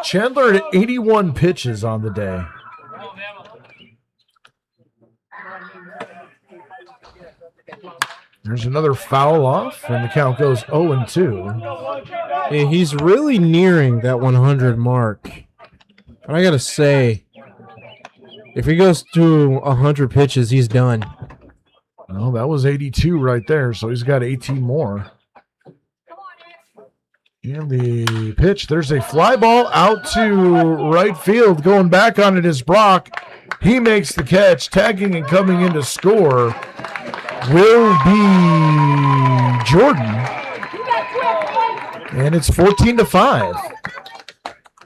Chandler at 81 pitches on the day. There's another foul off, and the count goes 0-2. Hey, he's really nearing that 100 mark. But I got to say, if he goes to 100 pitches, he's done. Well, that was 82 right there, so he's got 18 more. And the pitch, there's a fly ball out to right field. Going back on it is Brock. He makes the catch. Tagging and coming in to score will be Jordan. And it's 14-5.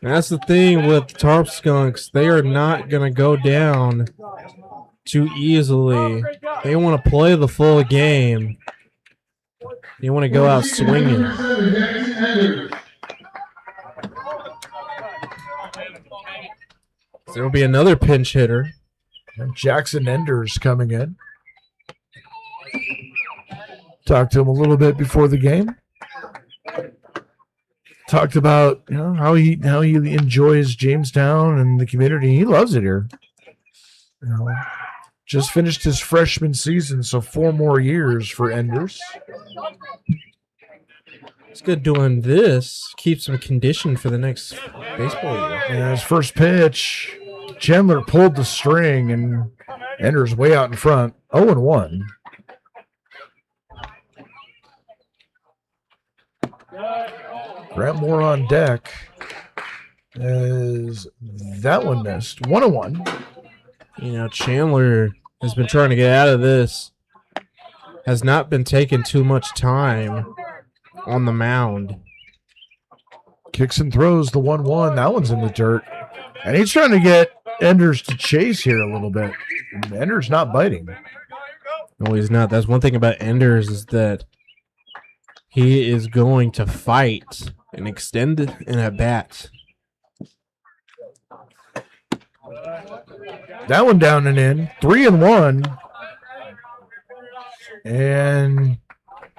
That's the thing with Tarp Skunks. They are not going to go down too easily. They want to play the full game. They want to go out swinging. There will be another pinch hitter. And Jackson Enders coming in. Talked to him a little bit before the game. Talked about how he enjoys Jamestown and the community. He loves it here. Just finished his freshman season, so 4 more years for Enders. It's good doing this. Keeps him conditioned for the next baseball year. And his first pitch, Chandler pulled the string, and Enders way out in front. 0-1. Grant Moore on deck as that one missed. 1-1. Chandler has been trying to get out of this. Has not been taking too much time on the mound. Kicks and throws the 1-1. That one's in the dirt. And he's trying to get Enders to chase here a little bit. Enders not biting. No, he's not. That's one thing about Enders is that he is going to fight and extend an at bat. That one down and in. 3-1. And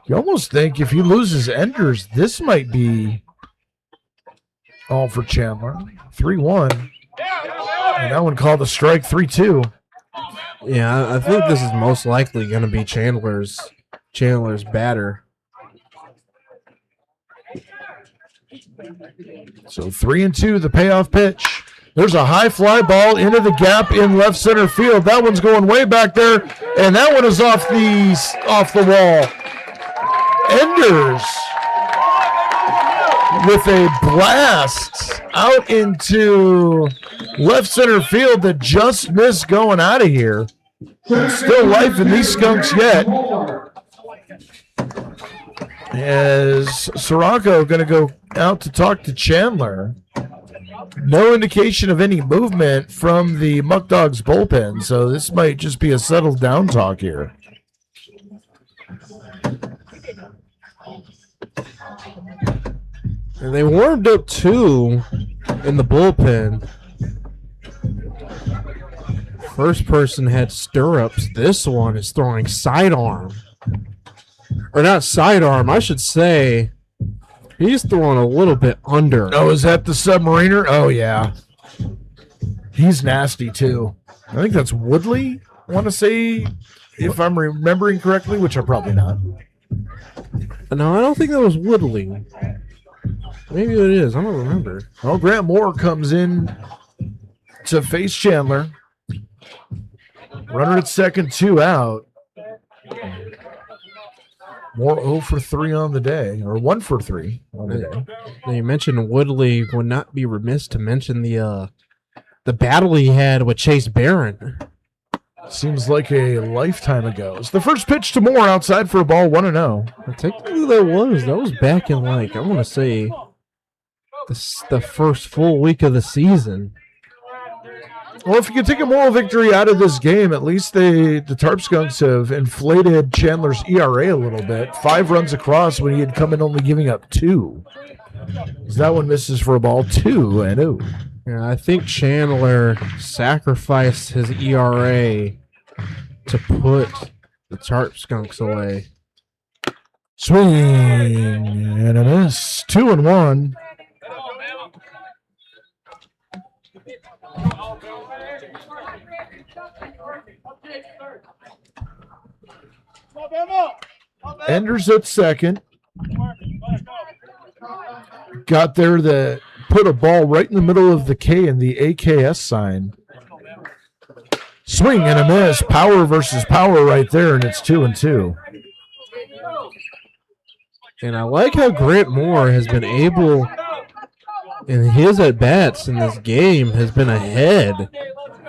you almost think if he loses Enders, this might be all for Chandler. 3-1. And that one called a strike. 3-2. Yeah, I think this is most likely going to be Chandler's batter. So 3-2, the payoff pitch. There's a high fly ball into the gap in left center field. That one's going way back there, and that one is off the wall. Enders with a blast out into left center field that just missed going out of here. Still life in these Skunks yet. As Sirocco going to go out to talk to Chandler. No indication of any movement from the Muckdogs bullpen, so this might just be a settled down talk here. And they warmed up too in the bullpen. First person had stirrups. This one is throwing sidearm. Or not sidearm, I should say. He's throwing a little bit under. Oh, is that the Submariner? Oh, yeah. He's nasty, too. I think that's Woodley, I want to say, if I'm remembering correctly, which I'm probably not. No, I don't think that was Woodley. Maybe it is. I don't remember. Well, Grant Moore comes in to face Chandler. Runner at second, 2 out. Moore 0 for 3 on the day, or 1 for 3 on the day. Now you mentioned Woodley. Would not be remiss to mention the battle he had with Chase Barron. Seems like a lifetime ago. It's the first pitch to Moore outside for a ball, 1-0. Technically, that was back in I want to say the first full week of the season. Well, if you can take a moral victory out of this game, at least the Tarp Skunks have inflated Chandler's ERA a little bit. 5 runs across when he had come in only giving up 2. That one misses for a ball, 2-0. Yeah, I think Chandler sacrificed his ERA to put the Tarp Skunks away. Swing and a miss. 2-1. Enders at second. Got there to put a ball right in the middle of the K in the AKS sign. Swing and a miss. Power versus power right there, and it's 2-2. And I like how Grant Moore has been able, in his at-bats in this game, has been ahead.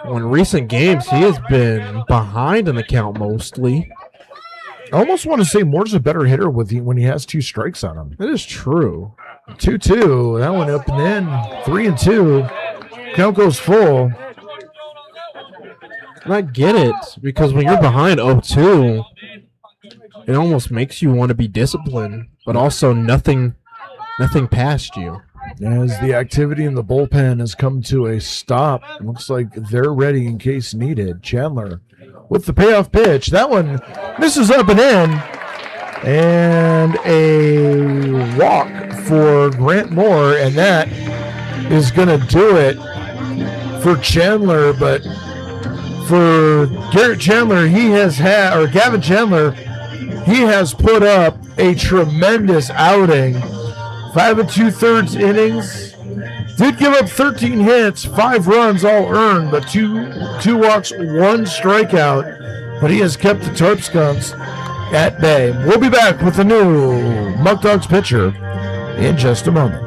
When recent games, he has been behind in the count mostly. I almost want to say Moore's a better hitter when he has 2 strikes on him. That is true. 2-2. That one up and in. 3-2. Count goes full. And I get it, because when you're behind 0-2, it almost makes you want to be disciplined, but also nothing past you. As the activity in the bullpen has come to a stop, looks like they're ready in case needed. Chandler with the payoff pitch. That one misses up and in. And a walk for Grant Moore, and that is going to do it for Chandler. But for Garrett Chandler, Gavin Chandler, he has put up a tremendous outing. 5 2/3 innings. Did give up 13 hits, 5 runs all earned, but two walks, 1 strikeout. But he has kept the Tarp Skunks at bay. We'll be back with the new Muckdogs pitcher in just a moment.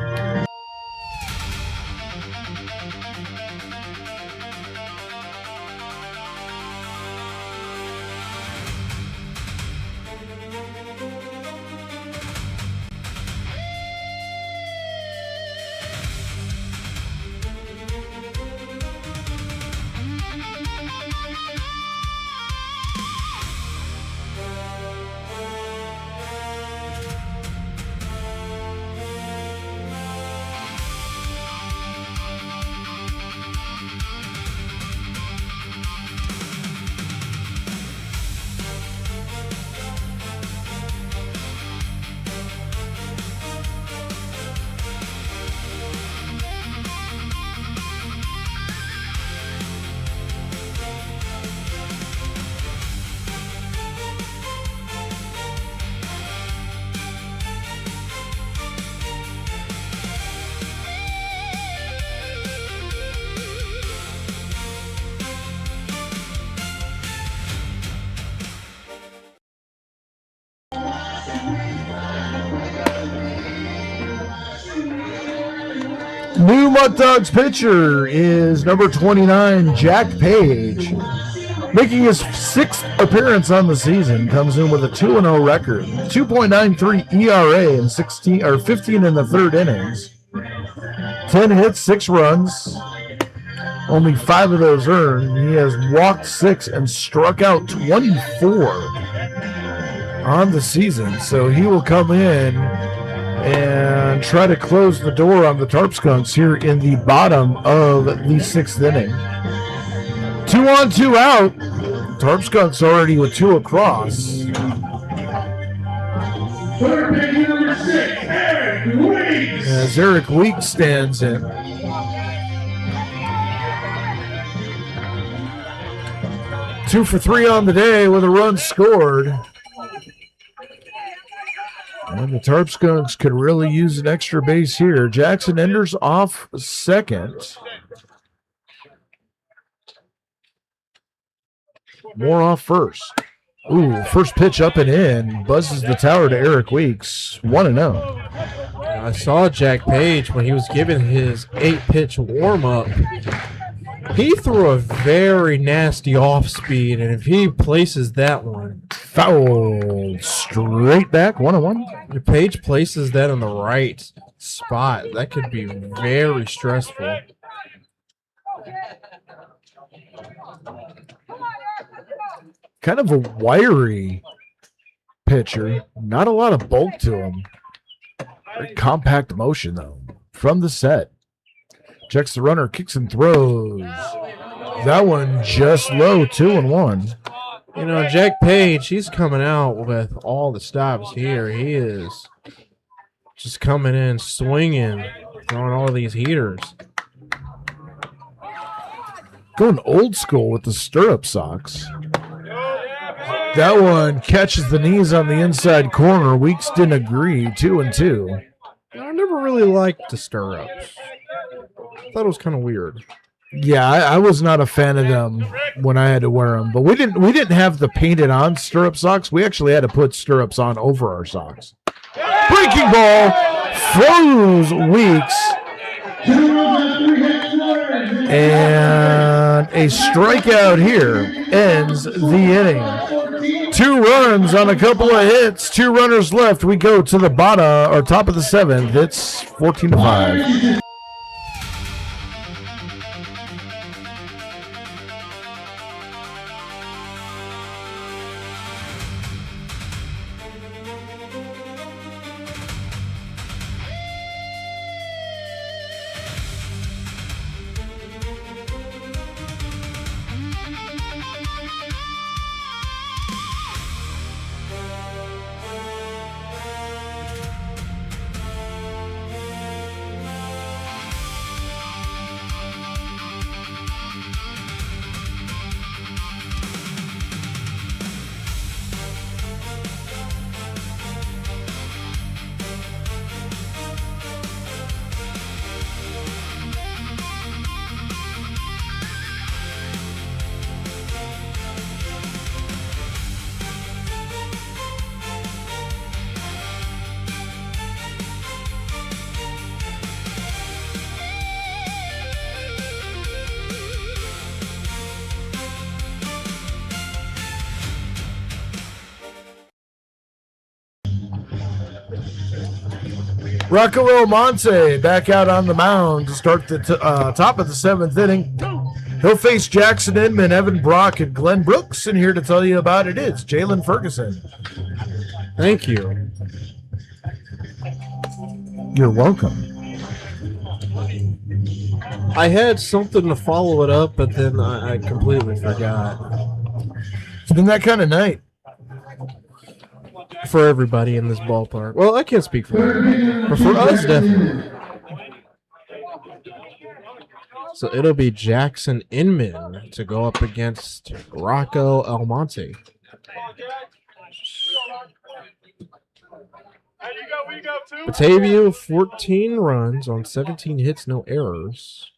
New Muckdogs pitcher is number 29, Jack Page. Making his 6th appearance on the season, comes in with a 2-0 record, 2.93 ERA in 15 in the 3rd innings. 10 hits, 6 runs, only 5 of those earned. He has walked 6 and struck out 24 on the season. So he will come in and try to close the door on the Tarp Skunks here in the bottom of the 6th inning. 2 on, 2 out. Tarp Skunks already with 2 across. Third baseman number 6, Eric Weeks. As Eric Weeks stands in. Two for 3 on the day with a run scored. And the Tarp Skunks could really use an extra base here. Jackson Enders off second. Moore off first. Ooh, first pitch up and in. Buzzes the tower to Eric Weeks. 1-0. I saw Jack Page when he was given his 8-pitch warm-up. He threw a very nasty off-speed, and if he places that one, Foul straight back, 1-1. if Page places that in the right spot, that could be very stressful. Kind of a wiry pitcher. Not a lot of bulk to him. Very compact motion, though, from the set. Checks the runner, kicks and throws. That one just low, 2-1. You know, Jack Page, he's coming out with all the stops here. He is just coming in, swinging, throwing all these heaters. Going old school with the stirrup socks. That one catches the knees on the inside corner. Weeks didn't agree, 2-2. I never really liked the stirrups. I thought it was kind of weird. Yeah, I was not a fan of them when I had to wear them. But we didn't have the painted on stirrup socks. We actually had to put stirrups on over our socks. Breaking ball froze Weeks. And a strikeout here ends the inning. 2 runs on a couple of hits. 2 runners left. We go to the bottom or top of the 7th. It's 14-5. Rocco Almonte back out on the mound to start the top of the 7th inning. He'll face Jackson Inman, Evan Brock, and Glenn Brooks. And here to tell you about it is Jalen Ferguson. Thank you. You're welcome. I had something to follow it up, but then I completely forgot. It's been that kind of night. For everybody in this ballpark. Well, I can't speak for everybody, but for us, definitely. So it'll be Jackson Inman to go up against Rocco Almonte. Batavia, 14 runs on 17 hits, no errors.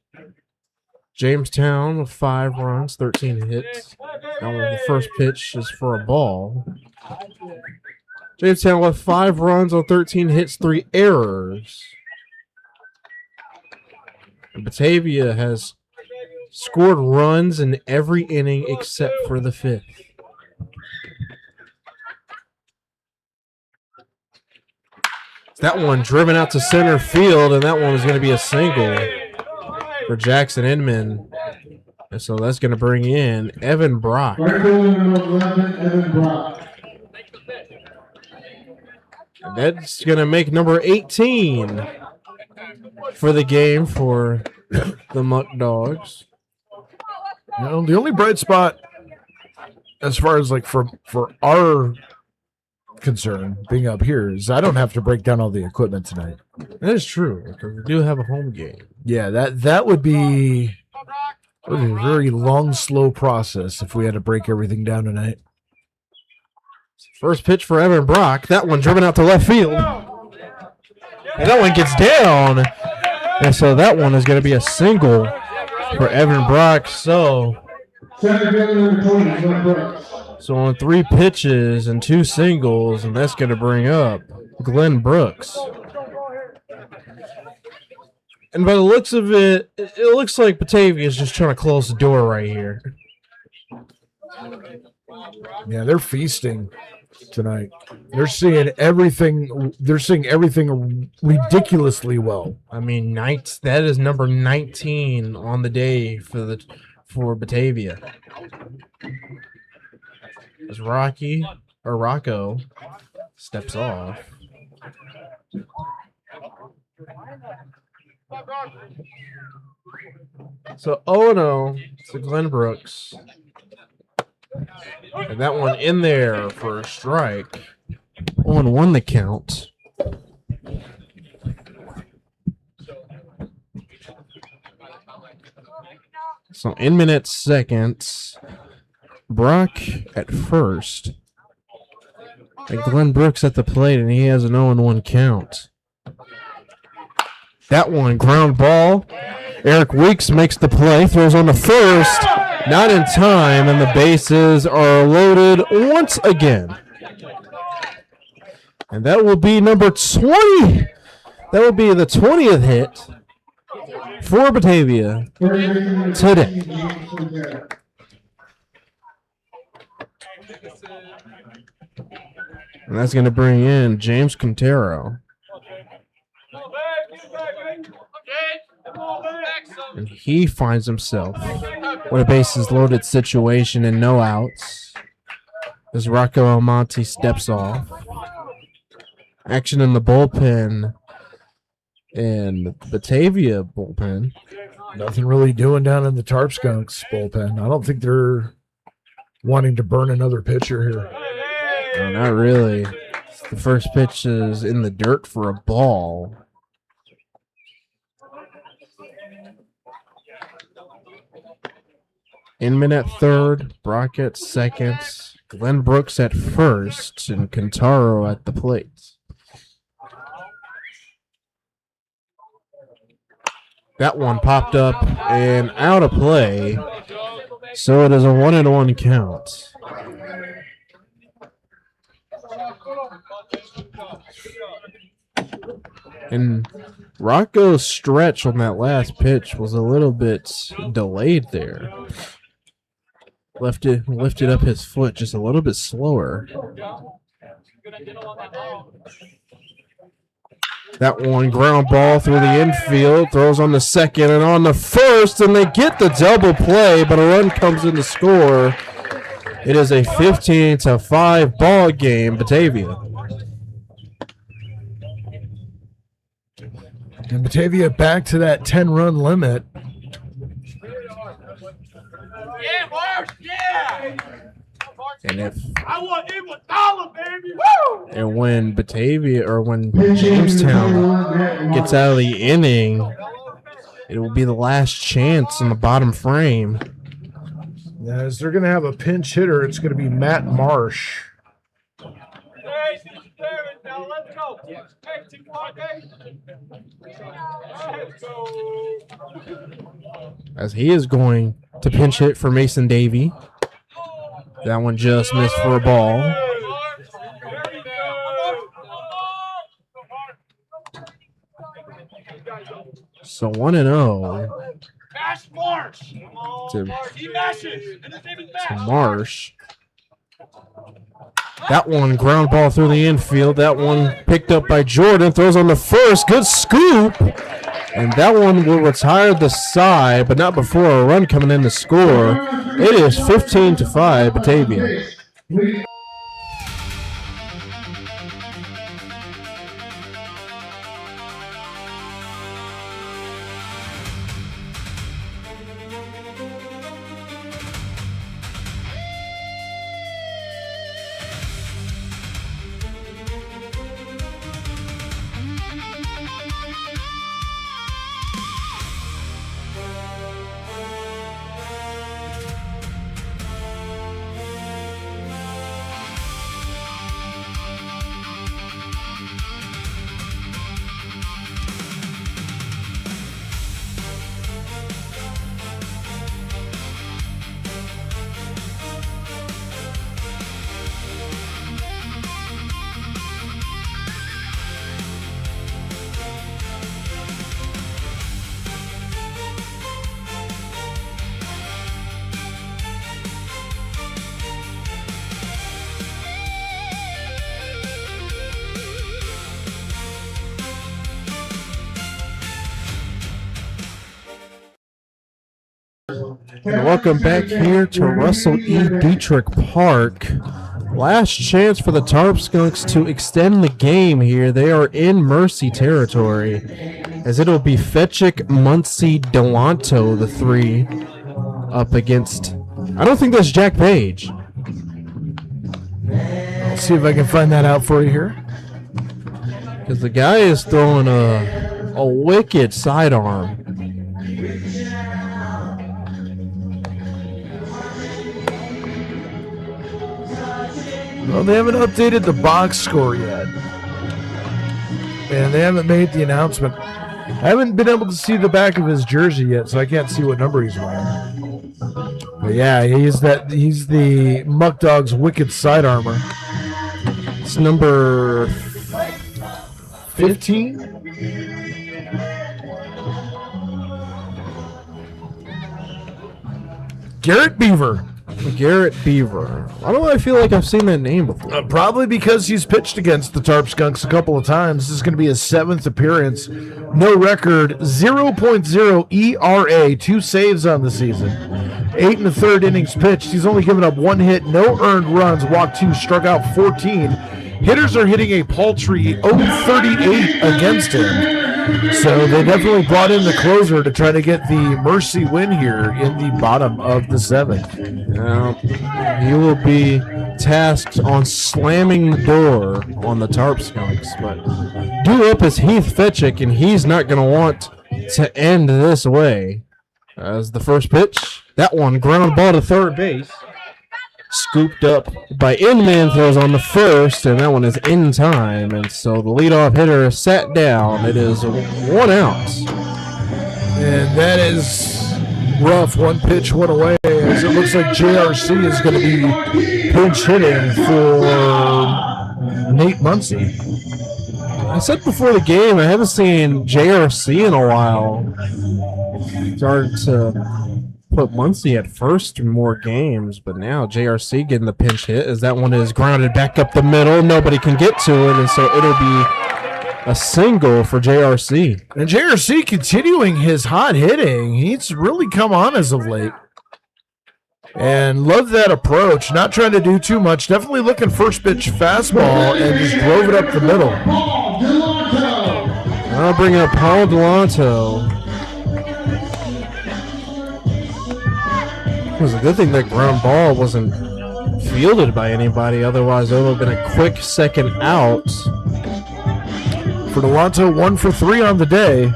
Jamestown, 5 runs, 13 hits. Now the first pitch is for a ball. Jamestown with 5 runs on 13 hits, 3 errors. And Batavia has scored runs in every inning except for the 5th. That one driven out to center field, and that one was going to be a single for Jackson Inman. And so that's going to bring in Evan Brock. And that's going to make number 18 for the game for the Muckdogs. You know, the only bright spot as far as like for our concern being up here is I don't have to break down all the equipment tonight. That is true, because we do have a home game. Yeah, that would be a very long, slow process if we had to break everything down tonight. First pitch for Evan Brock. That one driven out to left field. And that one gets down. And so that one is going to be a single for Evan Brock. So on 3 pitches and 2 singles, and that's going to bring up Glenn Brooks. And by the looks of it, it looks like Batavia is just trying to close the door right here. Yeah, they're feasting tonight. They're seeing everything. They're seeing everything ridiculously well. I mean, that is number 19 on the day for Batavia. As Rocco steps off. So 0-0 to Glenn Brooks. And that one in there for a strike. 0-1 the count. So in minutes, seconds, Brock at first. And Glenn Brooks at the plate, and he has an 0-1 count. That one, ground ball. Eric Weeks makes the play, throws on the first. Not in time, and the bases are loaded once again. And that will be number 20. That will be the 20th hit for Batavia today. And that's going to bring in James Quintero. And he finds himself with a bases loaded situation and no outs as Rocco Almonte steps off. Action in the bullpen and Batavia bullpen. Nothing really doing down in the Tarp Skunks bullpen. I don't think they're wanting to burn another pitcher here. No, not really. The first pitch is in the dirt for a ball. Inman at third, Brock at second, Glenn Brooks at first, and Quintero at the plate. That one popped up and out of play, so it is a 1-1 count. And Rocco's stretch on that last pitch was a little bit delayed there. Lifted up his foot just a little bit slower. That one ground ball through the infield, throws on the second and on the first, and they get the double play, but a run comes in to score. It is a 15-5 ball game, Batavia. And Batavia back to that 10-run limit. Yeah, Marsh, yeah! And if I want him a dollar, baby! Woo! and when Batavia or when Jamestown gets out of the inning, it will be the last chance in the bottom frame. As they're going to have a pinch hitter, it's going to be Matt Marsh. Now let's go. As he is going to pinch hit for Mason Davey. That one just missed for a ball. So 1-0 Mash Marsh. He mashes. And his name is to Mash. Marsh. That one ground ball through the infield. That one picked up by Jordan. Throws on the first. Good scoop. And that one will retire the side, but not before a run coming in to score. It is 15-5 Batavia. And welcome back here to Russell E. Diethrick Park. Last chance for the Tarp Skunks to extend the game here. They are in mercy territory. as it'll be Fetchick, Muncie, Delanto, the three, up against, I don't think that's Jack Page. I'll see if I can find that out for you here. Because the guy is throwing a wicked sidearm. Well, they haven't updated the box score yet. And they haven't made the announcement. I haven't been able to see the back of his jersey yet, so I can't see what number he's wearing. But yeah, he's the Muckdogs wicked sidearmer. It's number 15? Garrett Beaver. Garrett Beaver. Why do I feel like I've seen that name before? Probably because he's pitched against the Tarp Skunks a couple of times. This is going to be his 7th appearance. No record, 0.0 ERA, 2 saves on the season. 8 1/3 innings pitched. He's only given up 1 hit, no earned runs, walked 2, struck out 14. Hitters are hitting a paltry 0.38 against him. So they definitely brought in the closer to try to get the mercy win here in the bottom of the 7th. Now, he will be tasked on slamming the door on the Tarp Skunks, but due up is Heath Fetchick, and he's not going to want to end this way. As the first pitch, that one ground ball to third base. Scooped up by Inman, throws on the first, and that one is in time. And so the leadoff hitter sat down. It is 1 out. And that is rough. 1 pitch, 1 away. As it looks like JRC is going to be pinch hitting for Nate Muncie. I said before the game, I haven't seen JRC in a while. Started to put Muncie at first in more games, but now JRC getting the pinch hit as that one is grounded back up the middle. Nobody can get to it, and so it'll be a single for JRC. And JRC continuing his hot hitting. He's really come on as of late. And love that approach. Not trying to do too much. Definitely looking first pitch fastball and just drove it up the middle. I'll bring up Paul Delanto. It was a good thing that ground ball wasn't fielded by anybody. Otherwise, it would have been a quick second out. For Delanto, 1 for 3 on the day.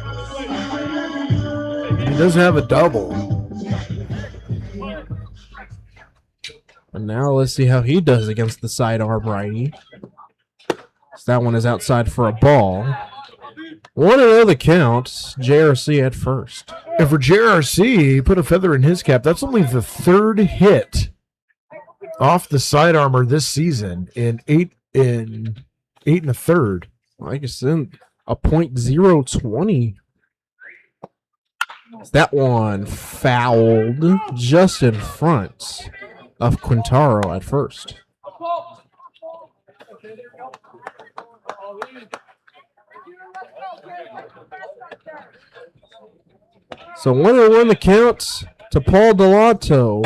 He does have a double. And now let's see how he does against the sidearm righty. So that one is outside for a ball. 1-0 the count. JRC at first. And for JRC, he put a feather in his cap. That's only the 3rd hit off the side armor this season in 8 1/3. Like I said, a .020. That one fouled just in front of Quintaro at first. So 1-1 the count to Paul Delanto.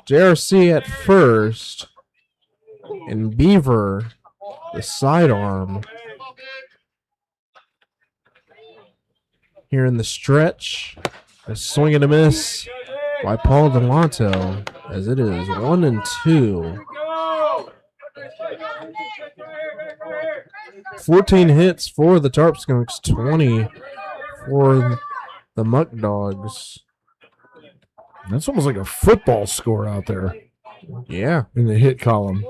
JRC at first. And Beaver, the sidearm. Here in the stretch. A swing and a miss by Paul Delanto, as it is 1-2. 14 hits for the Tarp Skunks, 20 for the Muckdogs. That's almost like a football score out there. Yeah. In the hit column.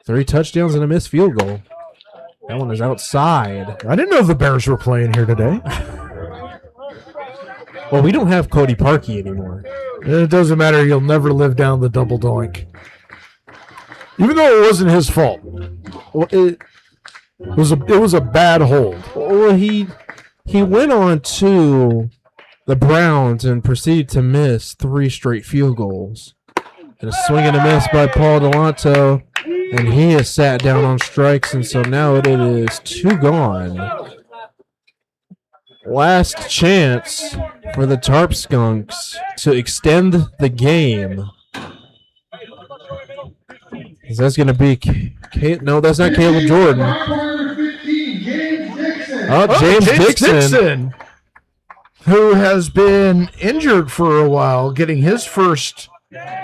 3 touchdowns and a missed field goal. That one is outside. I didn't know the Bears were playing here today. Well, we don't have Cody Parkey anymore. It doesn't matter. He'll never live down the double doink. Even though it wasn't his fault. Well, it was a bad hold. Well, he went on to the Browns and proceeded to miss 3 straight field goals. And a swing and a miss by Paul Delanto, and he has sat down on strikes, and so now it is 2 gone. Last chance for the Tarp Skunks to extend the game. That's going to be no, that's not Caleb Jordan. James Dixon. Who has been injured for a while, getting his first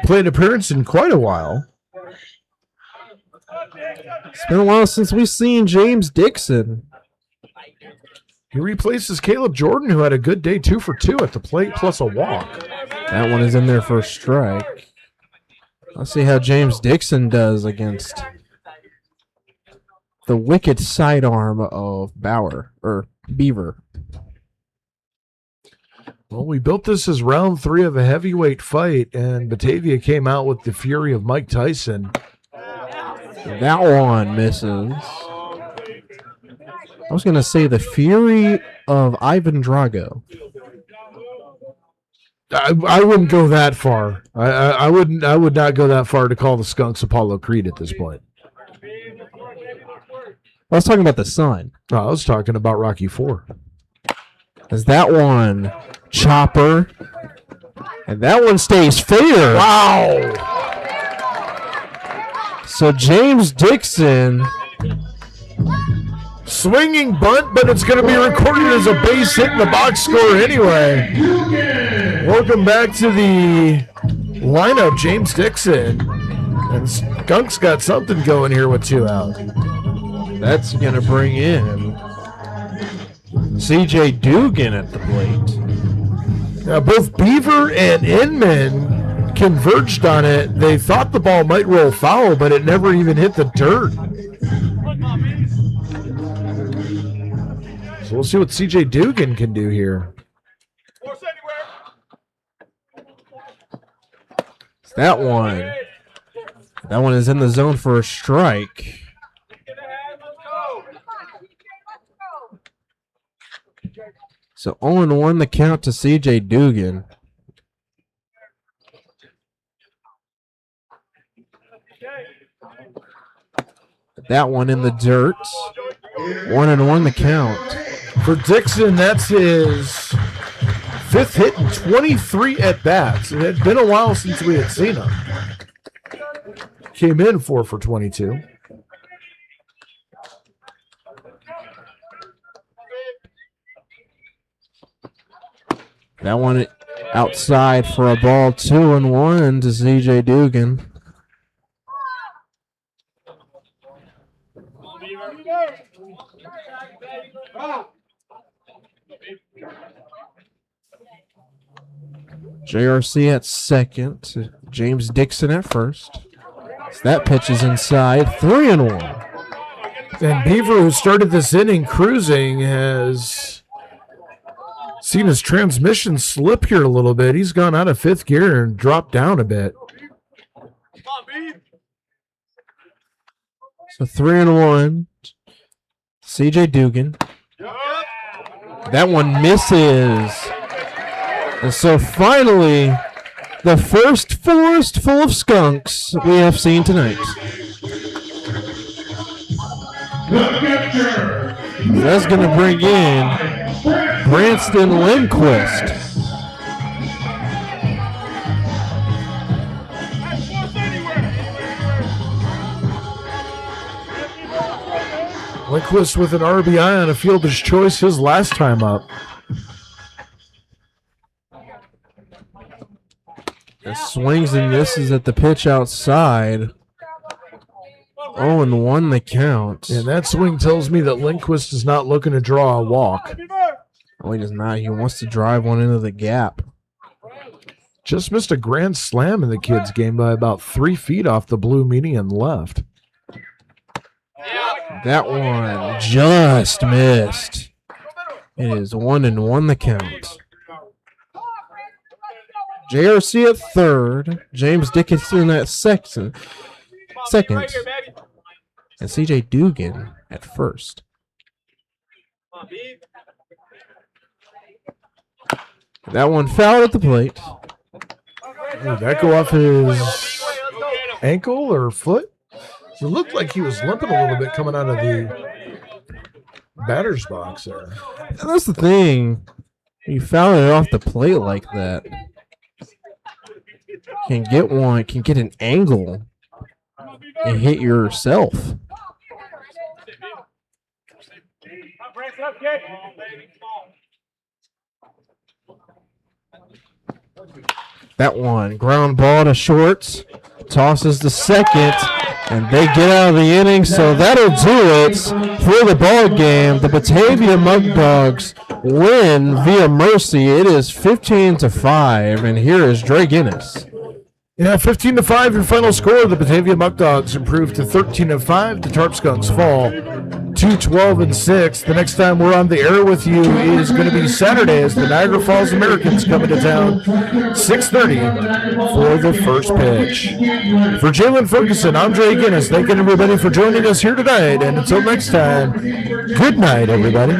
plate appearance in quite a while. It's been a while since we've seen James Dixon. He replaces Caleb Jordan, who had a good day, 2 for 2 at the plate, plus a walk. That one is in there for a strike. Let's see how James Dixon does against the wicked sidearm of Beaver. Well, we built this as round 3 of a heavyweight fight, and Batavia came out with the fury of Mike Tyson. That one misses. I was going to say the fury of Ivan Drago. I wouldn't go that far. I would not go that far to call the Skunks Apollo Creed at this point. I was talking about the son. No, I was talking about Rocky IV. Is that one chopper? And that one stays fair. Wow. So James Dixon. Swinging bunt, but it's going to be recorded as a base hit in the box score anyway. Welcome back to the lineup, James Dixon. And Skunks got something going here with 2 out. That's going to bring in CJ Dugan at the plate. Now, both Beaver and Inman converged on it. They thought the ball might roll foul, but it never even hit the dirt. So we'll see what CJ Dugan can do here. That one is in the zone for a strike. So 0-1 the count to CJ Dugan. That one in the dirt. 1-1 the count. For Dixon, that's his 5th hit and 23 at-bats. It had been a while since we had seen him. Came in 4 for 22. That one outside for a ball, 2-1 to CJ Dugan. JRC at second, James Dixon at first. So that pitch is inside, 3-1. And Beaver, who started this inning cruising, has seen his transmission slip here a little bit. He's gone out of 5th gear and dropped down a bit. So 3-1, CJ Dugan. That one misses. And so finally, the first forest full of skunks we have seen tonight. That's going to bring in Branston Lindquist. Lindquist with an RBI on a fielder's choice his last time up. The swings and misses at the pitch outside. 0-1 the count. And that swing tells me that Lindquist is not looking to draw a walk. Oh, he does not. He wants to drive one into the gap. Just missed a grand slam in the kids' game by about 3 feet off the blue median left. That one just missed. It is 1-1 the count. JRC at third, James Dickinson at second, and CJ Dugan at first. That one fouled at the plate. Did that go off his ankle or foot? It looked like he was limping a little bit coming out of the batter's box there. And that's the thing. You foul it off the plate like that. Can get an angle and hit yourself. That one, ground ball to shorts, tosses to second, and they get out of the inning, so that'll do it for the ball game. The Batavia Muckdogs win via mercy. It is 15-5, and here is Dre Guinness. Yeah, 15-5, your final score. The Batavia Muckdogs improved to 13-5. The Tarp Skunks fall to 12-6. The next time we're on the air with you is going to be Saturday as the Niagara Falls Americans come into town, 6:30 for the first pitch. For Jalen Ferguson, I'm Dre Guinness. Thanking everybody for joining us here tonight. And until next time, good night, everybody.